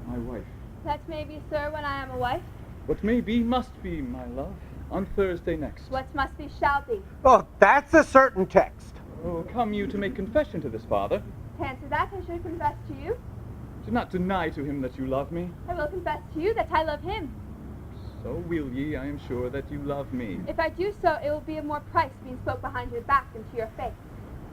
my wife. That may be, sir, when I am a wife. What may be must be, my love, on Thursday next. What must be shall be. Oh, that's a certain text. Oh, come you to make confession to this father? To answer that, I should confess to you. Do not deny to him that you love me. I will confess to you that I love him. So will ye, I am sure, that you love me. If I do so, it will be of more price being spoke behind your back than to your face.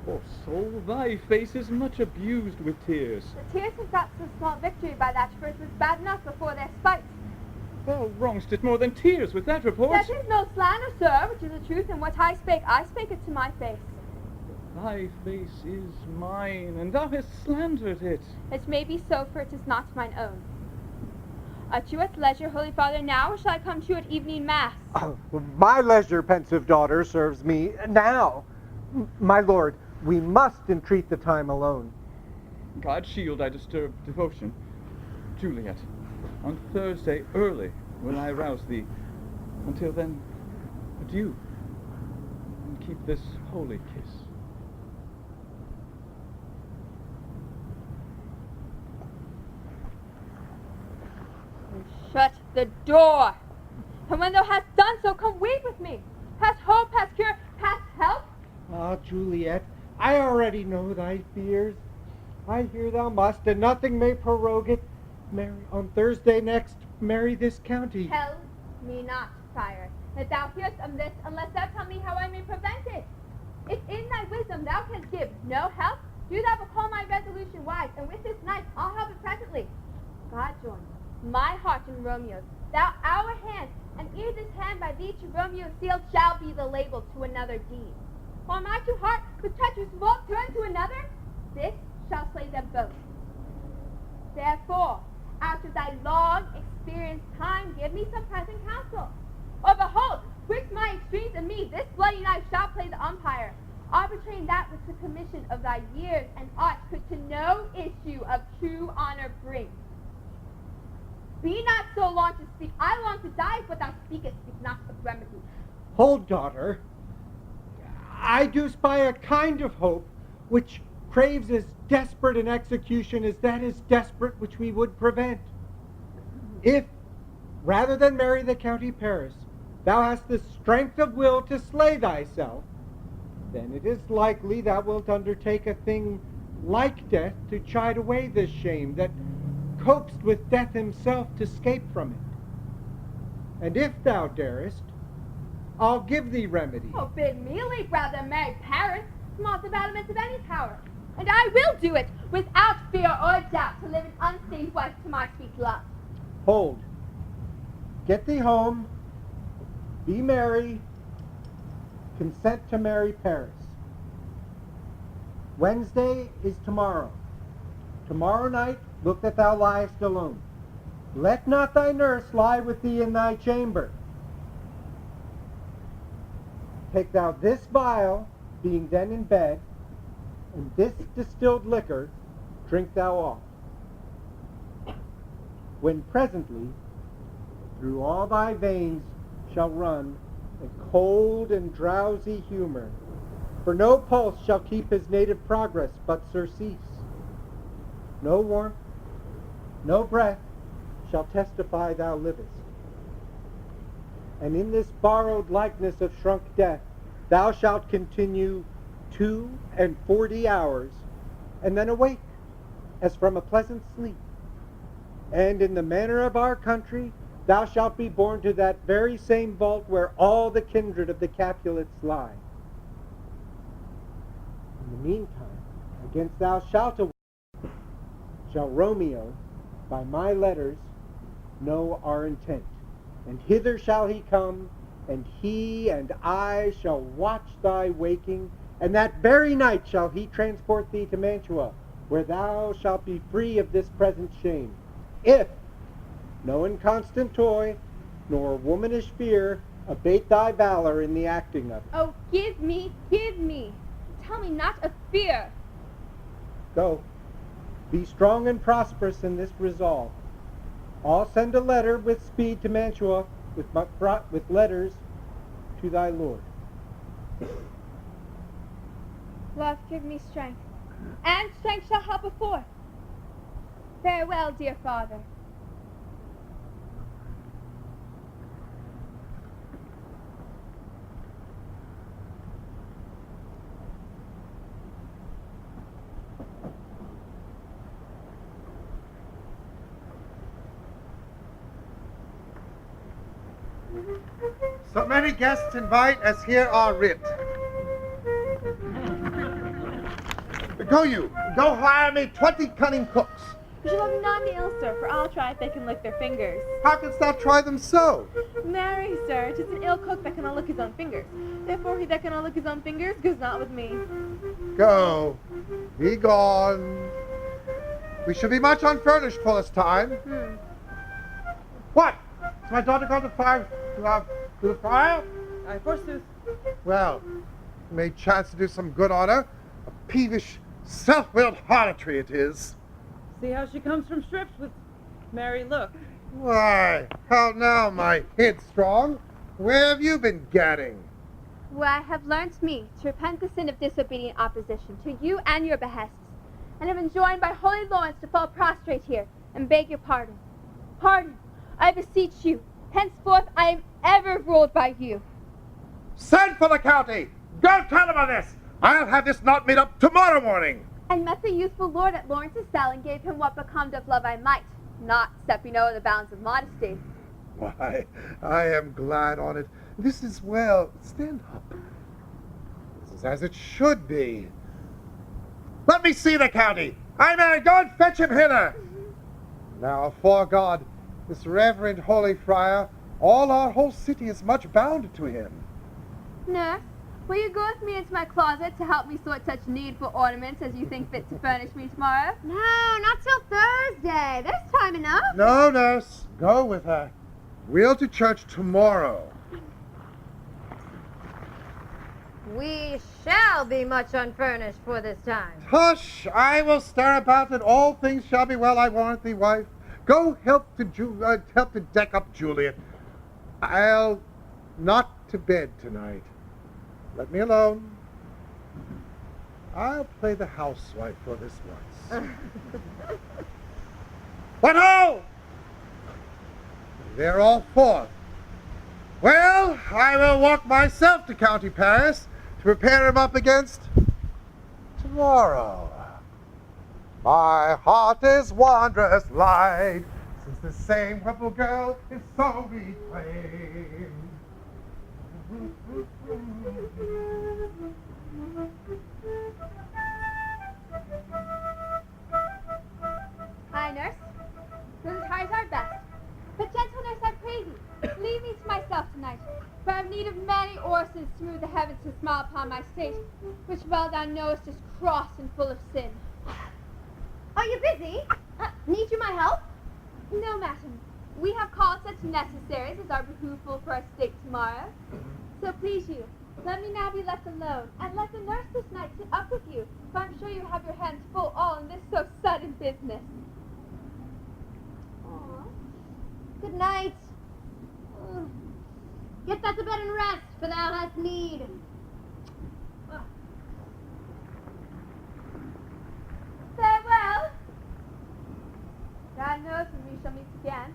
Poor soul, thy face is much abused with tears. The tears have got so small victory by that, for it was bad enough before their spite. Thou wrong'st it more than tears with that report. That is no slander, sir, which is the truth, and what I spake it to my face. Thy face is mine, and thou hast slandered it. It may be so, for it is not mine own. Are you at leisure, Holy Father, now, or shall I come to you at evening mass? My leisure, pensive daughter, serves me now. My lord, we must entreat the time alone. God shield thy disturbed devotion. Juliet, on Thursday early will I rouse thee. Until then, adieu, and keep this holy kiss. Shut the door. And when thou hast done so, come weep with me. Past hope, past cure, past help. Ah, Juliet, I already know thy fears. I hear thou must, and nothing may prorogue it. Marry on Thursday next, marry this county. Tell me not, friar, that thou fearest of this, unless thou tell me how I may prevent it. If in thy wisdom thou canst give no help, do thou but call my resolution wise, and with this knife I'll help it presently. God join my heart and Romeo's, thou our hand, and ere this hand by thee to Romeo sealed shall be the label to another deed. While my two heart with treacherous revolt turn to another, this shall slay them both. Therefore, out of thy long experienced time, give me some present counsel. Or behold, twixt my extremes and me, this bloody knife shall play the umpire, arbitrating that which the commission of thy years and art could to no issue of true honor bring. Be not so long to speak. I long to die, but thou speakest, speak not of remedy. Hold, daughter. I do spy a kind of hope which craves as desperate an execution as that is desperate which we would prevent. If, rather than marry the county Paris, thou hast the strength of will to slay thyself, then it is likely thou wilt undertake a thing like death to chide away this shame that copest with death himself to scape from it. And if thou darest, I'll give thee remedy. Oh, bid me leap rather than marry Paris, smallest of elements of any power. And I will do it, without fear or doubt, to live an unstained wife to my sweet love. Hold. Get thee home, be merry, consent to marry Paris. Wednesday is tomorrow. Tomorrow night, look that thou liest alone. Let not thy nurse lie with thee in thy chamber. Take thou this vial, being then in bed, and this distilled liquor drink thou off. When presently, through all thy veins shall run a cold and drowsy humor, for no pulse shall keep his native progress but surcease. No warmth, no breath shall testify thou livest. And in this borrowed likeness of shrunk death, thou shalt continue 42 hours, and then awake, as from a pleasant sleep. And in the manner of our country, thou shalt be borne to that very same vault where all the kindred of the Capulets lie. In the meantime, against thou shalt awake, shall Romeo, by my letters, know our intent. And hither shall he come, and he and I shall watch thy waking, and that very night shall he transport thee to Mantua, where thou shalt be free of this present shame, if no inconstant toy, nor womanish fear, abate thy valor in the acting of it. Oh, give me. Tell me not of fear. Go, be strong and prosperous in this resolve. I'll send a letter with speed to Mantua, with letters to thy lord. Love, give me strength, and strength shall help before. Farewell, dear father. So many guests invite as here are writ. Go you. Go hire me 20 cunning cooks. You shall have none ill, sir, for I'll try if they can lick their fingers. How canst thou try them so? Marry, sir, 'tis an ill cook that cannot lick his own fingers. Therefore he that cannot lick his own fingers goes not with me. Go. Be gone. We shall be much unfurnished for this time. What? Is my daughter gone to the fire? Aye, forsooth. Well, may chance to do some good on her. A peevish, self-willed harlotry it is. See how she comes from strips with merry look. Why, how now, my headstrong? Where have you been gadding? Where I have learnt me to repent the sin of disobedient opposition to you and your behests, and have been joined by holy Laurence to fall prostrate here and beg your pardon. Pardon, I beseech you. Henceforth I am ever ruled by you. Send for the county! Go tell him of this! I'll have this knot made up tomorrow morning! And met the youthful lord at Laurence's cell and gave him what becomed of love I might, not stepping over the bounds of modesty. Why, I am glad on it. This is well. Stand up. This is as it should be. Let me see the county! I may go and fetch him hither! Now, fore God, this reverend holy friar, all our whole city is much bound to him. Nurse, will you go with me into my closet to help me sort such needful ornaments as you think fit to furnish me tomorrow? No, not till Thursday. There's time enough. No, nurse. Go with her. We'll to church tomorrow. We shall be much unfurnished for this time. Hush! I will stir about that all things shall be well, I warrant thee, wife. Go help to deck up Juliet. I'll not to bed tonight. Let me alone. I'll play the housewife for this once. What ho! They're all forth. Well, I will walk myself to County Paris to prepare him up against tomorrow. My heart is wondrous light, since the same rebel girl is so reclaimed. Aye, nurse. Those tires are best. But gentle nurse, I pray thee, leave me to myself tonight, for I have need of many orisons to move the heavens to smile upon my state, which well thou knowest is cross and full of sin. Are you busy? Need you my help? No, madam. We have called such necessaries as are behooveful for our state tomorrow. So please you, let me now be left alone, and let the nurse this night sit up with you, for I'm sure you have your hands full all in this so sudden business. Aw. Good night. Get thou to bed and rest, for thou hast need. Farewell. God knows when we shall meet again.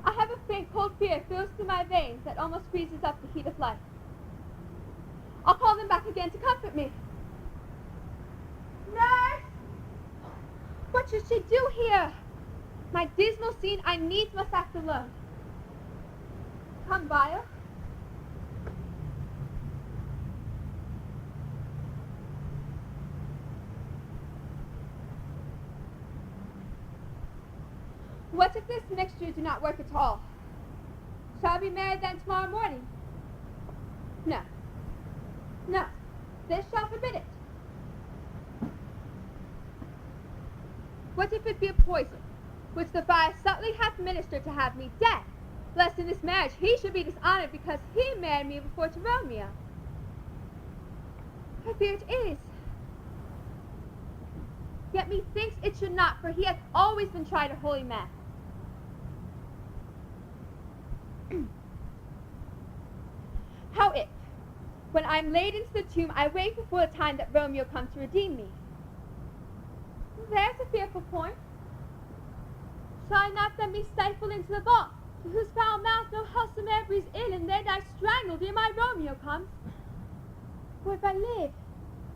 I have a faint cold fear fills through my veins that almost freezes up the heat of life. I'll call them back again to comfort me. Nurse! What should she do here? My dismal scene I needs must act alone. Come, Vile. What if this mixture do not work at all? Shall I be married then tomorrow morning? No. No. This shall forbid it. What if it be a poison, which the fire subtly hath ministered to have me dead, lest in this marriage he should be dishonored because he married me before to Romeo? I fear it is. Yet methinks it should not, for he hath always been tried a holy man. How if, when I am laid into the tomb, I wake before the time that Romeo comes to redeem me? There's a fearful point. Shall I not then be stifled into the vault, to whose foul mouth no wholesome air breathes in, and there die strangled ere my Romeo comes? For if I live,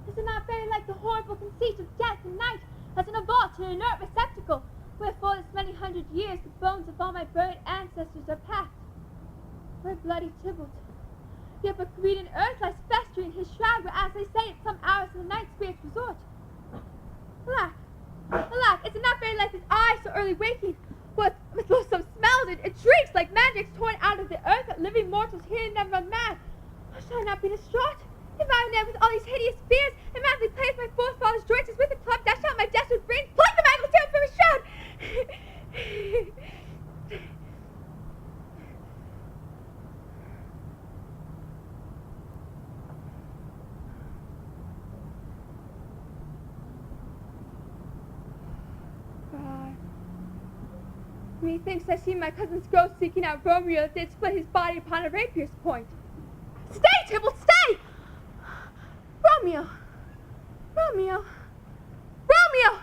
is it not very like the horrible conceit of death and night, as in a vault or inert receptacle, where for this many hundred years the bones of all my buried ancestors are packed? My bloody Tybalt. Yet but greed and earth lies festering his shroud, where, as they say, at some hours in the night spirits resort. Alack, alack, is it not very like his eyes so early waking? What, with loathsome smells, it shrieks like magic torn out of the earth, that living mortals hear and never run mad. Shall I not be distraught? If I am there with all these hideous fears, and madly play with my forefathers' joints as with a club, dash out my desperate brains, pluck the mangled tail from his shroud! Methinks I see my cousin's ghost seeking out Romeo that did split his body upon a rapier's point. Stay, Tybalt, stay! Romeo! Romeo! Romeo!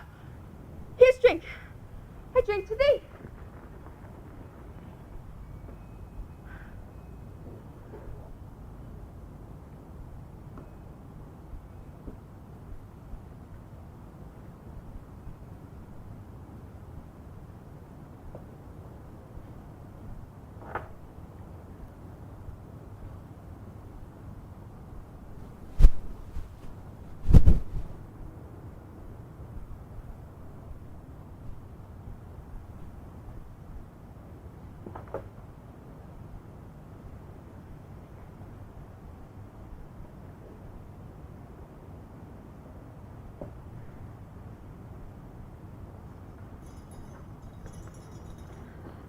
Here's drink. I drink to thee.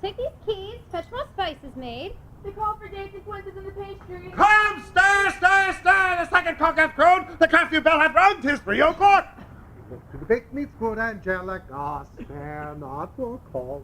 Take these keys, fetch more spices, maid. They call for dates and quinces in the pastry. Come, stir, stir, stir! The second cock hath crowed, the curfew bell hath rung, 'tis for your court! To the baked meats, good angelic, spare not your cause.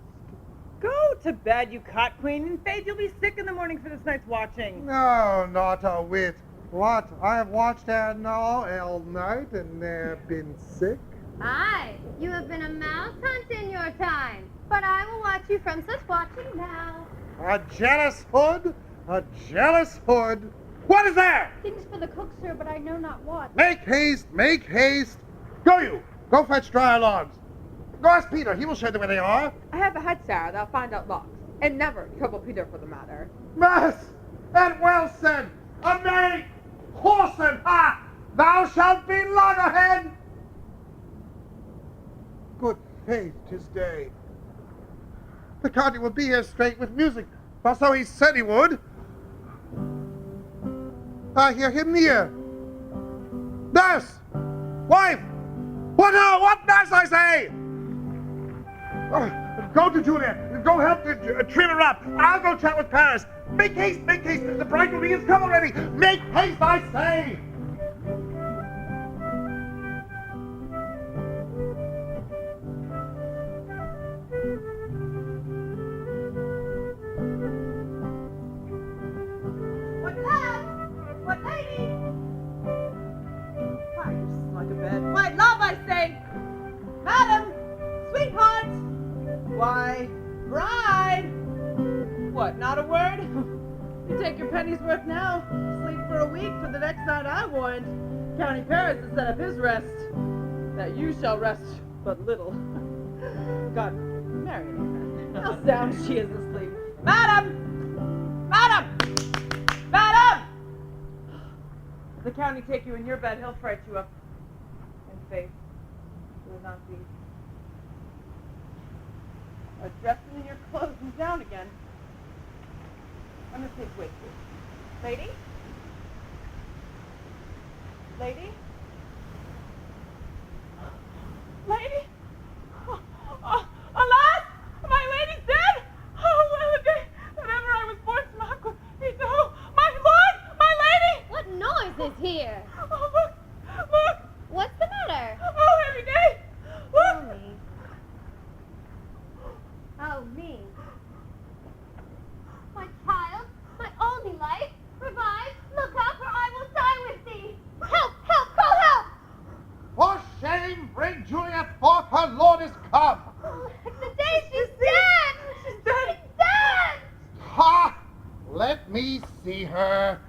Go to bed, you cot queen. In faith, you'll be sick in the morning for this night's watching. No, not a whit. What? I have watched her now all night and ne'er been sick. Aye, you have been a mouse hunt in your time, but I will watch you from such watching now. A jealous hood? A jealous hood? What is there? Things for the cook, sir, but I know not what. Make haste, make haste. Go you, go fetch dry logs. Go ask Peter, he will show them where they are. I have a head, Sarah, that'll find out locks. And never trouble Peter for the matter. Mass, and well said. A merry whoreson, ha! Thou shalt be loggerhead. Good faith, 'tis day. The Conti will be here straight with music, for so he said he would. I hear him near. Nurse! Wife! What now? What, nurse, I say? Go to Juliet. Go help to trim her up. I'll go chat with Paris. Make haste, make haste. The bridegroom has come already. Make haste, I say. What lady? Why, you're snug a bed. My love, I say! Madam! Sweetheart! Why, bride! What, not a word? You take your penny's worth now. Sleep for a week for the next night I warned. County Paris has set up his rest. That you shall rest but little. God, marry her. How sound she is asleep. Madam! Madam! Madam! If the county take you in your bed, he'll fright you up. In faith, it will not be. Dressing in your clothes and down again. I'm gonna take wait for you. Lady? Lady? Lady? Alas! My lady's dead! Oh, well a day! Whenever I was born, Smock, he said, oh, my lord! My lady! What noise is here? Oh, look! Look! What's the matter? Oh, every day! Look! Oh, me. Oh, me. My child, my only life, revive, look up, or I will die with thee. Help, help, call help! For shame, bring Juliet forth, her lord is come. Oh, the day she's dead! She's dead! She's dead! Ha! Let me see her.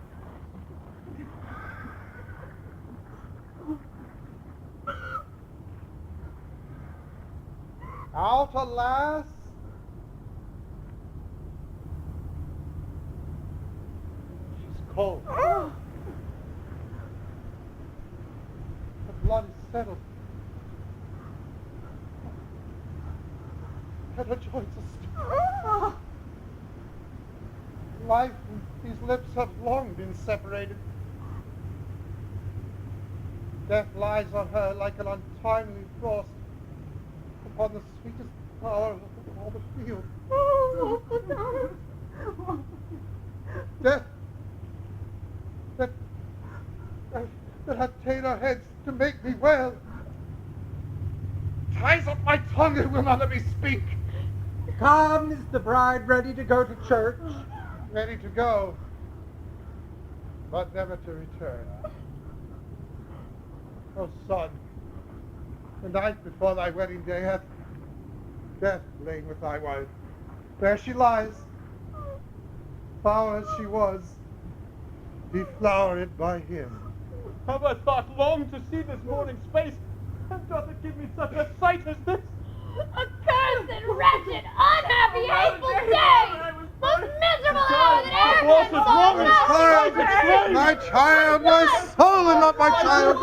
Out, alas. cold. The blood is settled. And her joints are still. Life and these lips have long been separated. Death lies on her like an untimely frost upon the sweetest flower of all the field. Death that had ta'en her heads to make me well ties up my tongue and will not let me speak. Come, is the bride ready to go to church? Ready to go, but never to return. Oh, son, the night before thy wedding day hath death lain with thy wife. There she lies, foul as she was, deflowered by him. Have I thought long to see this morning's face, and doth it give me such a sight as this? Accursed, wretched, unhappy, hateful day! Most miserable hour that ever My child, my soul and not my child.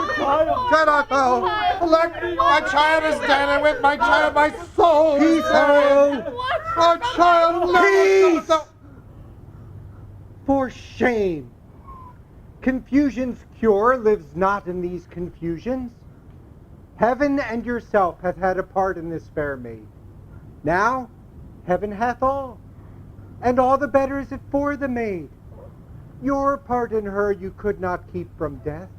Cannot thou elect my child is dead, and with my child my soul is dead. Our child, Peace! For shame! Confusion's cure lives not in these confusions. Heaven and yourself hath had a part in this fair maid. Now, heaven hath all, and all the better is it for the maid. Your part in her you could not keep from death,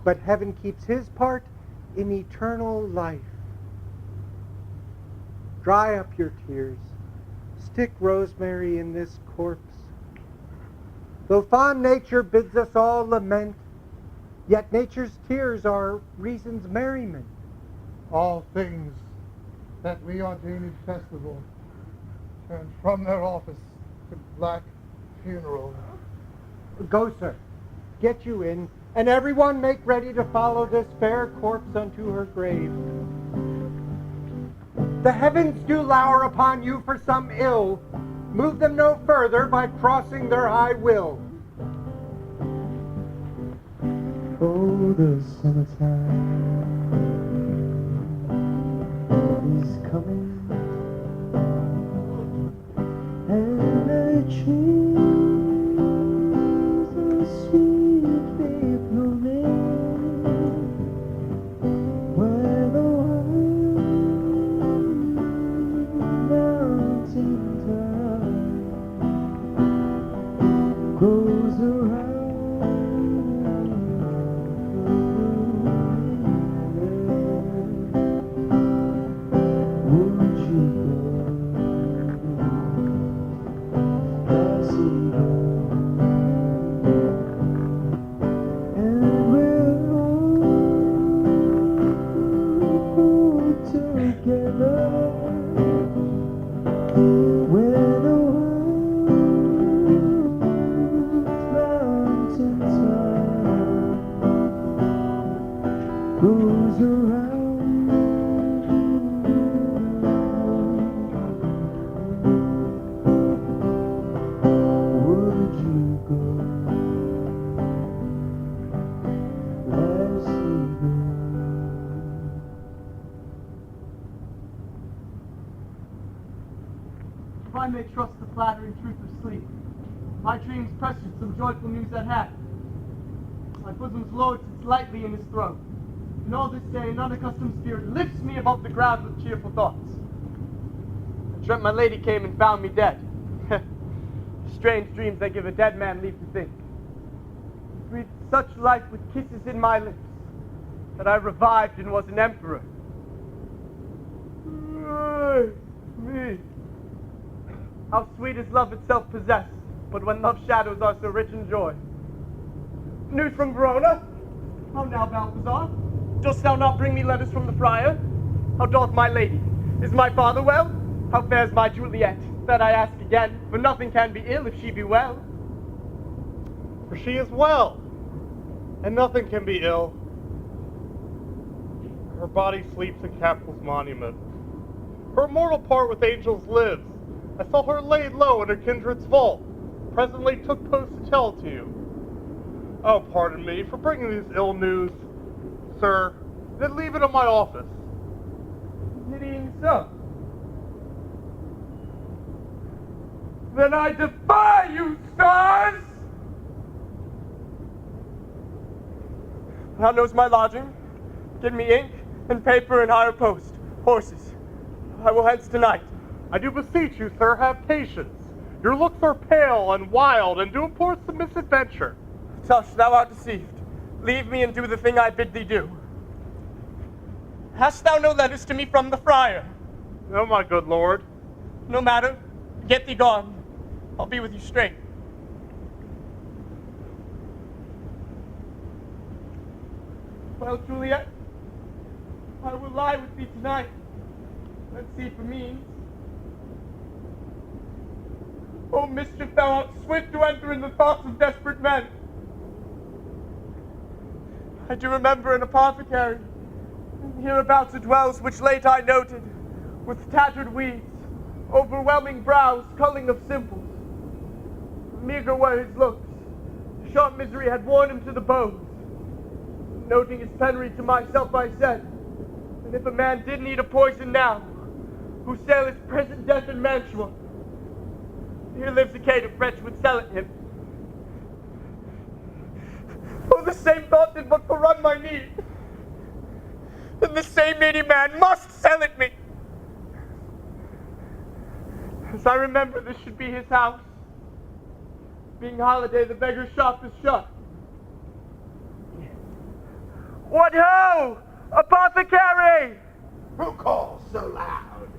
but heaven keeps his part in eternal life. Dry up your tears, stick rosemary in this corpse. Though fond nature bids us all lament, yet nature's tears are reason's merriment. All things that we ordain in festival turn from their office to black funeral. Go, sir, get you in, and everyone make ready to follow this fair corpse unto her grave. The heavens do lour upon you for some ill. Move them no further by crossing their high will. Oh, the summertime is coming, and the trees are sweetly blooming, where the mountain tide goes around. If I may trust the flattering truth of sleep, my dreams prescient some joyful news at hand. My bosom's lord sits lightly in his throne, and all this day an unaccustomed spirit lifts me above the ground with cheerful thoughts. I dreamt my lady came and found me dead. Strange dreams that give a dead man leave to think. He breathed such life with kisses in my lips, that I revived and was an emperor. Me. How sweet is love itself possessed, but when love's shadows are so rich in joy. News from Verona? How now, Balthazar? Dost thou not bring me letters from the friar? How doth my lady? Is my father well? How fares my Juliet? That I ask again, for nothing can be ill if she be well. For she is well, and nothing can be ill. Her body sleeps in Capitol's monument. Her immortal part with angels lives. I saw her laid low in her kindred's vault. Presently took post to tell to you. Oh, pardon me for bringing this ill news, sir. Then leave it in my office. Pitying so. Then I defy you, stars! Thou knows my lodging. Give me ink and paper and hire post. Horses. I will hence tonight. I do beseech you, sir, have patience. Your looks are pale and wild, and do import some misadventure. Tush, thou art deceived. Leave me and do the thing I bid thee do. Hast thou no letters to me from the friar? No, my good lord. No matter. Get thee gone. I'll be with you straight. Well, Juliet, I will lie with thee tonight. Let's see for means. Oh, mischief, thou art swift to enter in the thoughts of desperate men. I do remember an apothecary, hereabouts it dwells, which late I noted, with tattered weeds, overwhelming brows, culling of simples. Meager were his looks, sharp misery had worn him to the bones. Noting his penury to myself, I said, and if a man did need a poison now, who sail his present death in Mantua, here lives a caitiff wretch would sell it him. Oh, the same thought did but forerun my need. And the same needy man must sell it me. As I remember, this should be his house. Being holiday, the beggar's shop is shut. What ho! Apothecary! Who calls so loud?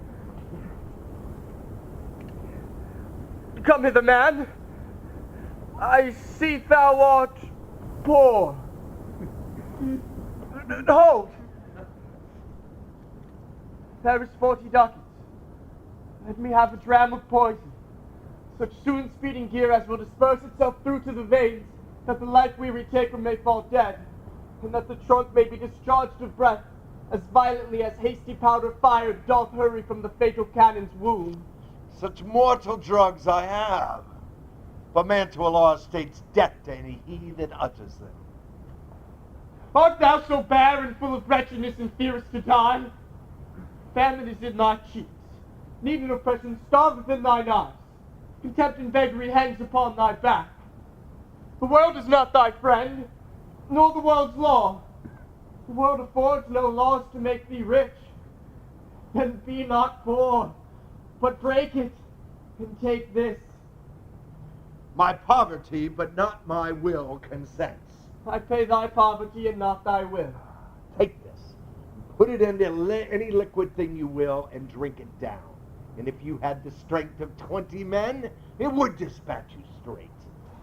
Come hither, man. I see thou art poor. Hold! There is 40 ducats. Let me have a dram of poison, such soon speeding gear as will disperse itself through to the veins, that the life-weary taker may fall dead, and that the trunk may be discharged of breath, as violently as hasty powder fired doth hurry from the fatal cannon's womb. Such mortal drugs I have. For Mantua law states death to any he that utters them. Art thou so bare and full of wretchedness and fearest to die? Famine is in thy cheeks, need and oppression starveth in thine eyes, contempt and beggary hangs upon thy back. The world is not thy friend, nor the world's law. The world affords no laws to make thee rich. Then be not poor, but break it, and take this. My poverty, but not my will, consents. I pay thy poverty and not thy will. Take this. Put it into any liquid thing you will and drink it down. And if you had the strength of 20 men, it would dispatch you straight.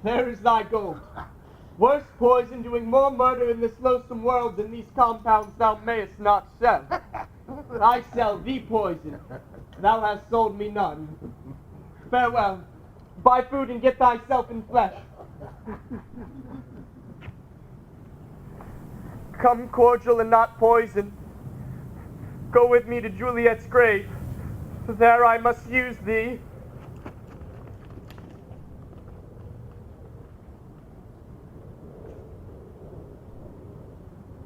There is thy gold. Worse poison doing more murder in this loathsome world than these compounds thou mayest not sell. I sell thee poison. Thou hast sold me none. Farewell. Buy food and get thyself in flesh. Come cordial and not poison. Go with me to Juliet's grave. There I must use thee.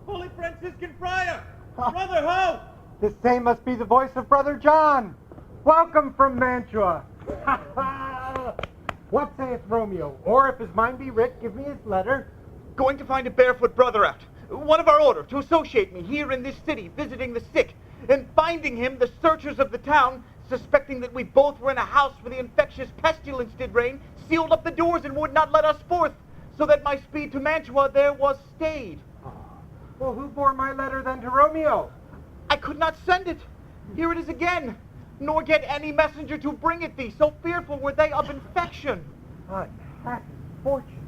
Holy Franciscan Friar! Brother, ho! This same must be the voice of Brother John. Welcome from Mantua. What saith Romeo? Or if his mind be writ, give me his letter. Going to find a barefoot brother out, one of our order, to associate me here in this city, visiting the sick, and finding him, the searchers of the town, suspecting that we both were in a house where the infectious pestilence did reign, sealed up the doors and would not let us forth, so that my speed to Mantua there was stayed. Well, who bore my letter then to Romeo? I could not send it. Here it is again, nor get any messenger to bring it thee, so fearful were they of infection. Unhappy fortune.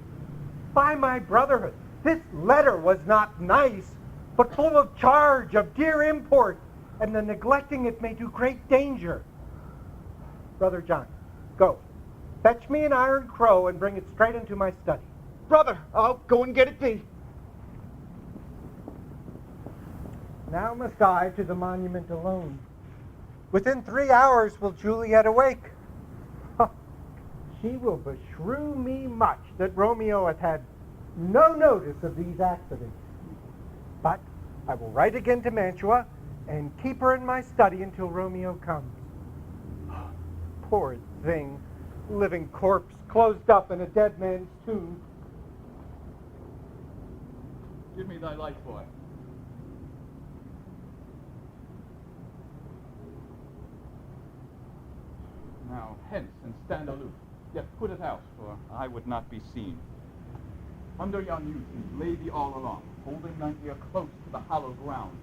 By my brotherhood, this letter was not nice, but full of charge of dear import, and the neglecting it may do great danger. Brother John, go. Fetch me an iron crow and bring it straight into my study. Brother, I'll go and get it thee. Now must I to the monument alone. Within 3 hours will Juliet awake. She will beshrew me much that Romeo hath had no notice of these accidents. But I will write again to Mantua and keep her in my study until Romeo comes. Poor thing, living corpse closed up in a dead man's tomb. Give me thy light, boy. Now, hence, and stand aloof, yet put it out, for I would not be seen. Under yon yew tree lay thee all along, holding thine ear close to the hollow ground.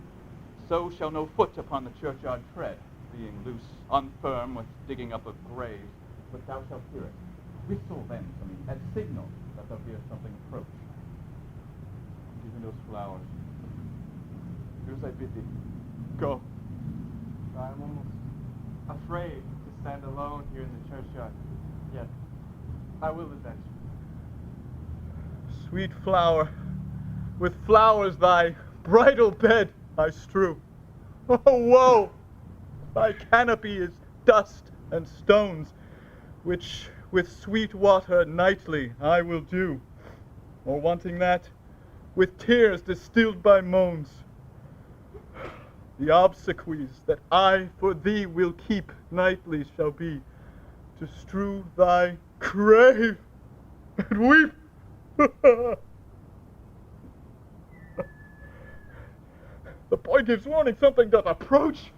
So shall no foot upon the churchyard tread, being loose, unfirm with digging up of graves, but thou shalt hear it. Whistle then to me, as signal that thou hearest something approach. And even those flowers. Do as I bid thee. Go. I am almost afraid to stand alone here in the churchyard. Yet, I will adventure. Sweet flower, with flowers thy bridal bed I strew. Oh, woe! Thy canopy is dust and stones, which with sweet water nightly I will dew, or wanting that, with tears distilled by moans. The obsequies that I for thee will keep nightly shall be to strew thy grave and weep. The boy gives warning something doth approach.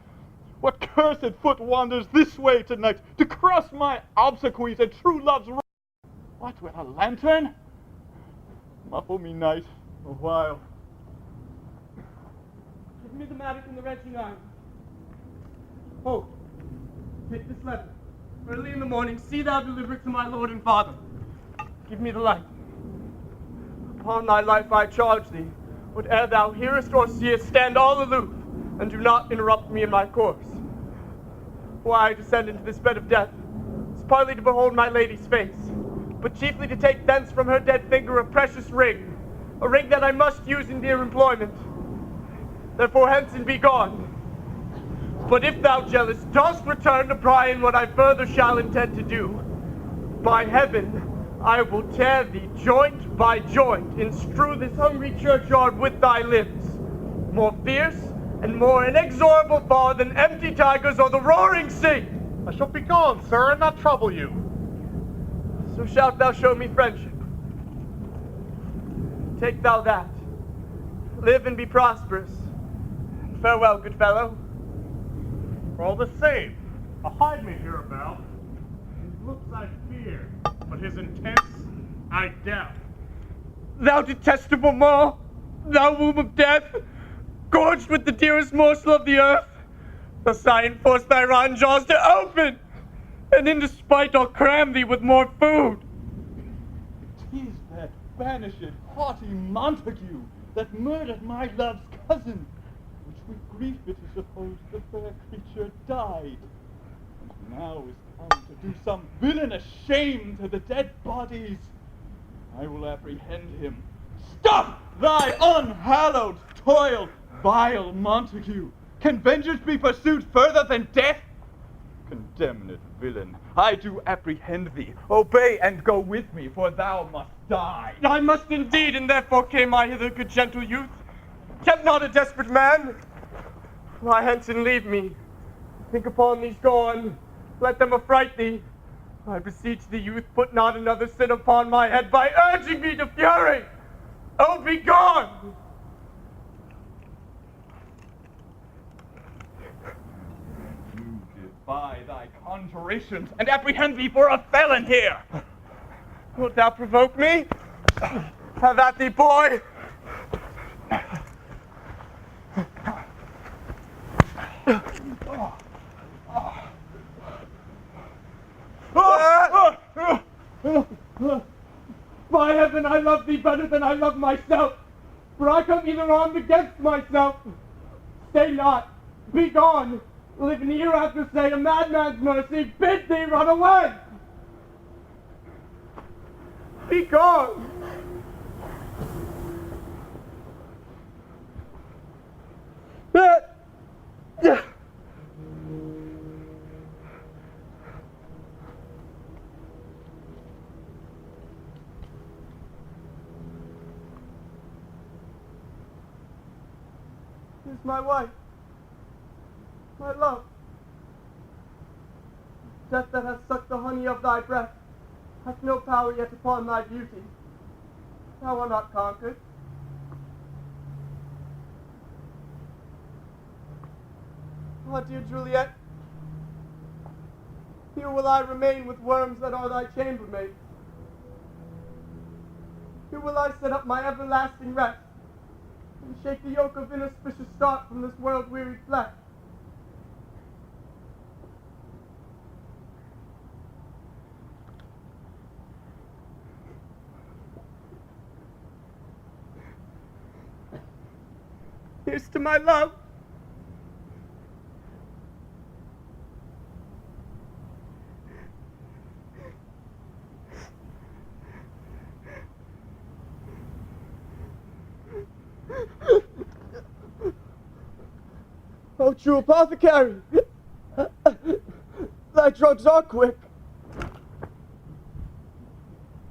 What cursed foot wanders this way tonight to cross my obsequies and true love's road? What, with a lantern? Muffle me, night, a while. Give me the mattock and the wrenching iron. Oh, take this letter. Early in the morning, see thou deliver it to my lord and father. Give me the light. Upon thy life I charge thee, whate'er thou hearest or seest, stand all aloof, and do not interrupt me in my course. Why I descend into this bed of death is partly to behold my lady's face, but chiefly to take thence from her dead finger a precious ring, a ring that I must use in dear employment. Therefore hence and be gone. But if thou, jealous, dost return to pry in what I further shall intend to do, by heaven, I will tear thee joint by joint, and strew this hungry churchyard with thy limbs, more fierce and more inexorable far than empty tigers or the roaring sea. I shall be gone, sir, and not trouble you. So shalt thou show me friendship. Take thou that. Live and be prosperous. Farewell, good fellow. For all the same, hide me hereabout. His looks I fear, but his intents I doubt. Thou detestable maw, thou womb of death, gorged with the dearest morsel of the earth, thus I enforce thy rotten jaws to open, and in despite I'll cram thee with more food. It is that banished, haughty Montague that murdered my love's cousin, which with grief it is supposed the fair creature died, and now is come to do some villainous shame to the dead bodies. I will apprehend him. Stop thy unhallowed toil, vile Montague! Can vengeance be pursued further than death? Condemned villain, I do apprehend thee. Obey and go with me, for thou must die. I must indeed, and therefore came I hither, good gentle youth. Tempt not a desperate man. Fly hence and leave me. Think upon these gone. Let them affright thee. I beseech thee, youth, put not another sin upon my head by urging me to fury. Oh, be gone! You defy thy conjurations and apprehend thee for a felon here. Wilt thou provoke me? Have at thee, boy! By heaven, I love thee better than I love myself, for I come either armed against myself. Stay not, be gone, live and hereafter say a madman's mercy, bid thee run away. Be gone. my wife, my love. Death that hath sucked the honey of thy breath hath no power yet upon thy beauty. Thou art not conquered. Ah, dear Juliet, here will I remain with worms that are thy chambermaids. Here will I set up my everlasting rest, and shake the yoke of inauspicious start from this world-wearied flesh. Here's to my love. Oh, true apothecary, thy drugs are quick.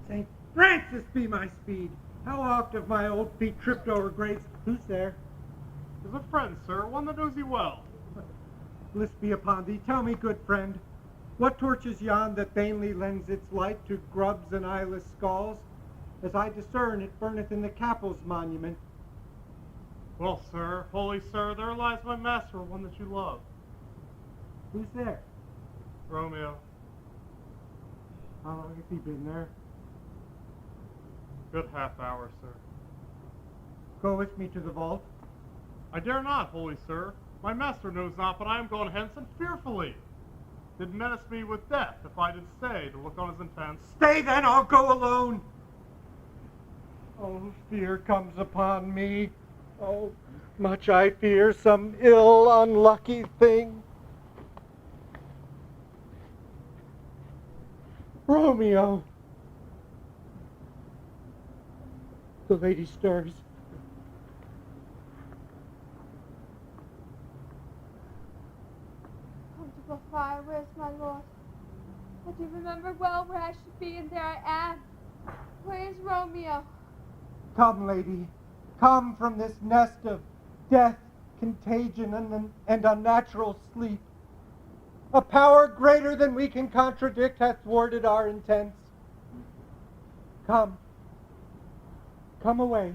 St. Francis be my speed! How oft have my old feet tripped over graves? Who's there? Is a friend, sir, one that knows you well. Bliss be upon thee. Tell me, good friend, what torch is yon that vainly lends its light to grubs and eyeless skulls? As I discern, it burneth in the capel's monument. Well, sir, holy sir, there lies my master, one that you love. Who's there? Romeo. How long has he been there? Good half hour, sir. Go with me to the vault. I dare not, holy sir. My master knows not, but I am gone hence, and fearfully. Did menace me with death if I did stay to look on his intents. Stay then, I'll go alone. Oh, fear comes upon me. Oh, much I fear some ill, unlucky thing. Romeo. The lady stirs. Wonderful fire, where's my lord? I do remember well where I should be, and there I am. Where is Romeo? Come, lady, come from this nest of death, contagion, and unnatural sleep. A power greater than we can contradict hath thwarted our intents. Come. Come away.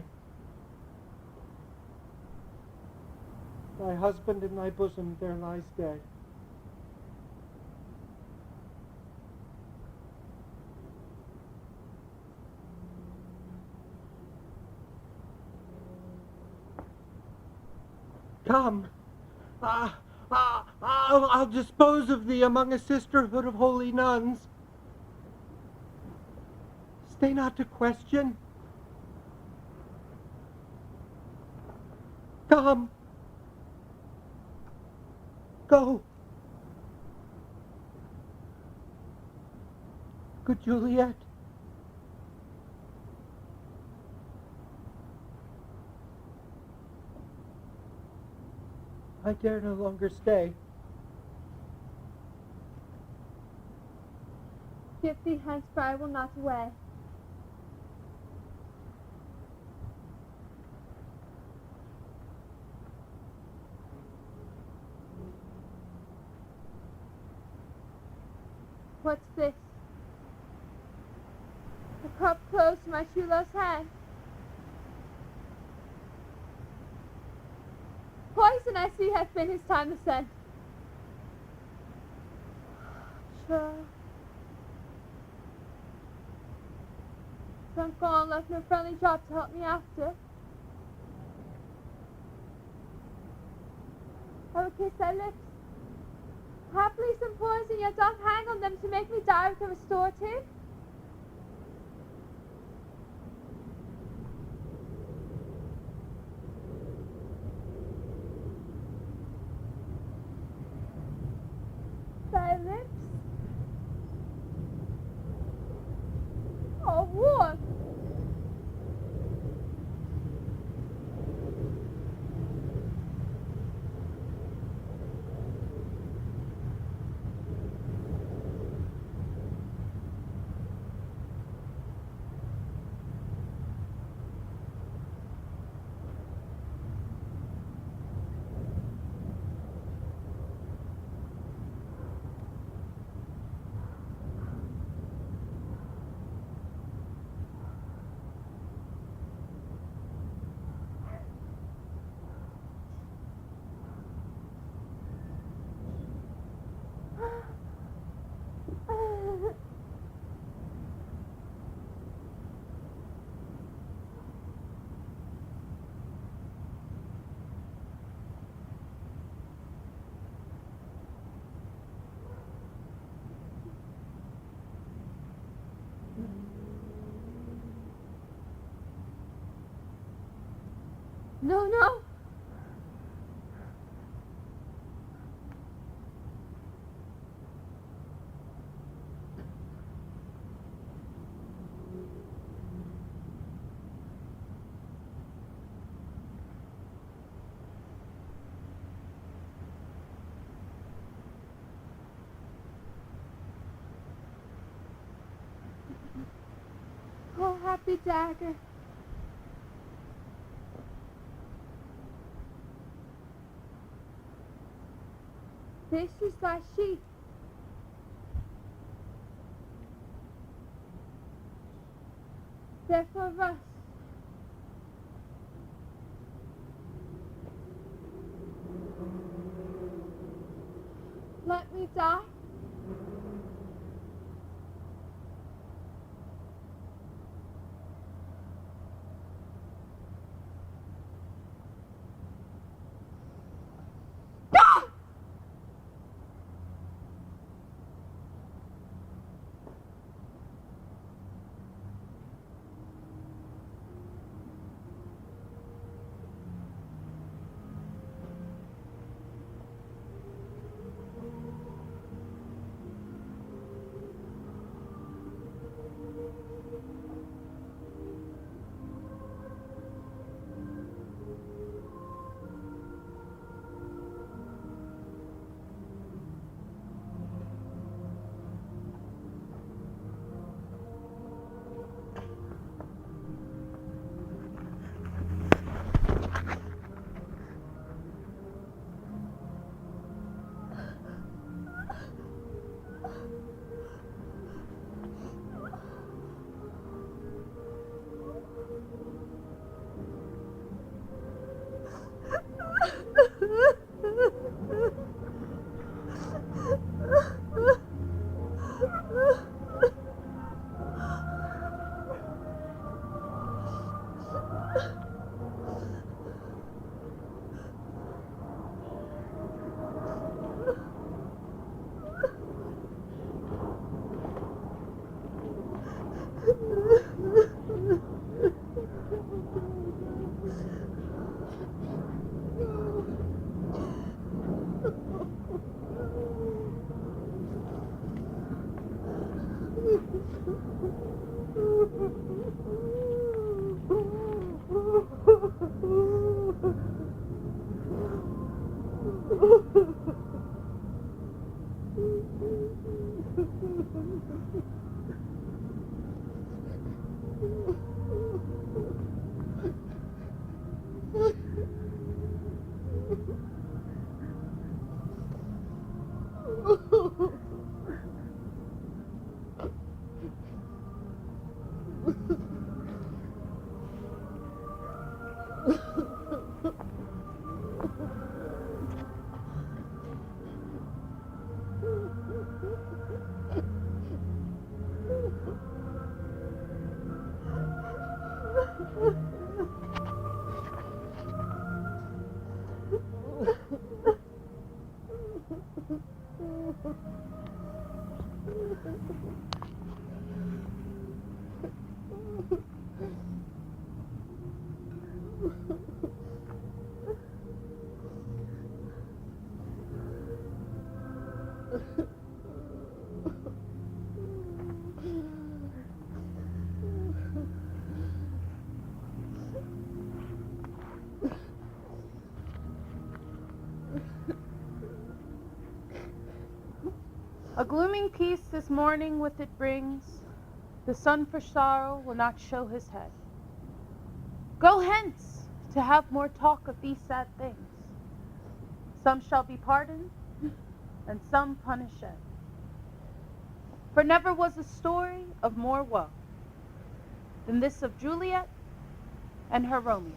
Thy husband in thy bosom there lies dead. Come. I'll dispose of thee among a sisterhood of holy nuns. Stay not to question. Come. Go. Good Juliet. I dare no longer stay. Get thee hence, for I will not away. What's this? A cup close to my true love's hand. Poison, I see, hath been his time to send. Sure. Some gone, left no friendly drop to help me after. I will kiss thy lips. Haply some poison yet doth hang on them to make me die with a restorative. Thy lips? Oh, what? No, no. Oh, happy dagger. This is thy sheath. Therefore rust. Let me die. A glooming peace this morning with it brings. The sun for sorrow will not show his head. Go hence to have more talk of these sad things. Some shall be pardoned, and some punished. For never was a story of more woe than this of Juliet and her Romeo.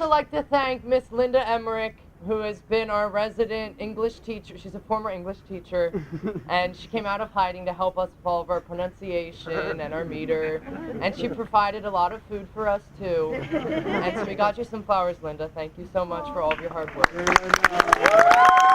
also like to thank Miss Linda Emmerich, who has been our resident English teacher. She's a former English teacher, and she came out of hiding to help us with all of our pronunciation and our meter, and she provided a lot of food for us too. And so we got you some flowers, Linda. Thank you so much for all of your hard work.